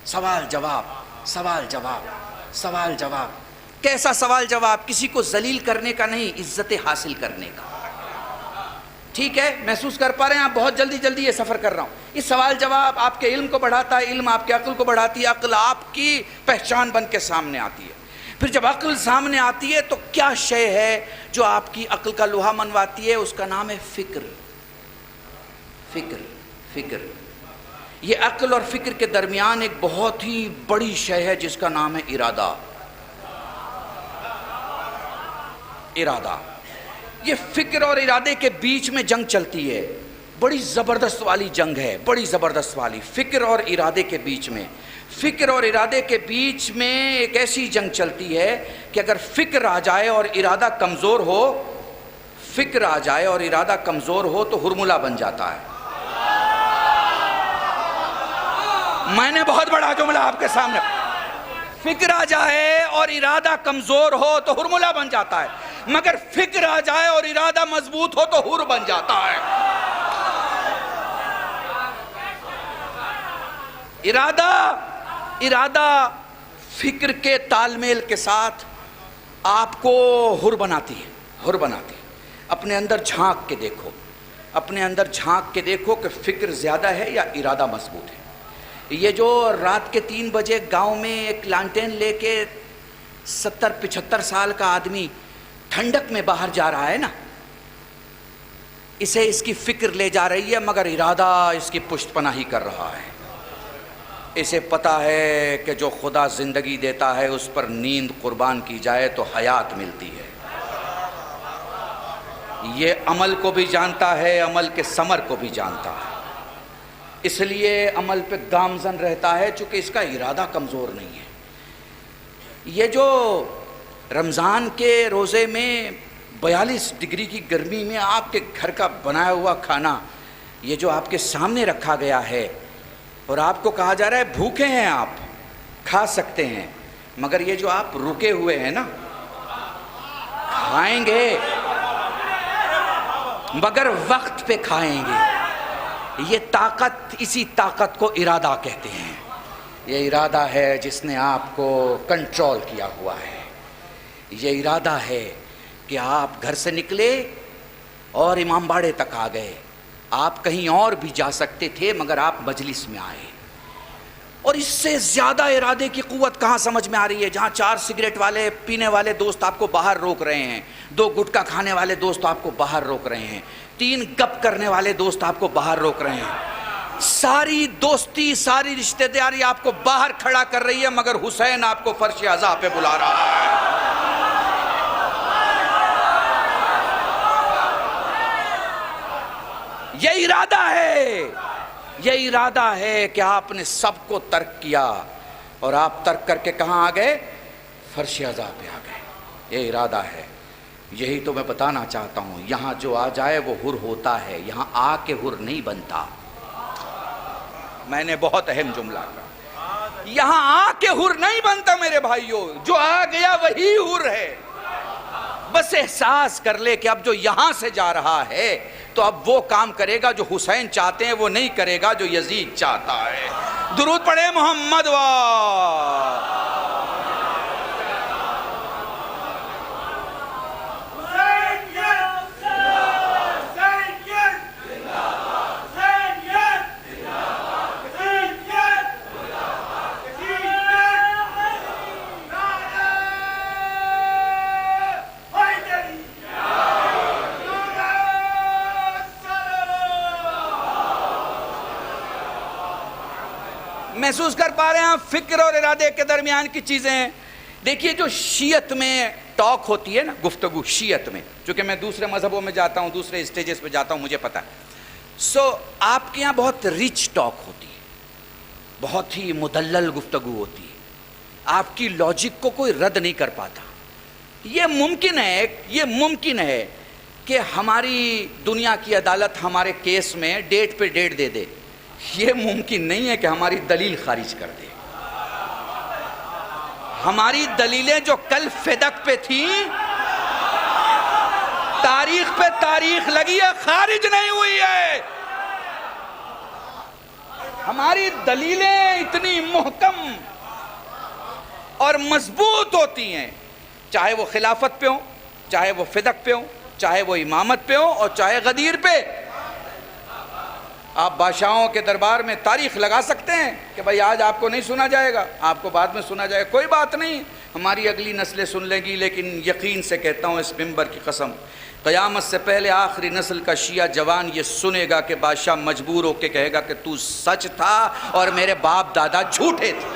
سوال جواب، سوال جواب، سوال جواب. کیسا سوال جواب؟ کسی کو ذلیل کرنے کا نہیں، عزت حاصل کرنے کا. ٹھیک ہے، محسوس کر پا رہے ہیں آپ؟ بہت جلدی جلدی یہ سفر کر رہا ہوں. یہ سوال جواب آپ کے علم کو بڑھاتا ہے، علم آپ کے عقل کو بڑھاتی ہے، عقل آپ کی پہچان بن کے سامنے آتی ہے. پھر جب عقل سامنے آتی ہے تو کیا شے ہے جو آپ کی عقل کا لوہا منواتی ہے؟ اس کا نام ہے فکر. فکر فکر. یہ عقل اور فکر کے درمیان ایک بہت ہی بڑی شے ہے جس کا نام ہے ارادہ. ارادہ. یہ فکر اور ارادے کے بیچ میں جنگ چلتی ہے. بڑی زبردست والی جنگ ہے، بڑی زبردست والی. فکر اور ارادے کے بیچ میں، فکر اور ارادے کے بیچ میں ایک ایسی جنگ چلتی ہے کہ اگر فکر آ جائے اور ارادہ کمزور ہو، فکر آ جائے اور ارادہ کمزور ہو تو ہرملہ بن جاتا ہے. میں نے بہت بڑا جملہ آپ کے سامنے. فکر آ جائے اور ارادہ کمزور ہو تو ہرملہ بن جاتا ہے، مگر فکر آ جائے اور ارادہ مضبوط ہو تو ہر بن جاتا ہے. ارادہ فکر کے تال میل کے ساتھ آپ کو ہر بناتی ہے. ہر بناتی ہے. اپنے اندر جھانک کے دیکھو، اپنے اندر جھانک کے دیکھو کہ فکر زیادہ ہے یا ارادہ مضبوط ہے. یہ جو رات کے 3 بجے گاؤں میں ایک لانٹین لے کے 70-75 سال کا آدمی ٹھنڈک میں باہر جا رہا ہے نا، اسے اس کی فکر لے جا رہی ہے مگر ارادہ اس کی پشت پناہی کر رہا ہے. اسے پتا ہے کہ جو خدا زندگی دیتا ہے اس پر نیند قربان کی جائے تو حیات ملتی ہے. یہ عمل کو بھی جانتا ہے، عمل کے ثمر کو بھی جانتا ہے. اس لیے عمل پہ گامزن رہتا ہے چونکہ اس کا ارادہ کمزور نہیں ہے. یہ جو رمضان کے روزے میں 42 ڈگری کی گرمی میں آپ کے گھر کا بنایا ہوا کھانا، یہ جو آپ کے سامنے رکھا گیا ہے اور آپ کو کہا جا رہا ہے بھوکے ہیں آپ، کھا سکتے ہیں، مگر یہ جو آپ رکے ہوئے ہیں نا، کھائیں گے مگر وقت پہ کھائیں گے۔ یہ طاقت، اسی طاقت کو ارادہ کہتے ہیں۔ یہ ارادہ ہے جس نے آپ کو کنٹرول کیا ہوا ہے۔ یہ ارادہ ہے کہ آپ گھر سے نکلے اور امام باڑے تک آ گئے۔ آپ کہیں اور بھی جا سکتے تھے مگر آپ مجلس میں آئے۔ اور اس سے زیادہ ارادے کی قوت کہاں سمجھ میں آ رہی ہے؟ جہاں 4 سگریٹ والے پینے والے دوست آپ کو باہر روک رہے ہیں، 2 گٹکا کھانے والے دوست آپ کو باہر روک رہے ہیں، 3 گپ کرنے والے دوست آپ کو باہر روک رہے ہیں، ساری دوستی، ساری رشتہ داری آپ کو باہر کھڑا کر رہی ہے، مگر حسین آپ کو فرش عزا پہ بلا رہا ہے۔ یہ ارادہ ہے، یہ ارادہ ہے کہ آپ نے سب کو ترک کیا اور آپ ترک کر کے کہاں آ گئے؟ فرش عزا پہ آ گئے۔ یہ ارادہ ہے۔ یہی تو میں بتانا چاہتا ہوں، یہاں جو آ جائے وہ حر ہوتا ہے، یہاں آ کے حر نہیں بنتا۔ میں نے بہت اہم جملہ کہا، یہاں آ کے حر نہیں بنتا میرے بھائیوں، جو آ گیا وہی حر ہے۔ بس احساس کر لے کہ اب جو یہاں سے جا رہا ہے تو اب وہ کام کرے گا جو حسین چاہتے ہیں، وہ نہیں کرے گا جو یزید چاہتا ہے۔ درود پڑھے محمد محسوس کر پا رہے ہیں فکر اور ارادے کے درمیان کی چیزیں ہیں۔ دیکھیے جو شیعت میں ٹاک ہوتی ہے نا، گفتگو شیعت میں، چونکہ میں دوسرے مذہبوں میں جاتا ہوں، دوسرے اسٹیجز پہ جاتا ہوں، مجھے پتہ ہے۔ آپ کے یہاں بہت ریچ ٹاک ہوتی ہے، بہت ہی مدلل گفتگو ہوتی ہے، آپ کی لاجک کو کوئی رد نہیں کر پاتا۔ یہ ممکن ہے کہ ہماری دنیا کی عدالت ہمارے کیس میں ڈیٹ پہ ڈیٹ دے دے، یہ ممکن نہیں ہے کہ ہماری دلیل خارج کر دے۔ ہماری دلیلیں جو کل فدق پہ تھیں، تاریخ پہ تاریخ لگی ہے، خارج نہیں ہوئی ہے۔ ہماری دلیلیں اتنی محکم اور مضبوط ہوتی ہیں، چاہے وہ خلافت پہ ہوں، چاہے وہ فدق پہ ہوں، چاہے وہ امامت پہ ہوں، اور چاہے غدیر پہ۔ آپ بادشاہوں کے دربار میں تاریخ لگا سکتے ہیں کہ بھائی آج آپ کو نہیں سنا جائے گا، آپ کو بعد میں سنا جائے گا، کوئی بات نہیں، ہماری اگلی نسلیں سن لیں گی، لیکن یقین سے کہتا ہوں اس منبر کی قسم، قیامت سے پہلے آخری نسل کا شیعہ جوان یہ سنے گا کہ بادشاہ مجبور ہو کے کہے گا کہ تو سچ تھا اور میرے باپ دادا جھوٹے تھے۔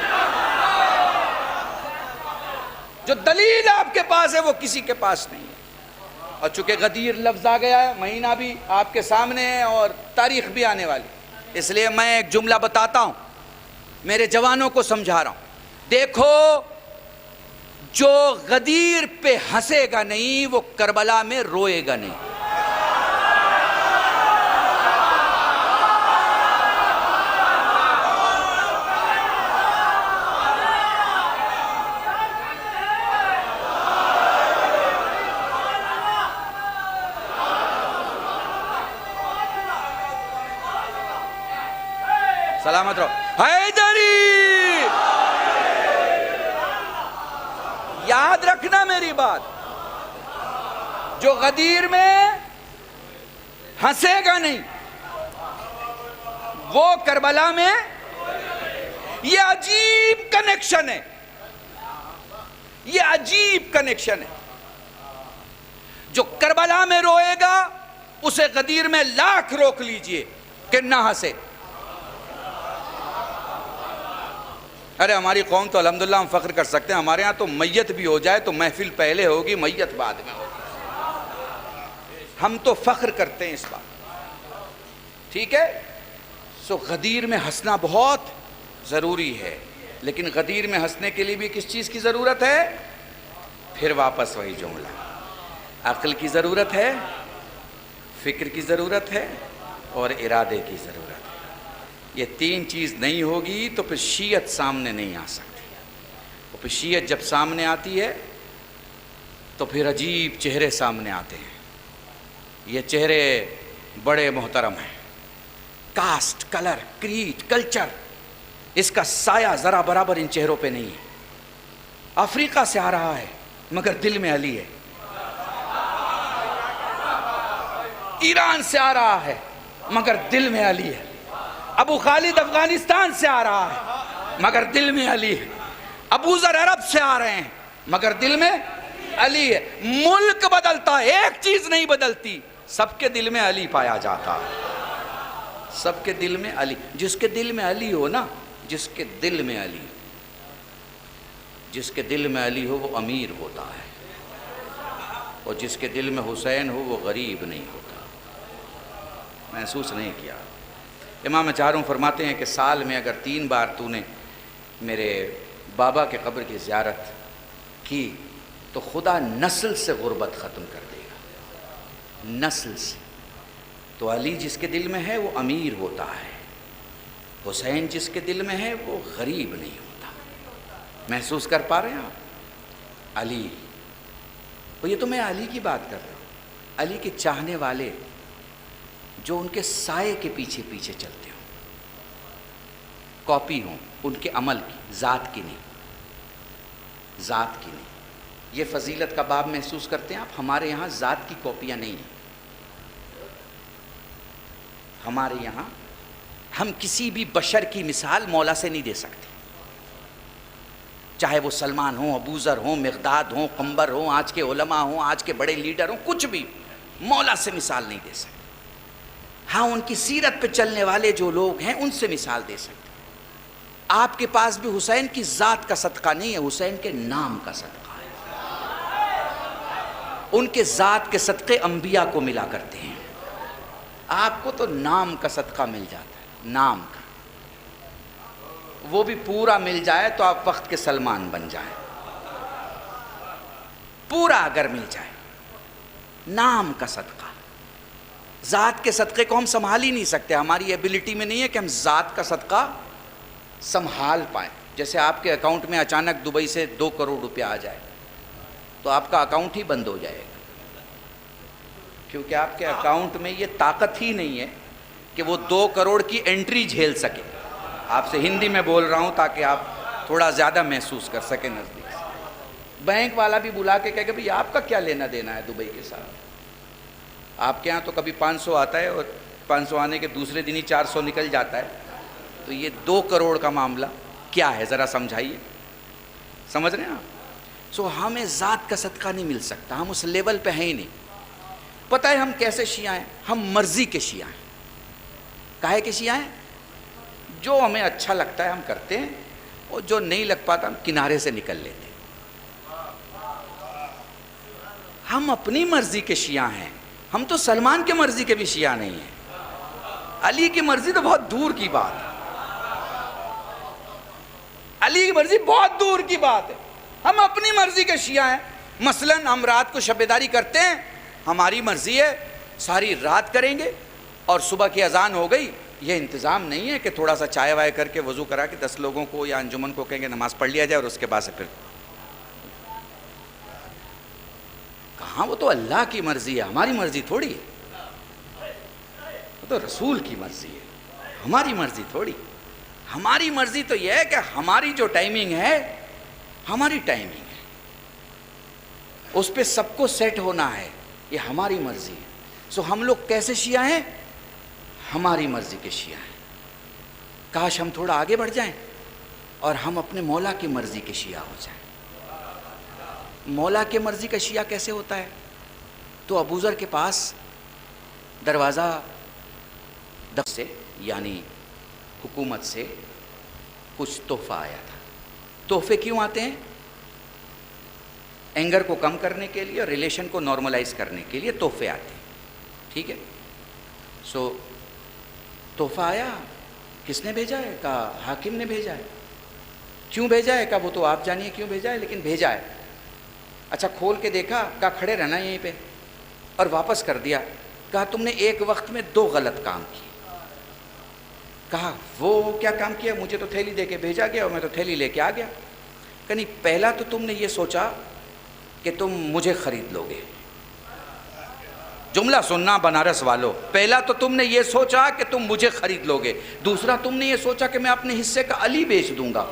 جو دلیل آپ کے پاس ہے وہ کسی کے پاس نہیں ہے۔ اور چونکہ غدیر لفظ آ گیا ہے، مہینہ بھی آپ کے سامنے ہے اور تاریخ بھی آنے والی، اس لیے میں ایک جملہ بتاتا ہوں، میرے جوانوں کو سمجھا رہا ہوں۔ دیکھو، جو غدیر پہ ہنسے گا نہیں وہ کربلا میں روئے گا نہیں۔ سلامت رہو۔ حیدری، یاد رکھنا میری بات، جو غدیر میں ہنسے گا نہیں وہ کربلا میں، یہ عجیب کنیکشن ہے، یہ عجیب کنیکشن ہے۔ جو کربلا میں روئے گا اسے غدیر میں لاکھ روک لیجئے کہ نہ ہنسے۔ ارے ہماری قوم تو الحمدللہ ہم فخر کر سکتے ہیں، ہمارے ہاں تو میت بھی ہو جائے تو محفل پہلے ہوگی، میت بعد میں ہوگی، ہم تو فخر کرتے ہیں اس بات، ٹھیک ہے۔ غدیر میں ہنسنا بہت ضروری ہے، لیکن غدیر میں ہنسنے کے لیے بھی کس چیز کی ضرورت ہے؟ پھر واپس وہی جملہ، عقل کی ضرورت ہے، فکر کی ضرورت ہے اور ارادے کی ضرورت ہے۔ یہ 3 چیز نہیں ہوگی تو پھر شیعت سامنے نہیں آ سکتی، اور پھر شیعت جب سامنے آتی ہے تو پھر عجیب چہرے سامنے آتے ہیں، یہ چہرے بڑے محترم ہیں، کاسٹ، کلر، کریڈ، کلچر، اس کا سایہ ذرا برابر ان چہروں پہ نہیں ہے۔ افریقہ سے آ رہا ہے مگر دل میں علی ہے، ایران سے آ رہا ہے مگر دل میں علی ہے، ابو خالد افغانستان سے آ رہا ہے مگر دل میں علی ہے، ابو ذر عرب سے آ رہے ہیں مگر دل میں علی ہے۔ ملک بدلتا، ایک چیز نہیں بدلتی، سب کے دل میں علی پایا جاتا، سب کے دل میں علی۔ جس کے دل میں علی ہو نا، جس کے دل میں علی، جس کے دل میں علی ہو وہ امیر ہوتا ہے، اور جس کے دل میں حسین ہو وہ غریب نہیں ہوتا۔ محسوس نہیں کیا؟ امام چاروں فرماتے ہیں کہ سال میں اگر 3 بار تو نے میرے بابا کے قبر کی زیارت کی تو خدا نسل سے غربت ختم کر دے گا، نسل سے۔ تو علی جس کے دل میں ہے وہ امیر ہوتا ہے، حسین جس کے دل میں ہے وہ غریب نہیں ہوتا۔ محسوس کر پا رہے ہیں آپ؟ علی، وہ یہ تو میں علی کی بات کر رہا ہوں، علی کے چاہنے والے جو ان کے سائے کے پیچھے پیچھے چلتے ہوں، کاپی ہوں ان کے عمل کی، ذات کی نہیں، ذات کی نہیں۔ یہ فضیلت کا باب محسوس کرتے ہیں آپ؟ ہمارے یہاں ذات کی کاپیاں نہیں ہیں، ہمارے یہاں ہم کسی بھی بشر کی مثال مولا سے نہیں دے سکتے، چاہے وہ سلمان ہوں، ابو ذر ہوں، مقداد ہوں، قمبر ہوں، آج کے علماء ہوں، آج کے بڑے لیڈر ہوں، کچھ بھی مولا سے مثال نہیں دے سکتے۔ ہاں ان کی سیرت پہ چلنے والے جو لوگ ہیں ان سے مثال دے سکتے۔ آپ کے پاس بھی حسین کی ذات کا صدقہ نہیں ہے، حسین کے نام کا صدقہ ہے۔ ان کے ذات کے صدقے انبیاء کو ملا کرتے ہیں، آپ کو تو نام کا صدقہ مل جاتا ہے، نام کا، وہ بھی پورا مل جائے تو آپ وقت کے سلمان بن جائیں، پورا اگر مل جائے، نام کا صدقہ۔ ذات کے صدقے کو ہم سنبھال ہی نہیں سکتے، ہماری ایبلٹی میں نہیں ہے کہ ہم ذات کا صدقہ سنبھال پائیں۔ جیسے آپ کے اکاؤنٹ میں اچانک دبئی سے 2 کروڑ روپیہ آ جائے تو آپ کا اکاؤنٹ ہی بند ہو جائے گا، کیونکہ آپ کے اکاؤنٹ میں یہ طاقت ہی نہیں ہے کہ وہ 2 کروڑ کی انٹری جھیل سکے۔ آپ سے ہندی میں بول رہا ہوں تاکہ آپ تھوڑا زیادہ محسوس کر سکیں نزدیک سے۔ بینک والا بھی بلا کے کہے کہ بھئی آپ کا کیا لینا دینا ہے دبئی کے ساتھ؟ آپ کے ہاں تو کبھی 500 آتا ہے اور 500 آنے کے دوسرے دن ہی 400 نکل جاتا ہے، تو یہ 2 کروڑ کا معاملہ کیا ہے ذرا سمجھائیے، سمجھ رہے ہیں آپ؟ سو ہمیں ذات کا صدقہ نہیں مل سکتا، ہم اس لیول پہ ہیں ہی نہیں۔ پتہ ہے ہم کیسے شیعہ ہیں؟ ہم مرضی کے شیعہ ہیں۔ کاہے کے شیعہ ہیں؟ جو ہمیں اچھا لگتا ہے ہم کرتے ہیں، اور جو نہیں لگ پاتا ہم کنارے سے نکل لیتے ہیں۔ ہم اپنی مرضی کے شیعہ ہیں، ہم تو سلمان کے مرضی کے بھی شیعہ نہیں ہیں۔ علی کی مرضی تو بہت دور کی بات ہے، علی کی مرضی بہت دور کی بات ہے، ہم اپنی مرضی کے شیعہ ہیں۔ مثلاً ہم رات کو شب بیداری کرتے ہیں، ہماری مرضی ہے ساری رات کریں گے، اور صبح کی اذان ہو گئی، یہ انتظام نہیں ہے کہ تھوڑا سا چائے وائے کر کے وضو کرا کے 10 لوگوں کو یا انجمن کو کہیں گے نماز پڑھ لیا جائے اور اس کے بعد سے پھر کہاں، وہ تو اللہ کی مرضی ہے، ہماری مرضی تھوڑی ہے، وہ تو رسول کی مرضی ہے، ہماری مرضی تھوڑی۔ ہماری مرضی تو یہ ہے کہ ہماری جو ٹائمنگ ہے ہماری ٹائمنگ ہے، اس پہ سب کو سیٹ ہونا ہے، یہ ہماری مرضی ہے۔ سو ہم لوگ کیسے شیعہ ہیں؟ ہماری مرضی کے شیعہ ہیں۔ کاش ہم تھوڑا آگے بڑھ جائیں اور ہم اپنے مولا کی مرضی کے شیعہ ہو جائیں۔ مولا کی مرضی کا شیعہ کیسے ہوتا ہے؟ تو ابو ذر کے پاس دروازہ سے یعنی حکومت سے کچھ تحفہ آیا تھا۔ تحفے کیوں آتے ہیں؟ اینگر کو کم کرنے کے لیے اور ریلیشن کو نارملائز کرنے کے لیے تحفے آتے ہیں، ٹھیک ہے؟ سو تحفہ آیا، کس نے بھیجا ہے؟ کہا حاکم نے بھیجا ہے۔ کیوں بھیجا ہے؟ کہا وہ تو آپ جانیے کیوں بھیجا ہے، لیکن بھیجا ہے۔ اچھا کھول کے دیکھا، کہا کھڑے رہنا یہیں پہ، اور واپس کر دیا۔ کہا تم نے ایک وقت میں 2 غلط کام کیے۔ کہا وہ کیا کام کیا؟ مجھے تو تھیلی دے کے بھیجا گیا اور میں تو تھیلی لے کے آ گیا۔ کہ نہیں، پہلا تو تم نے یہ سوچا کہ تم مجھے خرید لو گے، جملہ سننا بنارس والوں، پہلا تو تم نے یہ سوچا کہ تم مجھے خرید لو گے، دوسرا تم نے یہ سوچا کہ میں اپنے حصے کا علی بیچ دوں گا.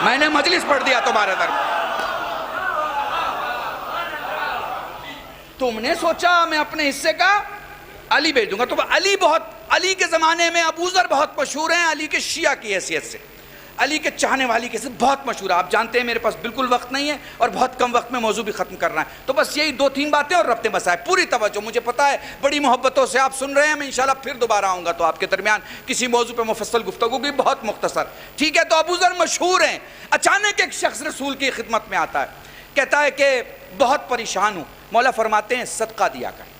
میں نے مجلس پڑھ دیا تمہارے درمیان. تم نے سوچا میں اپنے حصے کا علی بیچ دوں گا. تو علی کے زمانے میں ابو ذر بہت مشہور ہیں علی کے شیعہ کی حیثیت سے، علی کے چاہنے والی کی حیثیت بہت مشہور ہے. آپ جانتے ہیں میرے پاس بالکل وقت نہیں ہے اور بہت کم وقت میں موضوع بھی ختم کرنا ہے، تو بس یہی 2-3 باتیں اور ربط مسائل. پوری توجہ، مجھے پتا ہے بڑی محبتوں سے آپ سن رہے ہیں، میں انشاءاللہ پھر دوبارہ آؤں گا تو آپ کے درمیان کسی موضوع پہ مفصل گفتگو کی، بہت مختصر. ٹھیک ہے، تو ابو ذر مشہور ہیں. اچانک ایک شخص رسول کی خدمت میں آتا ہے، کہتا ہے کہ بہت پریشان ہوں. مولا فرماتے ہیں صدقہ دیا کر،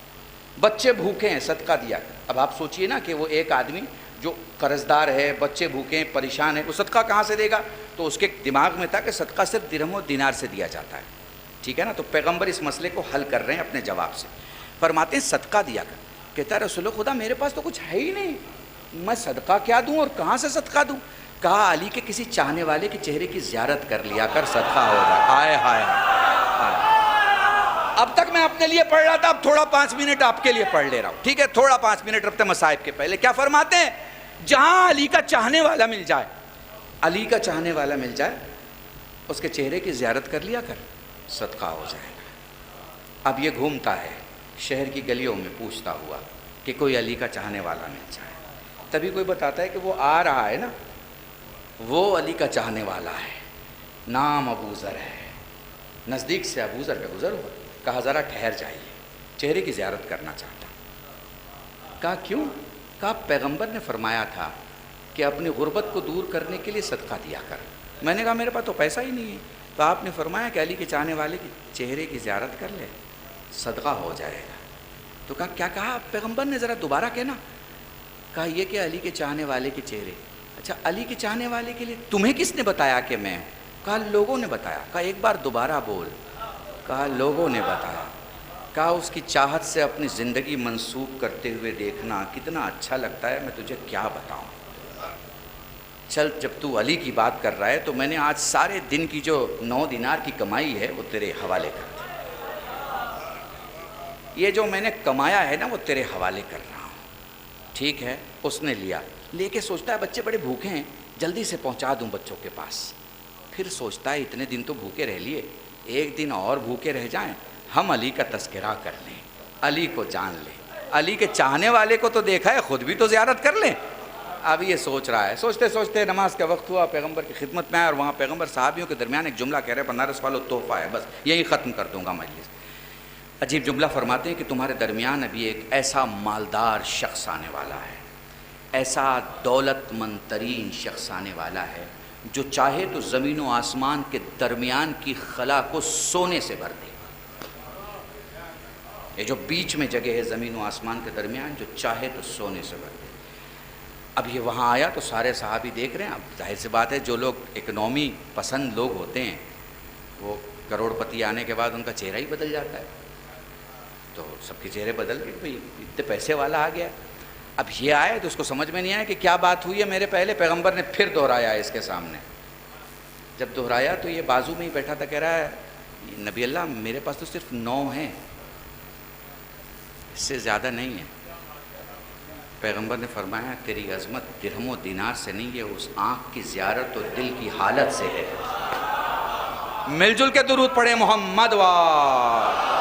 بچے بھوکے ہیں صدقہ دیا کر. اب آپ سوچئے نا کہ وہ ایک آدمی جو قرض دار ہے، بچے بھوکے ہیں، پریشان ہے، وہ صدقہ کہاں سے دے گا؟ تو اس کے دماغ میں تھا کہ صدقہ صرف درہم و دینار سے دیا جاتا ہے. ٹھیک ہے نا، تو پیغمبر اس مسئلے کو حل کر رہے ہیں اپنے جواب سے. فرماتے ہیں صدقہ دیا کر. کہتا ہے رسول خدا میرے پاس تو کچھ ہے ہی نہیں، میں صدقہ کیا دوں اور کہاں سے صدقہ دوں؟ کہا علی کے کسی چاہنے والے کے چہرے کی زیارت کر لیا کر، صدقہ ہو جائے. آئے ہائے. اب تک میں اپنے لیے پڑھ رہا تھا، اب تھوڑا 5 منٹ آپ کے لیے پڑھ لے رہا ہوں. ٹھیک ہے، تھوڑا 5 منٹ ربط مصائب کے پہلے. کیا فرماتے ہیں؟ جہاں علی کا چاہنے والا مل جائے، علی کا چاہنے والا مل جائے، اس کے چہرے کی زیارت کر لیا کر، صدقہ ہو جائے گا. اب یہ گھومتا ہے شہر کی گلیوں میں پوچھتا ہوا کہ کوئی علی کا چاہنے والا مل جائے. تبھی کوئی بتاتا ہے کہ وہ آ رہا ہے نا، وہ علی کا چاہنے والا ہے، نام ابو ذر ہے. نزدیک سے ابو ذر کا گزر ہوا. کہا ذرا ٹھہر جائیے، چہرے کی زیارت کرنا چاہتا ہوں. کہا کیوں؟ کہا پیغمبر نے فرمایا تھا کہ اپنی غربت کو دور کرنے کے لیے صدقہ دیا کر. میں نے کہا میرے پاس تو پیسہ ہی نہیں ہے. تو آپ نے فرمایا کہ علی کے چاہنے والے کی چہرے کی زیارت کر لے، صدقہ ہو جائے گا. تو کہا کیا کہا پیغمبر نے؟ ذرا دوبارہ کہنا. کہا یہ کہ علی کے چاہنے والے کے چہرے. اچھا علی کے چاہنے والے کے لیے تمہیں کس نے بتایا کہ میں ہوں؟ کہا لوگوں نے بتایا. کہا ایک بار دوبارہ بول. کہا لوگوں نے بتایا. کہا اس کی چاہت سے اپنی زندگی منسوب کرتے ہوئے دیکھنا کتنا اچھا لگتا ہے، میں تجھے کیا بتاؤں. چل جب تو علی کی بات کر رہا ہے تو میں نے آج سارے دن کی جو 9 دینار کی کمائی ہے وہ تیرے حوالے کر دی. یہ جو میں نے کمایا ہے نا وہ تیرے حوالے کر رہا ہوں. ٹھیک ہے. اس نے لیا، لے کے سوچتا ہے بچے بڑے بھوکے ہیں، جلدی سے پہنچا دوں بچوں کے پاس. پھر سوچتا ہے اتنے دن تو بھوکے رہ لیے، ایک دن اور بھوکے رہ جائیں، ہم علی کا تذکرہ کر لیں، علی کو جان لیں، علی کے چاہنے والے کو تو دیکھا ہے، خود بھی تو زیارت کر لیں. اب یہ سوچ رہا ہے. سوچتے سوچتے نماز کا وقت ہوا، پیغمبر کی خدمت میں آیا اور وہاں پیغمبر صحابیوں کے درمیان ایک جملہ کہہ رہے ہیں، بنارس والوں تحفہ ہے، بس یہی ختم کر دوں گا مجلس. عجیب جملہ فرماتے ہیں کہ تمہارے درمیان ابھی ایک ایسا مالدار شخص آنے والا ہے، ایسا دولت مند ترین شخص آنے والا ہے جو چاہے تو زمین و آسمان کے درمیان کی خلا کو سونے سے بھر دے. یہ جو بیچ میں جگہ ہے زمین و آسمان کے درمیان، جو چاہے تو سونے سے بھر دے. اب یہ وہاں آیا تو سارے صحابی دیکھ رہے ہیں. اب ظاہر سی بات ہے جو لوگ اکنومی پسند لوگ ہوتے ہیں وہ کروڑ پتی آنے کے بعد ان کا چہرہ ہی بدل جاتا ہے. تو سب کے چہرے بدل گئے، بھائی اتنے پیسے والا آ گیا. اب یہ آئے تو اس کو سمجھ میں نہیں آیا کہ کیا بات ہوئی ہے میرے پہلے. پیغمبر نے پھر دہرایا اس کے سامنے. جب دہرایا تو یہ بازو میں ہی بیٹھا تھا، کہہ رہا ہے نبی اللہ میرے پاس تو صرف 9 ہیں، اس سے زیادہ نہیں ہے. پیغمبر نے فرمایا تیری عظمت درہم و دینار سے نہیں ہے، اس آنکھ کی زیارت اور دل کی حالت سے ہے. مل جل کے درود پڑھے محمد وال.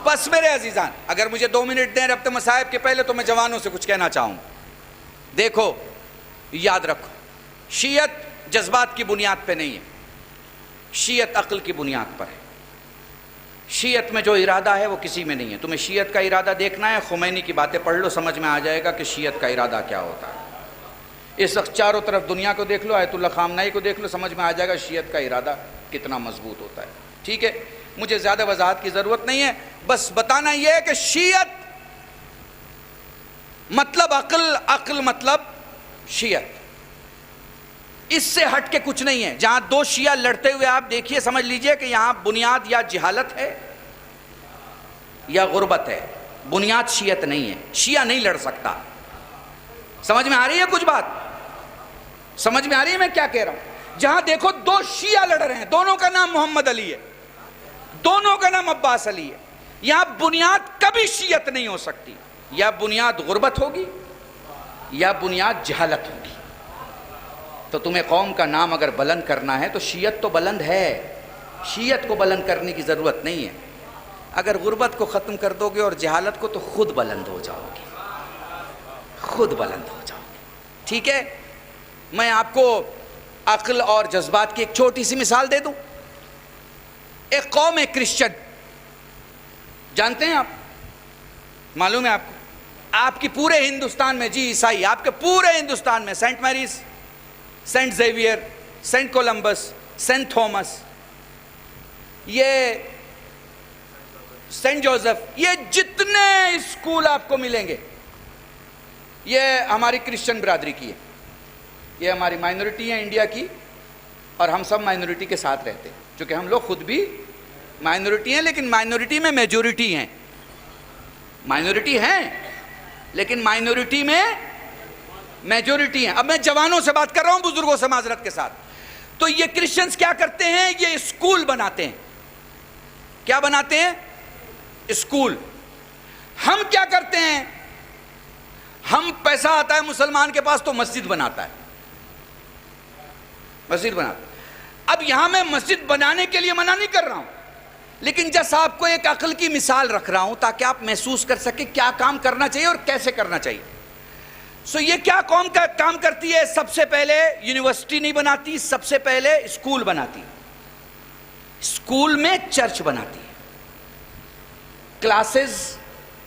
بس میرے عزیزان، اگر مجھے 2 منٹ دیں ربط مصائب کے پہلے تو میں جوانوں سے کچھ کہنا چاہوں. دیکھو یاد رکھو، شیعت جذبات کی بنیاد پہ نہیں ہے، شیعت عقل کی بنیاد پر ہے. شیعت میں جو ارادہ ہے وہ کسی میں نہیں ہے. تمہیں شیعت کا ارادہ دیکھنا ہے، خمینی کی باتیں پڑھ لو، سمجھ میں آ جائے گا کہ شیعت کا ارادہ کیا ہوتا ہے. اس وقت چاروں طرف دنیا کو دیکھ لو، آیت اللہ خامنائی کو دیکھ لو، سمجھ میں آ جائے گا شیعت کا ارادہ کتنا مضبوط ہوتا ہے. ٹھیک ہے، مجھے زیادہ وضاحت کی ضرورت نہیں ہے، بس بتانا یہ ہے کہ شیعت مطلب عقل، عقل مطلب شیعت، اس سے ہٹ کے کچھ نہیں ہے. جہاں 2 شیعہ لڑتے ہوئے آپ دیکھیے، سمجھ لیجئے کہ یہاں بنیاد یا جہالت ہے یا غربت ہے. بنیاد شیعت نہیں ہے، شیعہ نہیں لڑ سکتا. سمجھ میں آ رہی ہے کچھ بات؟ سمجھ میں آ رہی ہے میں کیا کہہ رہا ہوں؟ جہاں دیکھو دو شیعہ لڑ رہے ہیں، دونوں کا نام محمد علی ہے، دونوں کا نام عباس علی ہے، یہاں بنیاد کبھی شیعت نہیں ہو سکتی. یا بنیاد غربت ہوگی یا بنیاد جہالت ہوگی. تو تمہیں قوم کا نام اگر بلند کرنا ہے تو شیعت تو بلند ہے، شیعت کو بلند کرنے کی ضرورت نہیں ہے. اگر غربت کو ختم کر دو گے اور جہالت کو تو خود بلند ہو جاؤ گے، خود بلند ہو جاؤ گے. ٹھیک ہے، میں آپ کو عقل اور جذبات کی ایک چھوٹی سی مثال دے دوں. ایک قوم ہے کرسچن، جانتے ہیں آپ؟ معلوم ہے آپ کو؟ آپ کی پورے ہندوستان میں، جی عیسائی، آپ کے پورے ہندوستان میں Saint Mary's, Saint Xavier, Saint Columbus, Saint Thomas, یہ سینٹ جوزف، یہ جتنے اسکول آپ کو ملیں گے یہ ہماری کرسچن برادری کی ہے. یہ ہماری مائنورٹی ہے انڈیا کی، اور ہم سب مائنورٹی کے ساتھ رہتے ہیں، چونکہ ہم لوگ خود بھی مائنورٹی ہیں، لیکن مائنورٹی میں میجورٹی ہیں. مائنورٹی ہیں لیکن مائنورٹی میں میجورٹی ہیں. اب میں جوانوں سے بات کر رہا ہوں، بزرگوں سے معذرت کے ساتھ. تو یہ کرسچنز کیا کرتے ہیں؟ یہ اسکول بناتے ہیں. کیا بناتے ہیں؟ اسکول. ہم کیا کرتے ہیں؟ ہم پیسہ آتا ہے مسلمان کے پاس تو مسجد بناتا ہے، مسجد بناتا ہے. اب یہاں میں مسجد بنانے کے لیے منع نہیں کر رہا ہوں، لیکن جس آپ کو ایک عقل کی مثال رکھ رہا ہوں تاکہ آپ محسوس کر سکیں کیا کام کرنا چاہیے اور کیسے کرنا چاہیے. سو یہ کیا قوم کا کام کرتی ہے؟ سب سے پہلے یونیورسٹی نہیں بناتی، سب سے پہلے اسکول بناتی، اسکول میں چرچ بناتی ہے، کلاسز.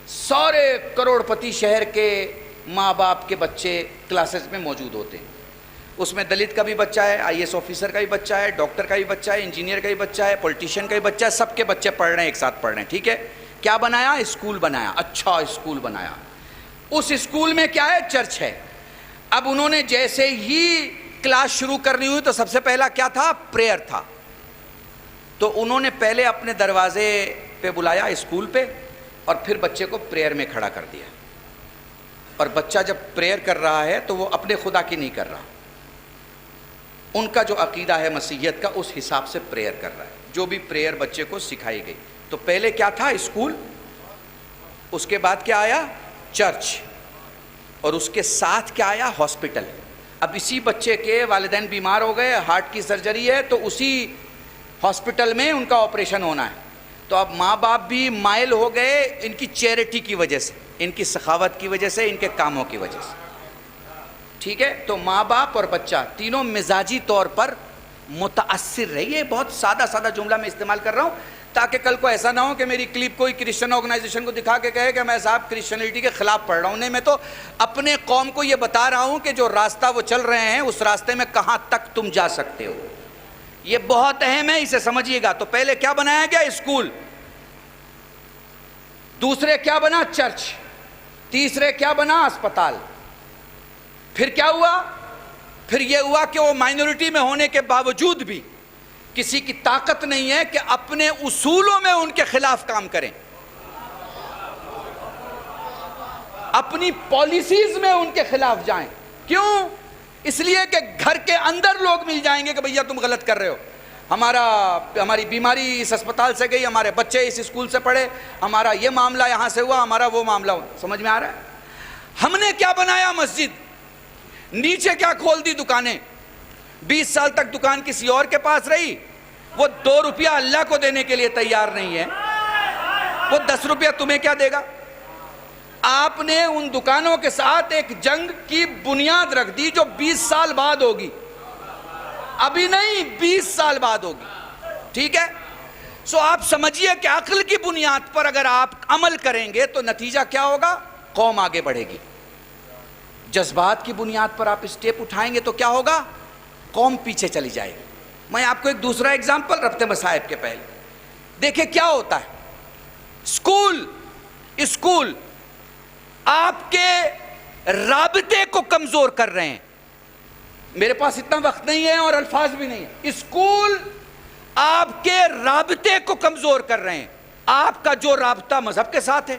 سارے کروڑ پتی شہر کے ماں باپ کے بچے کلاسز میں موجود ہوتے ہیں. اس میں دلت کا بھی بچہ ہے، آئی ایس آفیسر کا بھی بچہ ہے، ڈاکٹر کا بھی بچہ ہے، انجینئر کا بھی بچہ ہے، پولیٹیشین کا بھی بچہ ہے. سب کے بچے پڑھ رہے ہیں، ایک ساتھ پڑھ رہے ہیں. ٹھیک ہے، کیا بنایا؟ اسکول بنایا. اچھا اسکول بنایا. اس اسکول میں کیا ہے؟ چرچ ہے. اب انہوں نے جیسے ہی کلاس شروع کرنی ہوئی تو سب سے پہلا کیا تھا؟ پریئر تھا. تو انہوں نے پہلے اپنے دروازے پہ بلایا اسکول پہ، اور پھر بچے کو پریئر میں کھڑا کر دیا. اور بچہ جب پریئر کر رہا ہے تو وہ اپنے خدا کی نہیں کر رہا، ان کا جو عقیدہ ہے مسیحیت کا اس حساب سے پریئر کر رہا ہے، جو بھی پریئر بچے کو سکھائی گئی. تو پہلے کیا تھا؟ اسکول. اس کے بعد کیا آیا؟ چرچ. اور اس کے ساتھ کیا آیا؟ ہاسپٹل. اب اسی بچے کے والدین بیمار ہو گئے، ہارٹ کی سرجری ہے، تو اسی ہاسپٹل میں ان کا آپریشن ہونا ہے. تو اب ماں باپ بھی مائل ہو گئے ان کی چیریٹی کی وجہ سے، ان کی سخاوت کی وجہ سے، ان کے کاموں کی وجہ سے. ٹھیک ہے، تو ماں باپ اور بچہ تینوں مزاجی طور پر متاثر رہے. یہ بہت سادہ جملہ میں استعمال کر رہا ہوں تاکہ کل کو ایسا نہ ہو کہ میری کلپ کوئی کرسچن آرگنائزیشن کو دکھا کے کہے کہ میں صاحب کرسچنٹی کے خلاف پڑھ رہا ہوں. نہیں، میں تو اپنے قوم کو یہ بتا رہا ہوں کہ جو راستہ وہ چل رہے ہیں اس راستے میں کہاں تک تم جا سکتے ہو. یہ بہت اہم ہے، اسے سمجھیے گا. تو پہلے کیا بنایا گیا؟ اسکول. دوسرے کیا بنا؟ چرچ. تیسرے کیا بنا؟ اسپتال. پھر کیا ہوا؟ پھر یہ ہوا کہ وہ مائنورٹی میں ہونے کے باوجود بھی کسی کی طاقت نہیں ہے کہ اپنے اصولوں میں ان کے خلاف کام کریں، اپنی پالیسیز میں ان کے خلاف جائیں. کیوں؟ اس لیے کہ گھر کے اندر لوگ مل جائیں گے کہ بھیا تم غلط کر رہے ہو، ہماری بیماری اس اسپتال سے گئی، ہمارے بچے اس اسکول سے پڑھے، ہمارا یہ معاملہ یہاں سے ہوا، ہمارا وہ معاملہ ہوا. سمجھ میں آ رہا ہے؟ ہم نے کیا بنایا؟ مسجد. نیچے کیا کھول دی؟ دکانیں. 20 سال تک دکان کسی اور کے پاس رہی، وہ 2 روپیہ اللہ کو دینے کے لیے تیار نہیں ہے، وہ 10 روپیہ تمہیں کیا دے گا؟ آپ نے ان دکانوں کے ساتھ ایک جنگ کی بنیاد رکھ دی جو 20 سال بعد ہوگی. ابھی نہیں، 20 سال بعد ہوگی. ٹھیک ہے، سو آپ سمجھیے کہ عقل کی بنیاد پر اگر آپ عمل کریں گے تو نتیجہ کیا ہوگا؟ قوم آگے بڑھے گی. جذبات کی بنیاد پر آپ اسٹیپ اٹھائیں گے تو کیا ہوگا؟ قوم پیچھے چلی جائے گی. میں آپ کو ایک دوسرا اگزامپل ربط مصائب کے پہلے دیکھیں کیا ہوتا ہے. اسکول آپ کے رابطے کو کمزور کر رہے ہیں. میرے پاس اتنا وقت نہیں ہے اور الفاظ بھی نہیں ہے. اسکول آپ کے رابطے کو کمزور کر رہے ہیں. آپ کا جو رابطہ مذہب کے ساتھ ہے،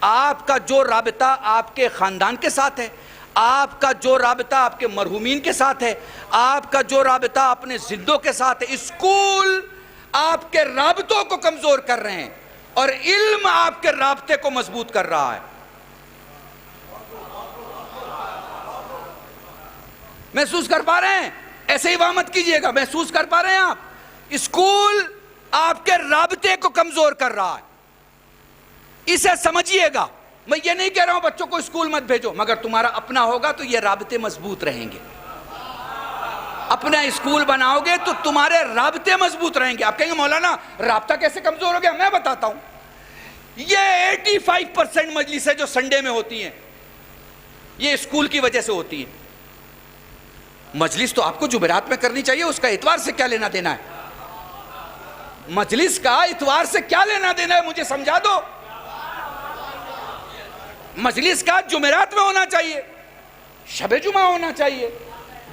آپ کا جو رابطہ آپ کے خاندان کے ساتھ ہے، آپ کا جو رابطہ آپ کے مرحومین کے ساتھ ہے، آپ کا جو رابطہ اپنے زندوں کے ساتھ ہے، اسکول آپ کے رابطوں کو کمزور کر رہے ہیں اور علم آپ کے رابطے کو مضبوط کر رہا ہے۔ محسوس کر پا رہے ہیں؟ ایسے ہی وامت کیجئے گا، محسوس کر پا رہے ہیں آپ؟ اسکول آپ کے رابطے کو کمزور کر رہا ہے، اسے سمجھیے گا۔ میں یہ نہیں کہہ رہا ہوں بچوں کو اسکول مت بھیجو، مگر تمہارا اپنا ہوگا تو یہ رابطے مضبوط رہیں گے۔ اپنا اسکول بناؤ گے تو تمہارے رابطے مضبوط رہیں گے۔ آپ کہیں گے مولانا رابطہ کیسے کمزور ہو گیا؟ میں بتاتا ہوں۔ یہ 85% مجلسیں جو سنڈے میں ہوتی ہیں یہ اسکول کی وجہ سے ہوتی ہیں۔ مجلس تو آپ کو جمعرات میں کرنی چاہیے، اس کا اتوار سے کیا لینا دینا ہے؟ مجلس کا اتوار سے کیا لینا دینا ہے مجھے سمجھا دو۔ مجلس کا جمعرات میں ہونا چاہیے، شب جمعہ ہونا چاہیے،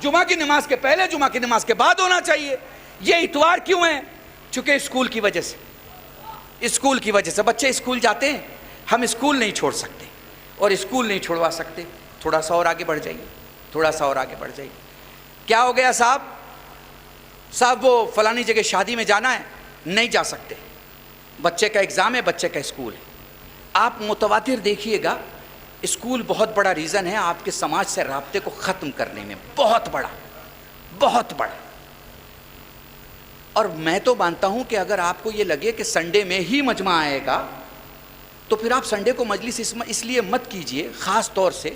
جمعہ کی نماز کے پہلے جمعہ کی نماز کے بعد ہونا چاہیے۔ یہ اتوار کیوں ہیں؟ چونکہ اسکول کی وجہ سے، اسکول کی وجہ سے بچے اسکول جاتے ہیں، ہم اسکول نہیں چھوڑ سکتے اور اسکول نہیں چھوڑوا سکتے۔ تھوڑا سا اور آگے بڑھ جائیے، تھوڑا سا اور آگے بڑھ جائیے۔ کیا ہو گیا صاحب وہ فلانی جگہ شادی میں جانا ہے، نہیں جا سکتے، بچے کا ایگزام ہے، بچے کا اسکول ہے۔ آپ متواتر دیکھیے گا، اسکول بہت بڑا ریزن ہے آپ کے سماج سے رابطے کو ختم کرنے میں، بہت بڑا، بہت بڑا۔ اور میں تو مانتا ہوں کہ اگر آپ کو یہ لگے کہ سنڈے میں ہی مجمع آئے گا تو پھر آپ سنڈے کو مجلس اس لیے مت کیجئے، خاص طور سے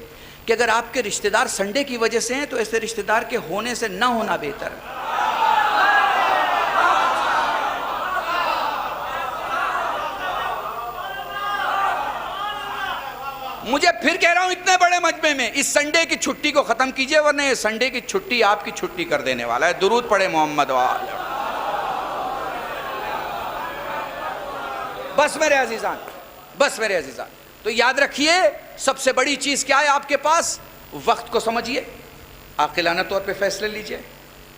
کہ اگر آپ کے رشتہ دار سنڈے کی وجہ سے ہیں تو ایسے رشتہ دار کے ہونے سے نہ ہونا بہتر ہے۔ مجھے پھر کہہ رہا ہوں اتنے بڑے مجمع میں اس سنڈے کی چھٹی کو ختم کیجئے، ورنہ یہ سنڈے کی چھٹی آپ کی چھٹی کر دینے والا ہے۔ درود پڑھے محمد وآلہ۔ بس میرے عزیزان، بس میرے عزیزان، تو یاد رکھیے سب سے بڑی چیز کیا ہے آپ کے پاس؟ وقت کو سمجھیے، عاقلانہ طور پہ فیصلے لیجئے،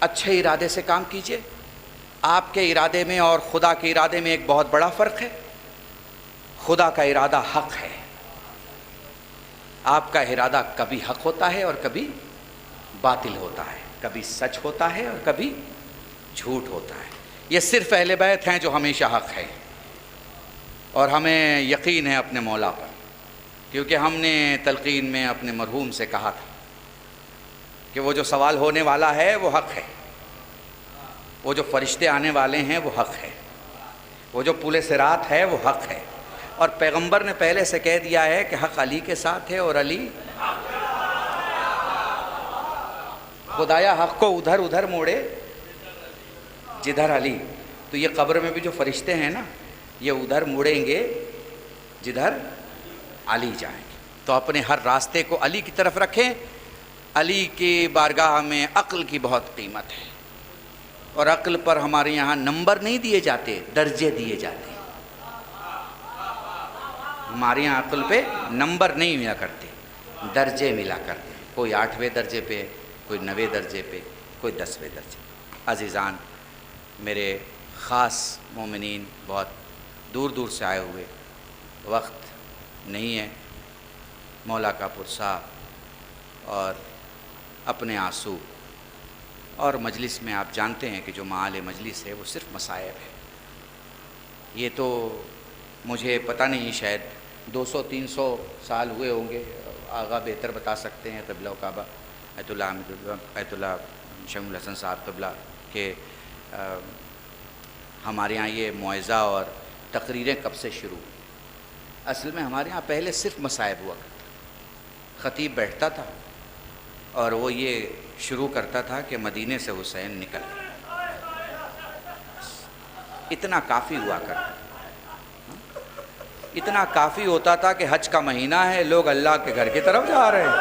اچھے ارادے سے کام کیجئے۔ آپ کے ارادے میں اور خدا کے ارادے میں ایک بہت بڑا فرق ہے۔ خدا کا ارادہ حق ہے، آپ کا ارادہ کبھی حق ہوتا ہے اور کبھی باطل ہوتا ہے، کبھی سچ ہوتا ہے اور کبھی جھوٹ ہوتا ہے۔ یہ صرف اہل بیت ہیں جو ہمیشہ حق ہے، اور ہمیں یقین ہے اپنے مولا پر، کیونکہ ہم نے تلقین میں اپنے مرحوم سے کہا تھا کہ وہ جو سوال ہونے والا ہے وہ حق ہے، وہ جو فرشتے آنے والے ہیں وہ حق ہے، وہ جو پل صراط ہے وہ حق ہے، اور پیغمبر نے پہلے سے کہہ دیا ہے کہ حق علی کے ساتھ ہے اور علی خدایا حق کو ادھر ادھر موڑے جدھر علی۔ تو یہ قبر میں بھی جو فرشتے ہیں نا یہ ادھر موڑیں گے جدھر علی جائیں گے۔ تو اپنے ہر راستے کو علی کی طرف رکھیں۔ علی کی بارگاہ میں عقل کی بہت قیمت ہے، اور عقل پر ہمارے یہاں نمبر نہیں دیے جاتے، درجے دیے جاتے ہیں۔ ہمارے یہاں عقل پہ نمبر نہیں ملا کرتے، درجے ملا کرتے، کوئی 8ویں درجے پہ، کوئی 9ویں درجے پہ، کوئی 10ویں درجے۔ عزیزان میرے خاص مومنین، بہت دور دور سے آئے ہوئے، وقت نہیں ہے، مولا کا پرسا اور اپنے آنسو، اور مجلس میں آپ جانتے ہیں کہ جو معال مجلس ہے وہ صرف مصائب ہے۔ یہ تو مجھے پتہ نہیں، شاید 200-300 سال ہوئے ہوں گے، آغا بہتر بتا سکتے ہیں، قبلہ و کعبہ ایت اللہ شمع الحسن صاحب قبلہ، کہ ہمارے ہاں یہ موعظہ اور تقریریں کب سے شروع؟ اصل میں ہمارے ہاں پہلے صرف مصائب ہوا کرتا، خطیب بیٹھتا تھا اور وہ یہ شروع کرتا تھا کہ مدینے سے حسین نکل گئے، اتنا کافی ہوا کرتا، اتنا کافی ہوتا تھا کہ حج کا مہینہ ہے، لوگ اللہ کے گھر کی طرف جا رہے ہیں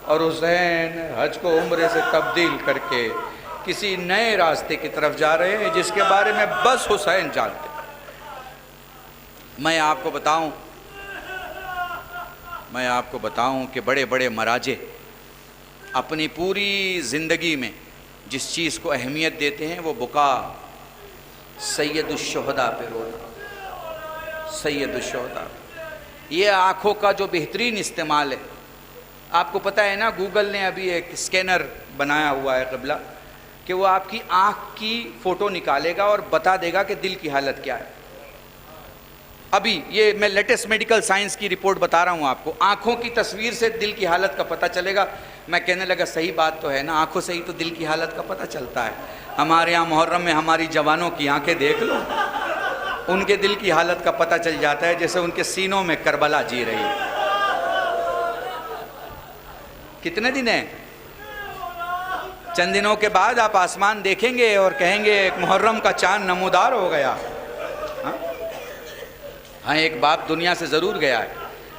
اور حسین حج کو عمرے سے تبدیل کر کے کسی نئے راستے کی طرف جا رہے ہیں جس کے بارے میں بس حسین جانتے۔ میں آپ کو بتاؤں کہ بڑے بڑے مراجع اپنی پوری زندگی میں جس چیز کو اہمیت دیتے ہیں وہ بکا سید الشہداء پہ رونا، سید الشہداء۔ یہ آنکھوں کا جو بہترین استعمال ہے. آپ کو پتہ ہے نا گوگل نے ابھی ایک اسکینر بنایا ہوا ہے قبلہ کہ وہ آپ کی آنکھ کی فوٹو نکالے گا اور بتا دے گا کہ دل کی حالت کیا ہے. ابھی یہ میں لیٹسٹ میڈیکل سائنس کی رپورٹ بتا رہا ہوں آپ کو. آنکھوں کی تصویر سے دل کی حالت کا پتہ چلے گا. میں کہنے لگا صحیح بات تو ہے نا, آنکھوں سے ہی تو دل کی حالت کا پتہ چلتا ہے. ہمارے یہاں محرم میں ہماری جوانوں کی آنکھیں دیکھ لو, ان کے دل کی حالت کا پتہ چل جاتا ہے جیسے ان کے سینوں میں کربلا جی رہی. کتنے دن ہیں؟ چند دنوں کے بعد آپ آسمان دیکھیں گے اور کہیں گے ایک محرم کا چاند نمودار ہو گیا. ہاں ایک باپ دنیا سے ضرور گیا ہے,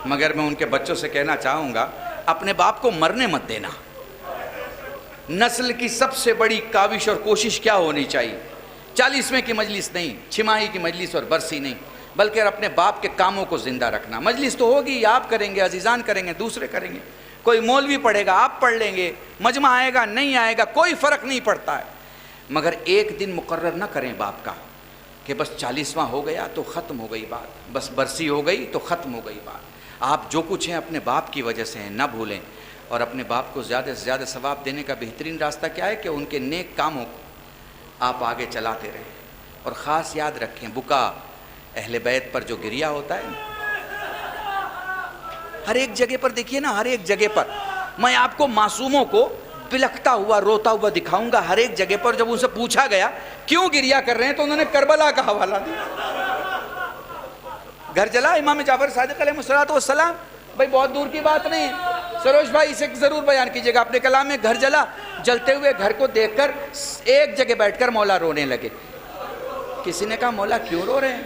مگر میں ان کے بچوں سے کہنا چاہوں گا اپنے باپ کو مرنے مت دینا. نسل کی سب سے بڑی کاوش اور کوشش کیا ہونی چاہیے؟ 40ویں کی مجلس نہیں, چھماہی کی مجلس اور برسی نہیں, بلکہ اپنے باپ کے کاموں کو زندہ رکھنا. مجلس تو ہوگی, آپ کریں گے, عزیزان کریں گے, دوسرے کریں گے, کوئی مولوی پڑھے گا, آپ پڑھ لیں گے, مجمع آئے گا, نہیں آئے گا, کوئی فرق نہیں پڑتا ہے. مگر ایک دن مقرر نہ کریں باپ کا کہ بس 40واں ہو گیا تو ختم ہو گئی بات, بس برسی ہو گئی تو ختم ہو گئی بات. آپ جو کچھ ہیں اپنے باپ کی وجہ سے ہیں, نہ بھولیں. اور اپنے باپ کو زیادہ سے زیادہ ثواب دینے کا بہترین راستہ کیا ہے کہ ان کے نیک کاموں کو آپ آگے چلاتے رہیں. اور خاص یاد رکھیں, بکا اہل بیت پر جو گریا ہوتا ہے, ہر ایک جگہ پر دیکھیے نا, ہر ایک جگہ پر میں آپ کو معصوموں کو بلکتا ہوا روتا ہوا دکھاؤں گا. ہر ایک جگہ پر جب ان سے پوچھا گیا کیوں گریا کر رہے ہیں تو انہوں نے کربلا کا حوالہ دیا. گھر جلا امام جعفر صادق علیہ الصلوۃ والسلام, بھائی بہت دور کی بات نہیں ہے. سروش بھائی اسے ضرور بیان کیجیے گا اپنے کلام میں. گھر جلا, جلتے ہوئے گھر کو دیکھ کر ایک جگہ بیٹھ کر مولا رونے لگے. کسی نے کہا مولا کیوں رو رہے ہیں؟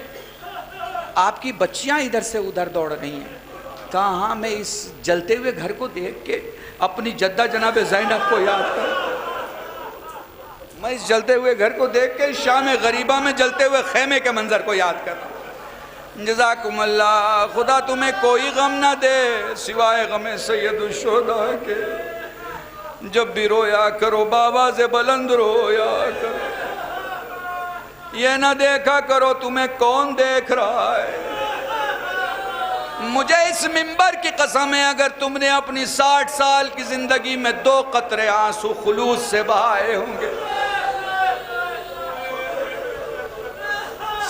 آپ کی بچیاں ادھر سے ادھر دوڑ رہی ہیں. کہا ہاں میں اس جلتے ہوئے گھر کو دیکھ کے اپنی جدہ جناب زینب کو یاد کر, میں اس جلتے ہوئے گھر کو دیکھ کے شام غریبہ میں جلتے ہوئے خیمے کے منظر کو یاد کر رہا ہوں. جزاکم اللہ, خدا تمہیں کوئی غم نہ دے سوائے غم سید الشہداء کے. جب بھی رویا کرو بآواز بلند رویا کرو, یہ نہ دیکھا کرو تمہیں کون دیکھ رہا ہے. مجھے اس منبر کی قسم ہے اگر تم نے اپنی 60 سال کی زندگی میں 2 قطرے آنسو خلوص سے بہائے ہوں گے,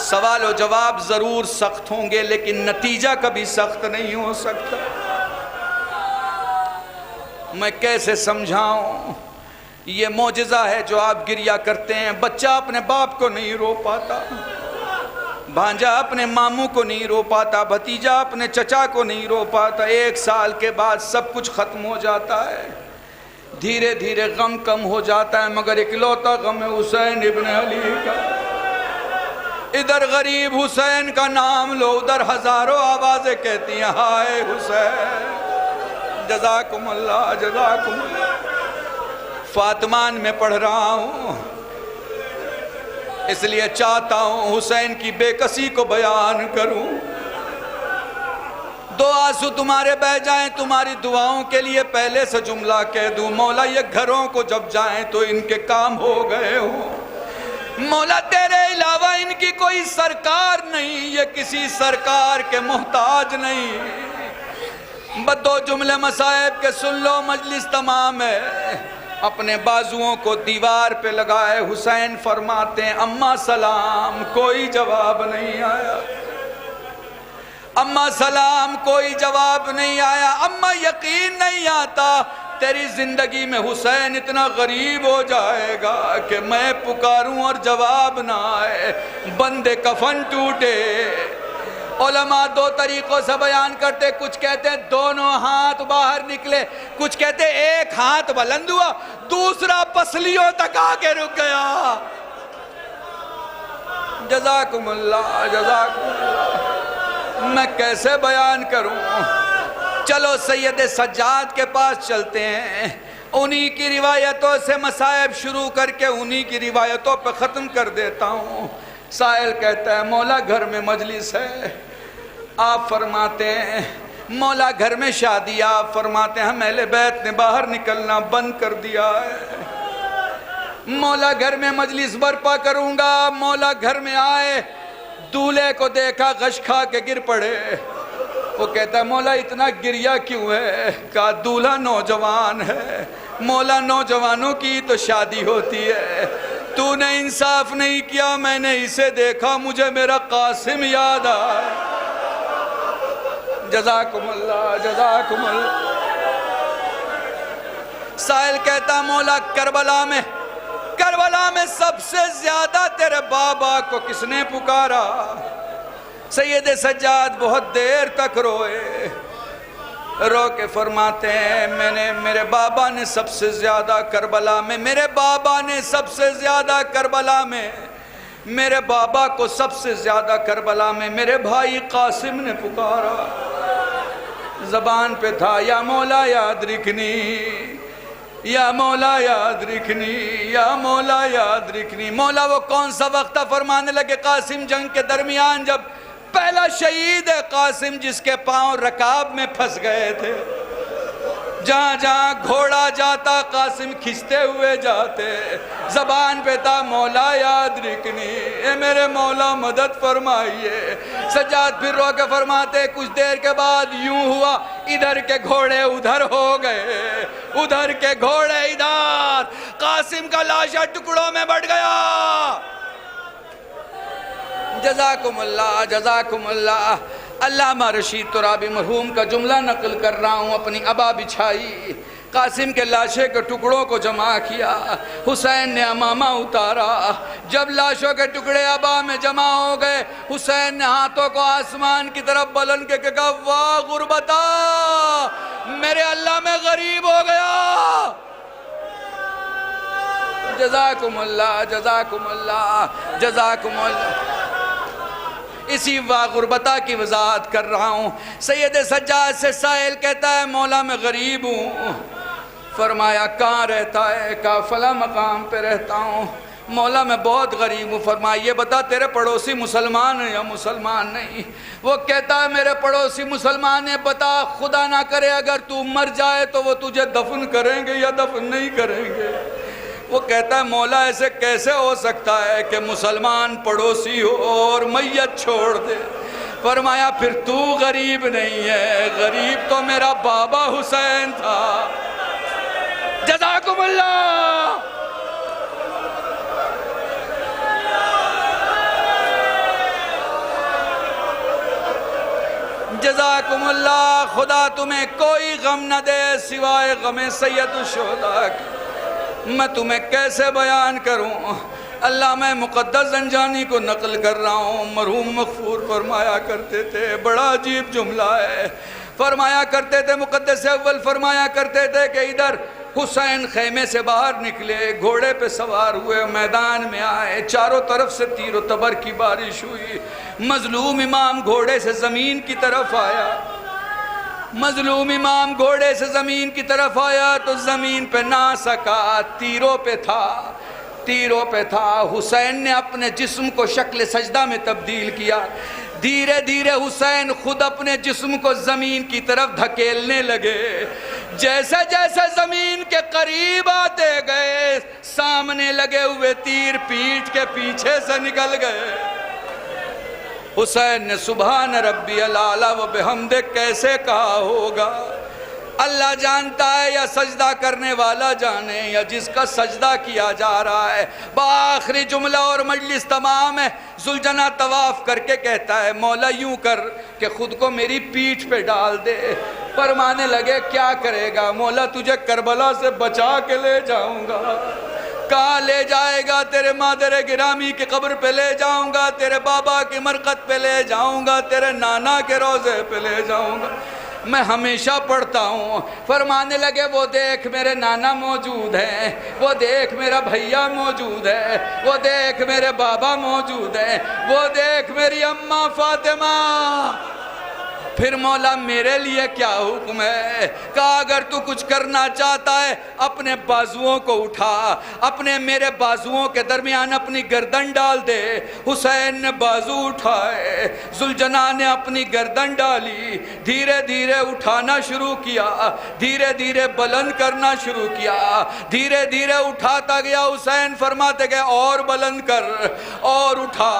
سوال و جواب ضرور سخت ہوں گے لیکن نتیجہ کبھی سخت نہیں ہو سکتا. میں کیسے سمجھاؤں, یہ معجزہ ہے جو آپ گریہ کرتے ہیں. بچہ اپنے باپ کو نہیں رو پاتا, بھانجا اپنے ماموں کو نہیں رو پاتا, بھتیجا اپنے چچا کو نہیں رو پاتا. 1 سال کے بعد سب کچھ ختم ہو جاتا ہے, دھیرے دھیرے غم کم ہو جاتا ہے, مگر اکلوتا غم ہے حسین ابن علی کا. ادھر غریب حسین کا نام لو, ادھر ہزاروں آوازیں کہتی ہیں ہائے حسین. جزاکم اللہ, جزاکم اللہ. فاطمان میں پڑھ رہا ہوں, اس لیے چاہتا ہوں حسین کی بے کسی کو بیان کروں. 2 آنسو تمہارے بہ جائیں تمہاری دعاؤں کے لیے پہلے سے جملہ کہہ دوں, مولا یہ گھروں کو جب جائیں تو ان کے کام ہو گئے ہوں. مولا تیرے علاوہ ان کی کوئی سرکار نہیں, یہ کسی سرکار کے محتاج نہیں. بس 2 جملے مصائب کے سن لو, مجلس تمام ہے. اپنے بازوؤں کو دیوار پہ لگائے حسین فرماتے ہیں اماں سلام, کوئی جواب نہیں آیا. اماں سلام, کوئی جواب نہیں آیا. اماں یقین نہیں آتا تیری زندگی میں حسین اتنا غریب ہو جائے گا کہ میں پکاروں اور جواب نہ آئے. بندے کفن ٹوٹے. علماء 2 طریقوں سے بیان کرتے, کچھ کہتے ہیں دونوں ہاتھ باہر نکلے, کچھ کہتے ہیں ایک ہاتھ بلند ہوا دوسرا پسلیوں تک آ کے رک گیا. جزاکم اللہ, جزاکم اللہ. میں کیسے بیان کروں. چلو سید سجاد کے پاس چلتے ہیں, انہی کی روایتوں سے مصائب شروع کر کے انہی کی روایتوں پہ ختم کر دیتا ہوں. سائل کہتا ہے مولا گھر میں مجلس ہے, آپ فرماتے ہیں مولا گھر میں شادی, آپ فرماتے ہیں ہم اہل بیت نے باہر نکلنا بند کر دیا ہے. مولا گھر میں مجلس برپا کروں گا. مولا گھر میں آئے, دولہے کو دیکھا غش کھا کے گر پڑے.
وہ کہتا ہے مولا اتنا گریہ کیوں ہے؟ کہا دولہا نوجوان ہے، مولا نوجوانوں کی تو شادی ہوتی ہے، تو نے انصاف نہیں کیا، میں نے اسے دیکھا مجھے میرا قاسم یاد آیا۔ جزاکم اللہ جزاکم اللہ۔ سائل کہتا مولا کربلا میں سب سے زیادہ تیرے بابا کو کس نے پکارا؟ سید سجاد بہت دیر تک روئے، رو کے فرماتے ہیں میرے بابا نے سب سے زیادہ کربلا میں، میرے بابا نے سب سے زیادہ کربلا میں، میرے بابا کو سب سے زیادہ کربلا میں میرے بھائی قاسم نے پکارا۔ زبان پہ تھا یا مولا یاد رکھنی، یا مولا یاد رکھنی، یا مولا یاد رکھنی۔ مولا وہ کون سا وقت تھا؟ فرمانے لگے قاسم جنگ کے درمیان جب پہلا شہید ہے قاسم جس کے پاؤں رکاب میں پھنس گئے تھے، جہاں جہاں گھوڑا جاتا قاسم کھچتے ہوئے جاتے، زبان پہ تھا مولا یاد رکھنی، اے میرے مولا مدد فرمائیے۔ سجاد پھر رو کے فرماتے کچھ دیر کے بعد یوں ہوا ادھر کے گھوڑے ادھر ہو گئے، ادھر کے گھوڑے ادھر، قاسم کا لاشا ٹکڑوں میں بٹ گیا۔ جزاکم اللہ جزاکم اللہ۔ علامہ رشید ترابی مرحوم کا جملہ نقل کر رہا ہوں، اپنی ابا بچھائی، قاسم کے لاشے کے ٹکڑوں کو جمع کیا، حسین نے امامہ اتارا، جب لاشوں کے ٹکڑے ابا میں جمع ہو گئے حسین نے ہاتھوں کو آسمان کی طرف بلند کے کہا واہ غربتا، میرے اللہ میں غریب ہو گیا۔ جزاکم اللہ جزاکم اللہ جزاکم اللہ۔ اسی غربتا کی وضاحت کر رہا ہوں۔ سید سجاد سے سائل کہتا ہے مولا میں غریب ہوں، فرمایا کہاں رہتا ہے؟ کہا فلاں مقام پہ رہتا ہوں۔ مولا میں بہت غریب ہوں، فرمایا یہ بتا تیرے پڑوسی مسلمان ہیں یا مسلمان نہیں؟ وہ کہتا ہے میرے پڑوسی مسلمان ہیں، بتا خدا نہ کرے اگر تو مر جائے تو وہ تجھے دفن کریں گے یا دفن نہیں کریں گے؟ وہ کہتا ہے مولا ایسے کیسے ہو سکتا ہے کہ مسلمان پڑوسی ہو اور میت چھوڑ دے؟ فرمایا پھر تو غریب نہیں ہے، غریب تو میرا بابا حسین تھا۔ جزاکم اللہ۔ جزاکم اللہ۔ خدا تمہیں کوئی غم نہ دے سوائے غم سید الشہداء کی۔ میں تمہیں کیسے بیان کروں؟ اللہ میں مقدس زنجانی کو نقل کر رہا ہوں، مرحوم مغفور فرمایا کرتے تھے، بڑا عجیب جملہ ہے، فرمایا کرتے تھے مقدس اول فرمایا کرتے تھے کہ ادھر حسین خیمے سے باہر نکلے، گھوڑے پہ سوار ہوئے، میدان میں آئے، چاروں طرف سے تیر و تبر کی بارش ہوئی، مظلوم امام گھوڑے سے زمین کی طرف آیا، مظلوم امام گھوڑے سے زمین کی طرف آیا تو زمین پہ نہ سکا، تیروں پہ تھا، حسین نے اپنے جسم کو شکل سجدہ میں تبدیل کیا، دھیرے دھیرے حسین خود اپنے جسم کو زمین کی طرف دھکیلنے لگے، جیسے جیسے زمین کے قریب آتے گئے سامنے لگے ہوئے تیر پیٹھ کے پیچھے سے نکل گئے۔ حسین نے سبحان ربی العالی و بحمدہ کیسے کہا ہوگا؟ اللہ جانتا ہے یا سجدہ کرنے والا جانے یا جس کا سجدہ کیا جا رہا ہے۔ بآخری جملہ اور مجلس تمام ہے، ذوالجناح طواف کر کے کہتا ہے مولا یوں کر کہ خود کو میری پیٹھ پہ ڈال دے۔ فرمانے لگے کیا کرے گا؟ مولا تجھے کربلا سے بچا کے لے جاؤں گا۔ کہاں لے جائے گا؟ تیرے مادر گرامی کی قبر پہ لے جاؤں گا، تیرے بابا کی مرقد پہ لے جاؤں گا، تیرے نانا کے روضے پہ لے جاؤں گا، میں ہمیشہ پڑھتا ہوں۔ فرمانے لگے وہ دیکھ میرے نانا موجود ہیں، وہ دیکھ میرا بھیا موجود ہے، وہ دیکھ میرے بابا موجود ہیں، وہ دیکھ میری اماں فاطمہ۔ پھر مولا میرے لیے کیا حکم ہے؟ کہا اگر تو کچھ کرنا چاہتا ہے اپنے بازوؤں کو اٹھا، اپنے میرے بازوؤں کے درمیان اپنی گردن ڈال دے۔ حسین نے بازو اٹھائے، ذوالجناح نے اپنی گردن ڈالی، دھیرے دھیرے اٹھانا شروع کیا، دھیرے دھیرے بلند کرنا شروع کیا، دھیرے دھیرے اٹھاتا گیا۔ حسین فرماتے گئے اور بلند کر، اور اٹھا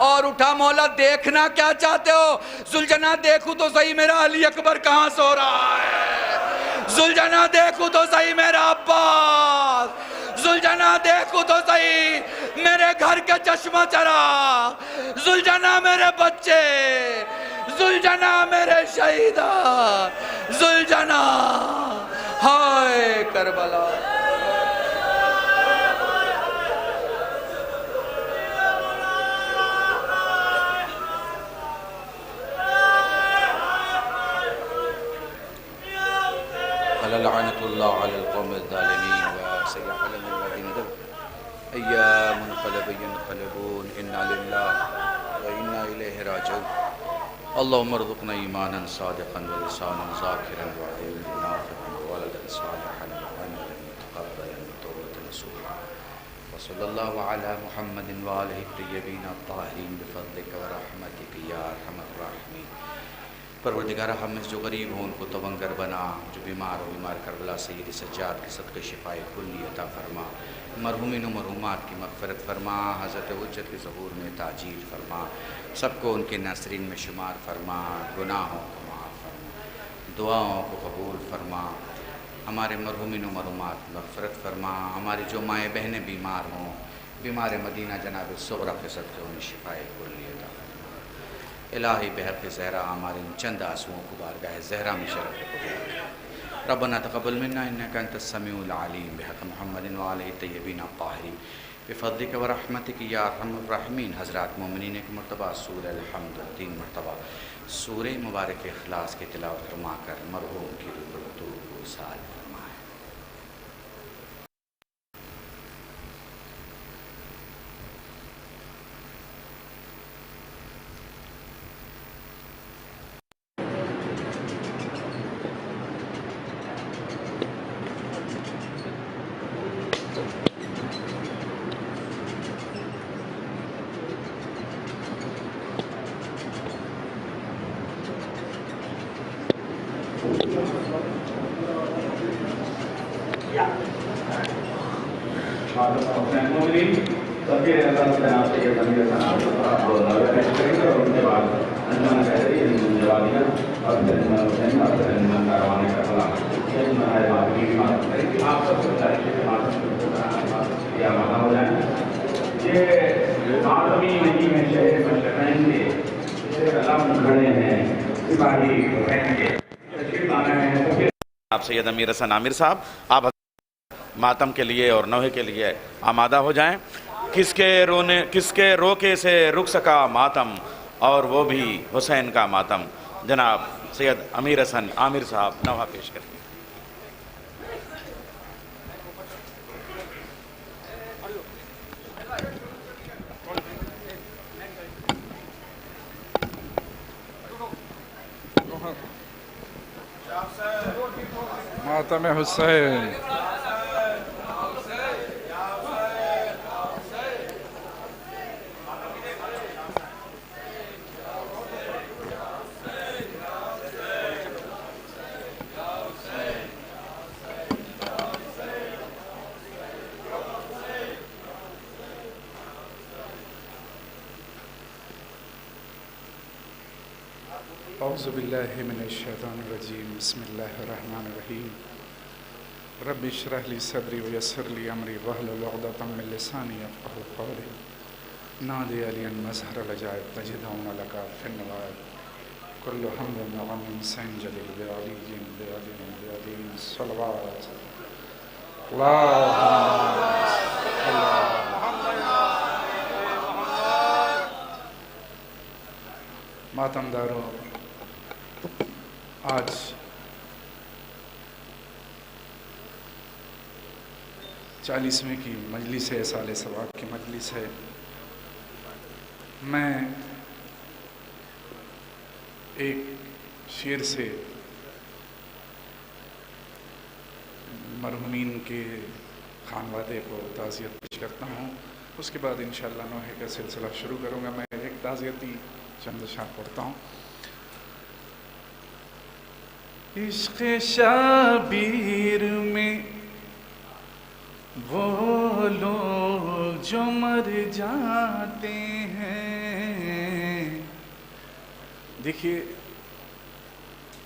اور اٹھا۔ مولا دیکھنا کیا چاہتے ہو؟ ذوالجناح دیکھو دیکھوں تو صحیح میرا علی اکبر کہاں سو رہا ہے، ذوالجناح دیکھوں تو صحیح میرا عباس، ذوالجناح دیکھوں تو صحیح میرے گھر کے چشمہ چراغ، ذوالجناح میرے بچے، ذوالجناح میرے شہیدان، ذوالجناح ہائے کربلا۔ لعنت اللہ علی القوم الظالمین وسيعلم الذين ظلموا أيام منقلب ينقلبون إنا لله وإنا إليه راجعون اللهم ارزقنا إيمانا صادقا ولسانا ذاكرا وعلما نافعا وولدا صالحا وعملا متقبلا وتوبة نصوحا وصلى الله على محمد وآله الطيبين الطاهرين بفضلك ورحمتك يا أرحم الراحمين۔ پروردگار ہم جو غریب ہوں ان کو توانگر بنا، جو بیمار ہو بیمار کربلا سید سجاد کے صدقے شفائے کلی عطا فرما، مرحومین و مرحومات کی مغفرت فرما، حضرت حجت کے ظہور میں تاجیل فرما، سب کو ان کے ناصرین میں شمار فرما، گناہوں کو معاف فرما، دعاؤں کو قبول فرما، ہمارے مرحومین و مرحومات مغفرت فرما، ہماری جو مائیں بہنیں بیمار ہوں، بیمار مدینہ جناب صغرا کے صدقے انہیں شفائے کلی عطا فرما۔ الہی بحق زہرا ہمارے ان چند آنسوؤں کو بارگاہ زہرا میں شرف قبول۔ ربنا تقبل منا انک انت السمیع العلیم بحق محمد وآلہ الطیبین الطاہرین بفضلک ورحمتک یا ارحم الراحمین۔ حضرات مومنین ایک مرتبہ سورہ الحمد 3 مرتبہ سورہ مبارک اخلاص کی تلاوت فرما کر مرحوم کی روح کو سال فرمائے۔
آپ سید امیر حسن عامر صاحب آپ ماتم کے لیے اور نوحے کے لیے آمادہ ہو جائیں۔ کس کے روکے سے رک سکا ماتم اور وہ بھی حسین کا ماتم۔ جناب سید امیر حسن عامر صاحب نوحہ پیش کریں۔
ماتم حسین۔ اعوذ باللہ من الشیطان الرجیم بسم اللہ الرحمن الرحیم رب اشرح لی صدری ویسر لی امری واحلل عقدۃ من لسانی یفقہوا قولی نادی علی مظہر العجائب تجدون لک فی النوائب کل حمد وغم سین جلیل بعلی بعلی صلوات ماتم دارو، آج چالیسویں کی مجلس ہے، سال ثواب کی مجلس ہے۔ میں ایک شعر سے مرحومین کے خانوادے کو تعزیت پیش کرتا ہوں، اس کے بعد انشاءاللہ نوحے کا سلسلہ شروع کروں گا۔ میں ایک تعزیتی چند اشعار پڑھتا ہوں۔ عشق شبیر میں وہ لوگ جو مر جاتے ہیں، دیکھیے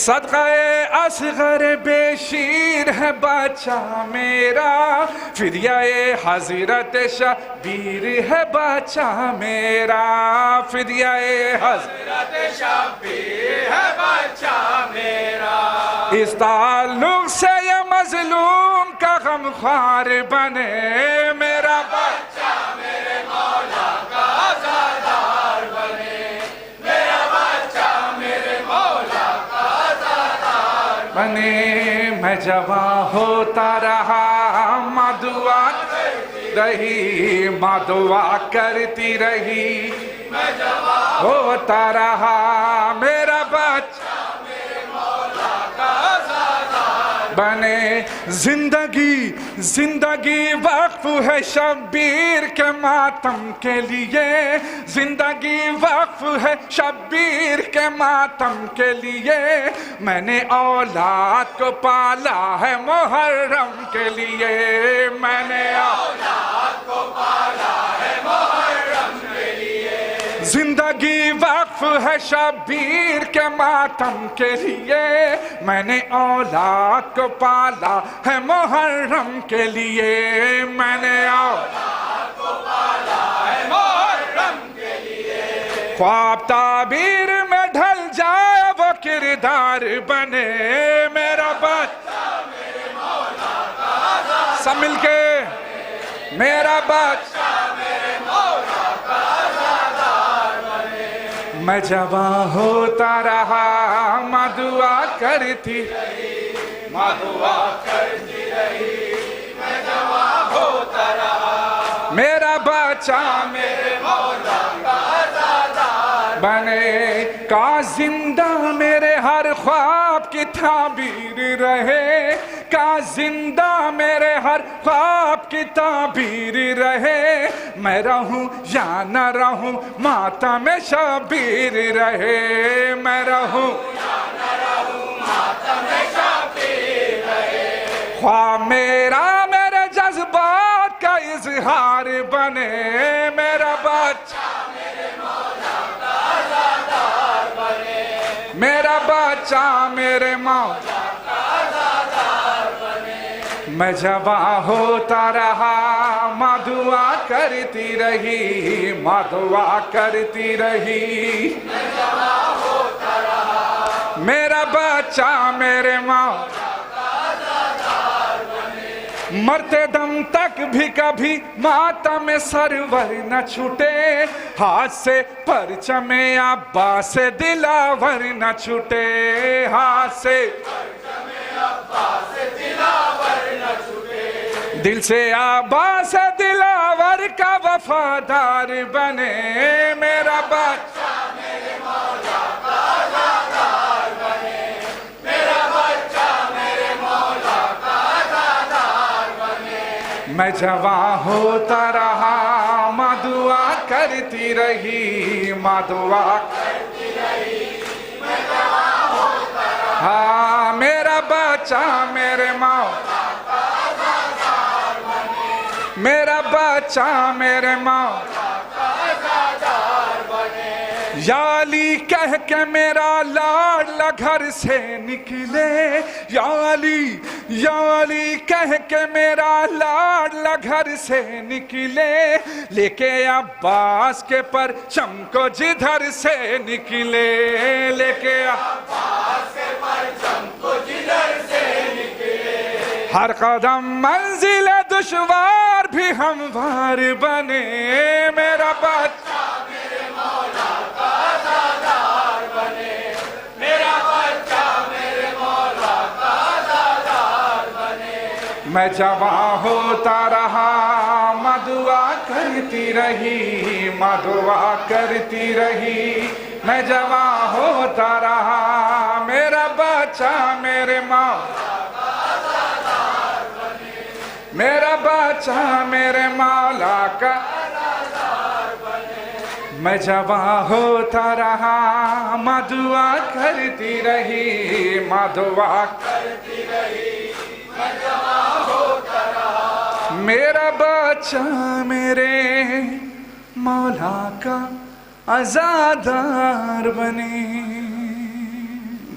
صدقہ اصغر بے شیر ہے بچہ میرا، فدیہ حضرت شبیر ہے بچہ میرا، فدیہ حضرت شبیر ہے بچہ میرا، اس تعلق سے یہ مظلوم کا غمخوار بنے میرا بچہ میرے مولا کا عزادار بنے، میرا بچہ میرے مولا کا عزادار بنے، میں جوان ہوتا رہا ماں دعا کرتی رہی، ماں دعا کرتی رہی، میں جوان ہوتا رہا میرا بچہ بنے، زندگی وقف ہے شبیر کے ماتم کے لیے، زندگی وقف ہے شبیر کے ماتم کے لیے، میں نے اولاد کو پالا ہے محرم کے لیے، میں نے اولاد کو پالا ہے محرم کے لیے، زندگی وقف ہے شبیر کے ماتم کے لیے، میں نے اولاد کو پالا ہے محرم کے لیے، میں نے اولاد کو پالا ہے محرم کے لیے، خواب تعبیر میں ڈھل جائے وہ کردار بنے میرا بچہ میرے مولا کا عزادار، سب مل کے میرا بچہ میرے مولا کا عزادار بنے، میں جوان ہوتا رہا ماں دعا کرتی رہی، ماں دعا کرتی رہی، میں جوان ہوتا رہا میرا بچہ میرے مولا کا عزادار بنے، کا زندہ میرے ہر خواب کی تعبیر رہے، کا زندہ میرے ہر خواب کی تعبیر رہے، میں رہوں یا نہ رہوں ماتم شبیر رہے، میں رہوں یا نہ رہوں ماتم شبیر رہے، خواب میرا میرے جذبات کا اظہار بنے میرا بچہ میرے مولا کا عزادار بنے، میرا بچہ میرے مولا کا عزادار بنے، میں جوان ہوتا رہا ماں دعا کرتی رہی، ماں دعا کرتی رہی، میں جوان ہوتا رہا میرا بچہ میرے مولا کا عزادار بنے، مرتے دم تک بھی کبھی ماتم سرور نہ چھوٹے، ہاتھ سے پرچم عباس سے دلاور نہ چھوٹے، ہاتھ سے پرچم عباس سے دلاور نہ چھوٹے، دل سے عباس دلاور کا وفادار بنے میرا بچہ میرے مولا کا عزادار بنے، میرا بچہ میرے مولا کا عزادار بنے، میں جوان ہوتا رہا ماں دعا کرتی رہی، ماں دعا کرتی رہی، میں جوان ہوتا رہا میرا بچہ میرے مولا کا عزادار بنے، میرا بچہ میرے مولا کا عزادار بنے، یا علی کہہ کے میرا لاڈلا گھر سے نکلے، یا علی کہہ کے میرا لاڈلا گھر سے نکلے، لے کے عباس کے پرچم کو جدھر سے نکلے، لے کے عباس کے پرچم کو جدھر سے نکلے، ہر قدم منزل دشوار بھی ہموار بنے میرا بچہ میرے مولا کا عزادار بنے، میرا بچہ میرے مولا کا عزادار بنے، میں جوان ہوتا رہا ماں دعا کرتی رہی، ماں دعا کرتی رہی، میں جوان ہوتا رہا میرا بچہ میرے مولا کا عزادار بنے، میرا بچہ میرے مولا کا عزادار بنے، میں جوان ہوتا رہا ماں دعا کرتی رہی، ماں دعا کرتی رہی، میں جوان ہوتا رہا میرا بچہ میرے مولا کا عزادار بنے۔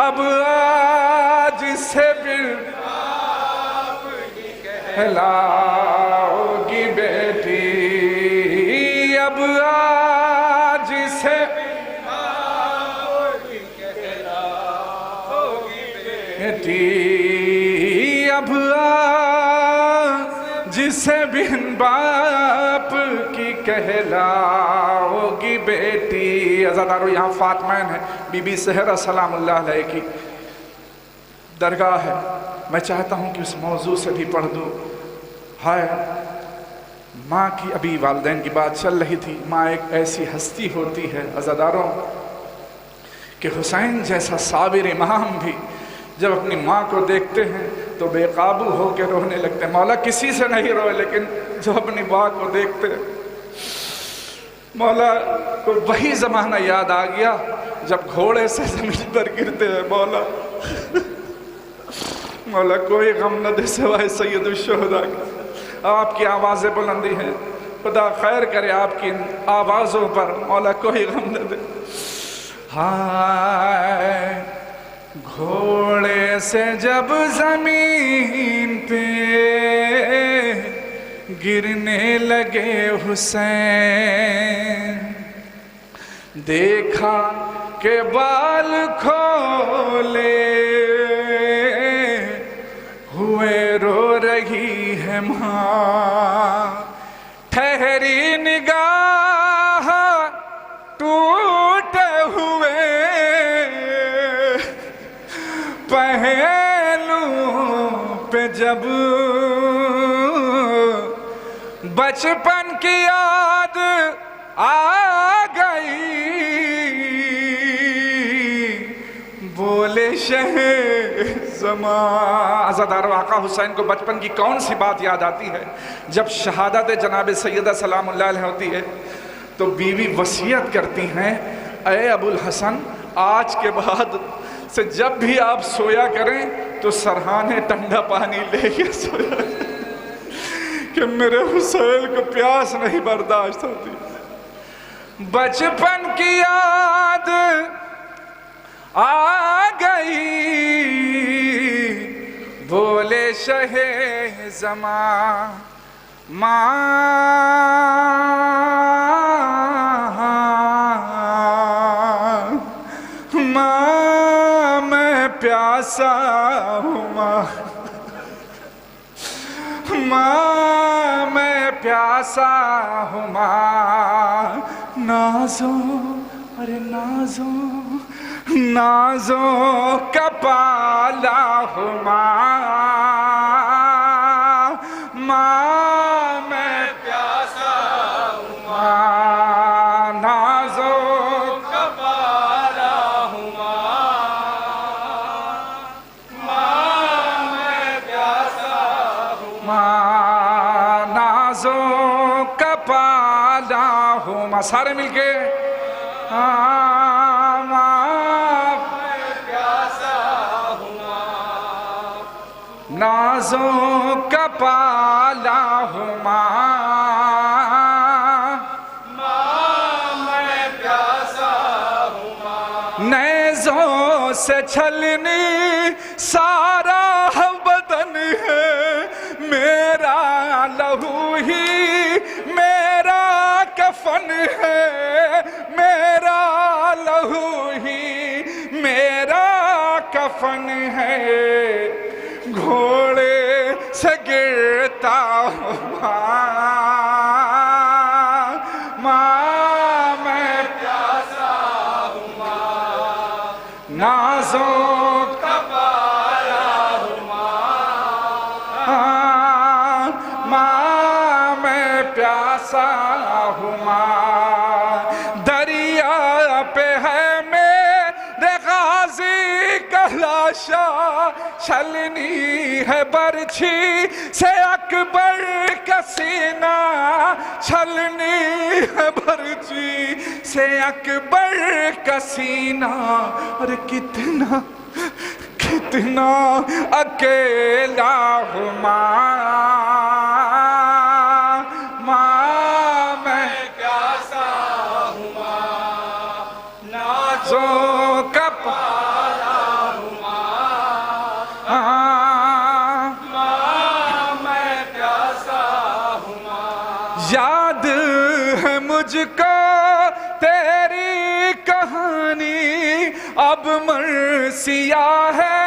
اب آج سے پھر کہلاؤگی بیٹی، اب آج سے بیٹی، اب آج سے بن باپ کی کہلاؤگی بیٹی۔ عزادارو یہاں فاطمین ہے، بی بی سہرہ سلام اللہ علیہ کی درگاہ ہے، میں چاہتا ہوں کہ اس موضوع سے بھی پڑھ دوں۔ ہائے ماں کی، ابھی والدین کی بات چل رہی تھی، ماں ایک ایسی ہستی ہوتی ہے عزاداروں کہ حسین جیسا صابر امام بھی جب اپنی ماں کو دیکھتے ہیں تو بے قابو ہو کے رونے لگتے ہیں۔ مولا کسی سے نہیں روئے، لیکن جب اپنی ماں کو دیکھتے ہیں مولا کو وہی زمانہ یاد آ گیا جب گھوڑے سے زمین پر گرتے ہیں۔ مولا مولا کوئی غم نہ دے سوائے سید الشہداء کی، آپ کی آوازیں بلندی ہیں، خدا خیر کرے آپ کی آوازوں پر، مولا کوئی غم نہ دے۔ ہائے گھوڑے سے جب زمین پہ گرنے لگے حسین، دیکھا کہ بال کھولے ہوئے رو رہی ہے ماں، ٹھہری نگاہ ٹوٹے ہوئے پہلو پہ جب بچپن کی یاد آ گئی، بولے شہ زمان۔ عزادارو آقا حسین کو بچپن کی کون سی بات یاد آتی ہے؟ جب شہادت جناب سیدہ سلام اللہ علیہ ہوتی ہے تو بیوی وصیت کرتی ہیں، اے ابو الحسن آج کے بعد سے جب بھی آپ سویا کریں تو سرہانے ٹھنڈا پانی لے کے سویا کہ میرے حسین کو پیاس نہیں برداشت ہوتی۔ بچپن کی یاد آ گئی، بولے شہ زمان ماں میں پیاسا ہوں، ماں میں پیاسا ہوں، ماں نازو ارے نازو نازوں کا پالا ہوں، ماں میں پیاسا ہوں، ماں نازوں کا پالا ہوں، ماں میں پیاسا ہوں، ماں نازوں کا پالا ہوں، ماں سارے مل کے نازوں کا پالا ہوں، ماں میں پیاسا ہوں، نیزوں سے چھلنی سارا بدن ہے میرا، لہو ہی میرا کفن ہے، میرا لہو ہی میرا کفن ہے، گھوڑے سے گرتا ہوں، ماں میں پیاسا ہوں، نازوں کا پالا ہوں، ماں میں پیاسا ہوں، دریا پہ ہے میرے غازی کا لاشا، چھلنی ہے برچھی سے اکبر کا سینہ، چھلنی ہے برچھی سے اکبر کا سینہ، اور کتنا کتنا اکیلا ہوں، ماں میں پیاسا ہوں، نازوں کا پالا ہوں، یاد ہے مجھ کو تیری کہانی، اب مرثیہ ہے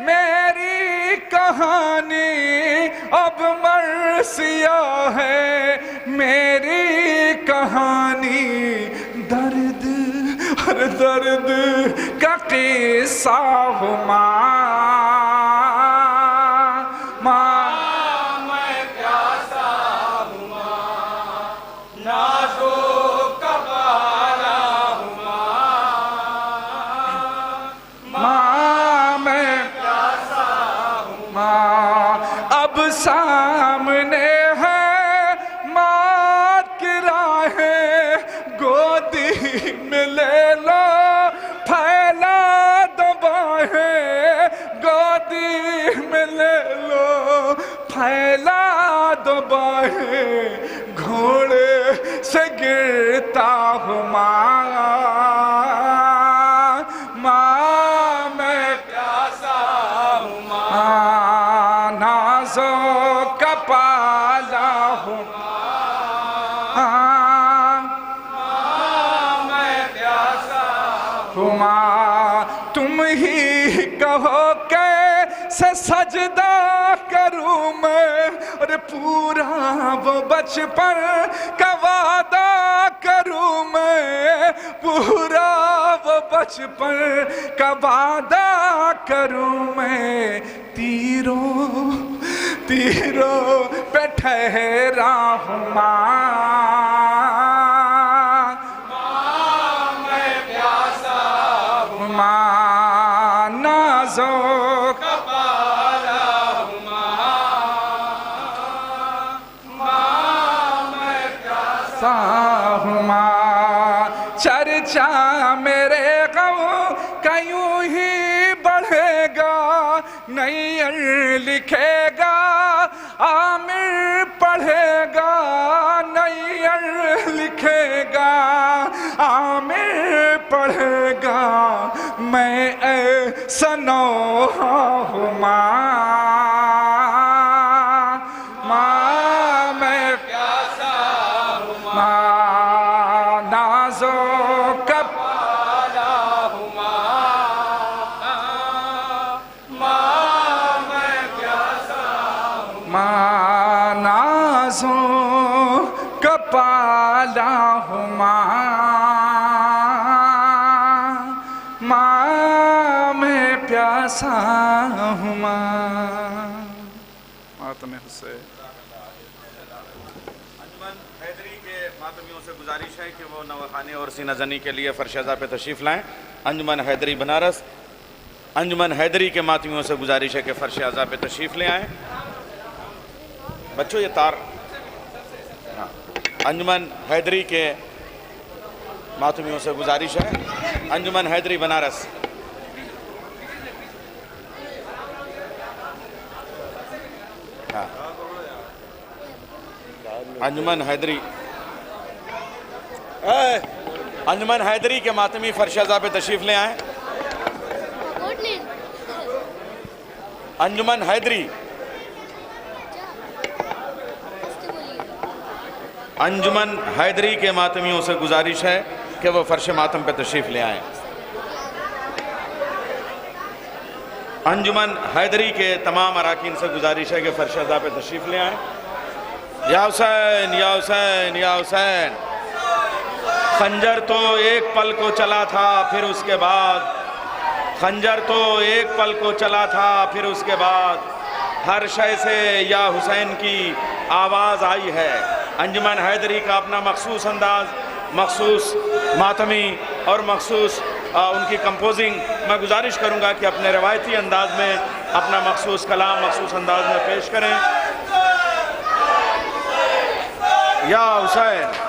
میری کہانی، اب مرثیہ ہے میری کہانی، درد اور درد کا قصہ ہو سامنے ہے موت کی راہیں، گودی میں لے لو پھیلا دو باہیں، گودی میں لے لو پھیلا دو باہیں، گھوڑے سے گرتا ہوں ماں میں پیاسا ہوں نازوں کا پالا ہوں میں پیاسا ہوں ماں، تم ہی کہو کیسے سجدہ کروں میں، اور پورا وہ بچپن کا وعدہ کروں میں، پورا وہ بچپن کا وعدہ کروں میں، تیروں پہ ٹھہرا ہوں میں پیاسا ہوں نازوں کا پالا ہوں میں پیاسا ہوں چرچا میرے غم کا یوں ہی بڑھے گا، نعیر لکھے گا عامر پڑھے گا، نعیر لکھے گا عامر پڑھے گا، میں ایسا نوحہ ہوں ماں میں پیاسا ہوں نازوں کا پالا ہوں ماں نازوں کا پالا ہوں ماں میں پیاسا ہوں ماتم حسین۔
انجمن حیدری کے ماتمیوں سے گزارش ہے کہ وہ نوخانی اور سینہ زنی کے لیے فرش اعضاء پہ تشریف لائیں۔ انجمن حیدری بنارس، انجمن حیدری کے ماتمیوں سے گزارش ہے کہ فرش اعضاء پہ تشریف لے آئیں۔ بچوں یہ تار، انجمن حیدری کے ماتمیوں سے گزارش ہے، انجمن حیدری بنارس۔ انجمن حیدری، انجمن حیدری کے ماتمی فرش اعضاء پہ تشریف لے آئیں۔ انجمن حیدری، انجمن حیدری کے ماتمیوں سے گزارش ہے کہ وہ فرش ماتم پہ تشریف لے آئیں۔ انجمن حیدری کے تمام اراکین سے گزارش ہے کہ فرش اعضاء پہ تشریف لے آئیں۔ یا حسین یا حسین یا حسین، خنجر تو ایک پل کو چلا تھا پھر اس کے بعد، خنجر تو ایک پل کو چلا تھا پھر اس کے بعد، ہر شے سے یا حسین کی آواز آئی ہے۔ انجمن حیدری کا اپنا مخصوص انداز، مخصوص ماتمی اور مخصوص ان کی کمپوزنگ، میں گزارش کروں گا کہ اپنے روایتی انداز میں اپنا مخصوص کلام مخصوص انداز میں پیش کریں۔ یا حسین،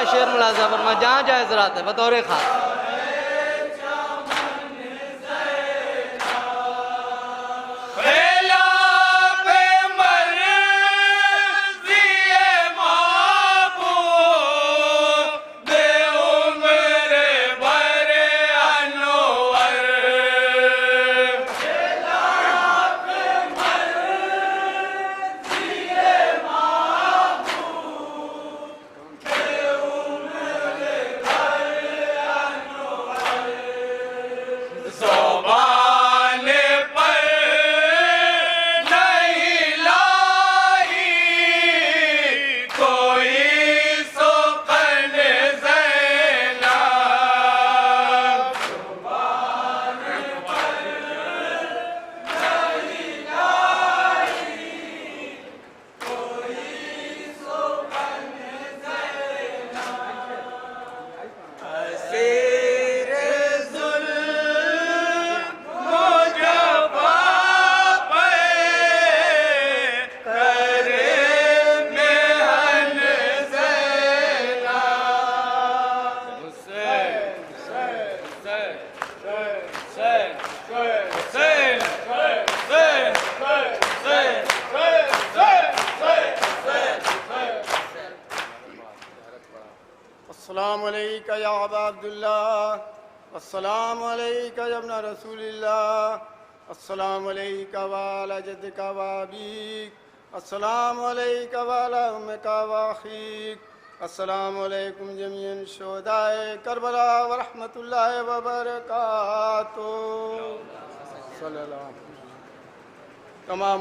کا شعر ملاحظہ فرما جہاں جائے حضرات ہے بطور خاص.
السلام علیکہ یا ابا عبداللہ، السلام علیکہ یا ابن رسول اللہ، السلام علیکہ وعلا جدکہ وابیک، السلام علیکہ وعلا امکہ واخیک، السلام علیکم جمیعاً شہدائے کربلا ورحمت اللہ وبرکاتہ. صلی اللہ علیہ وسلم. تمام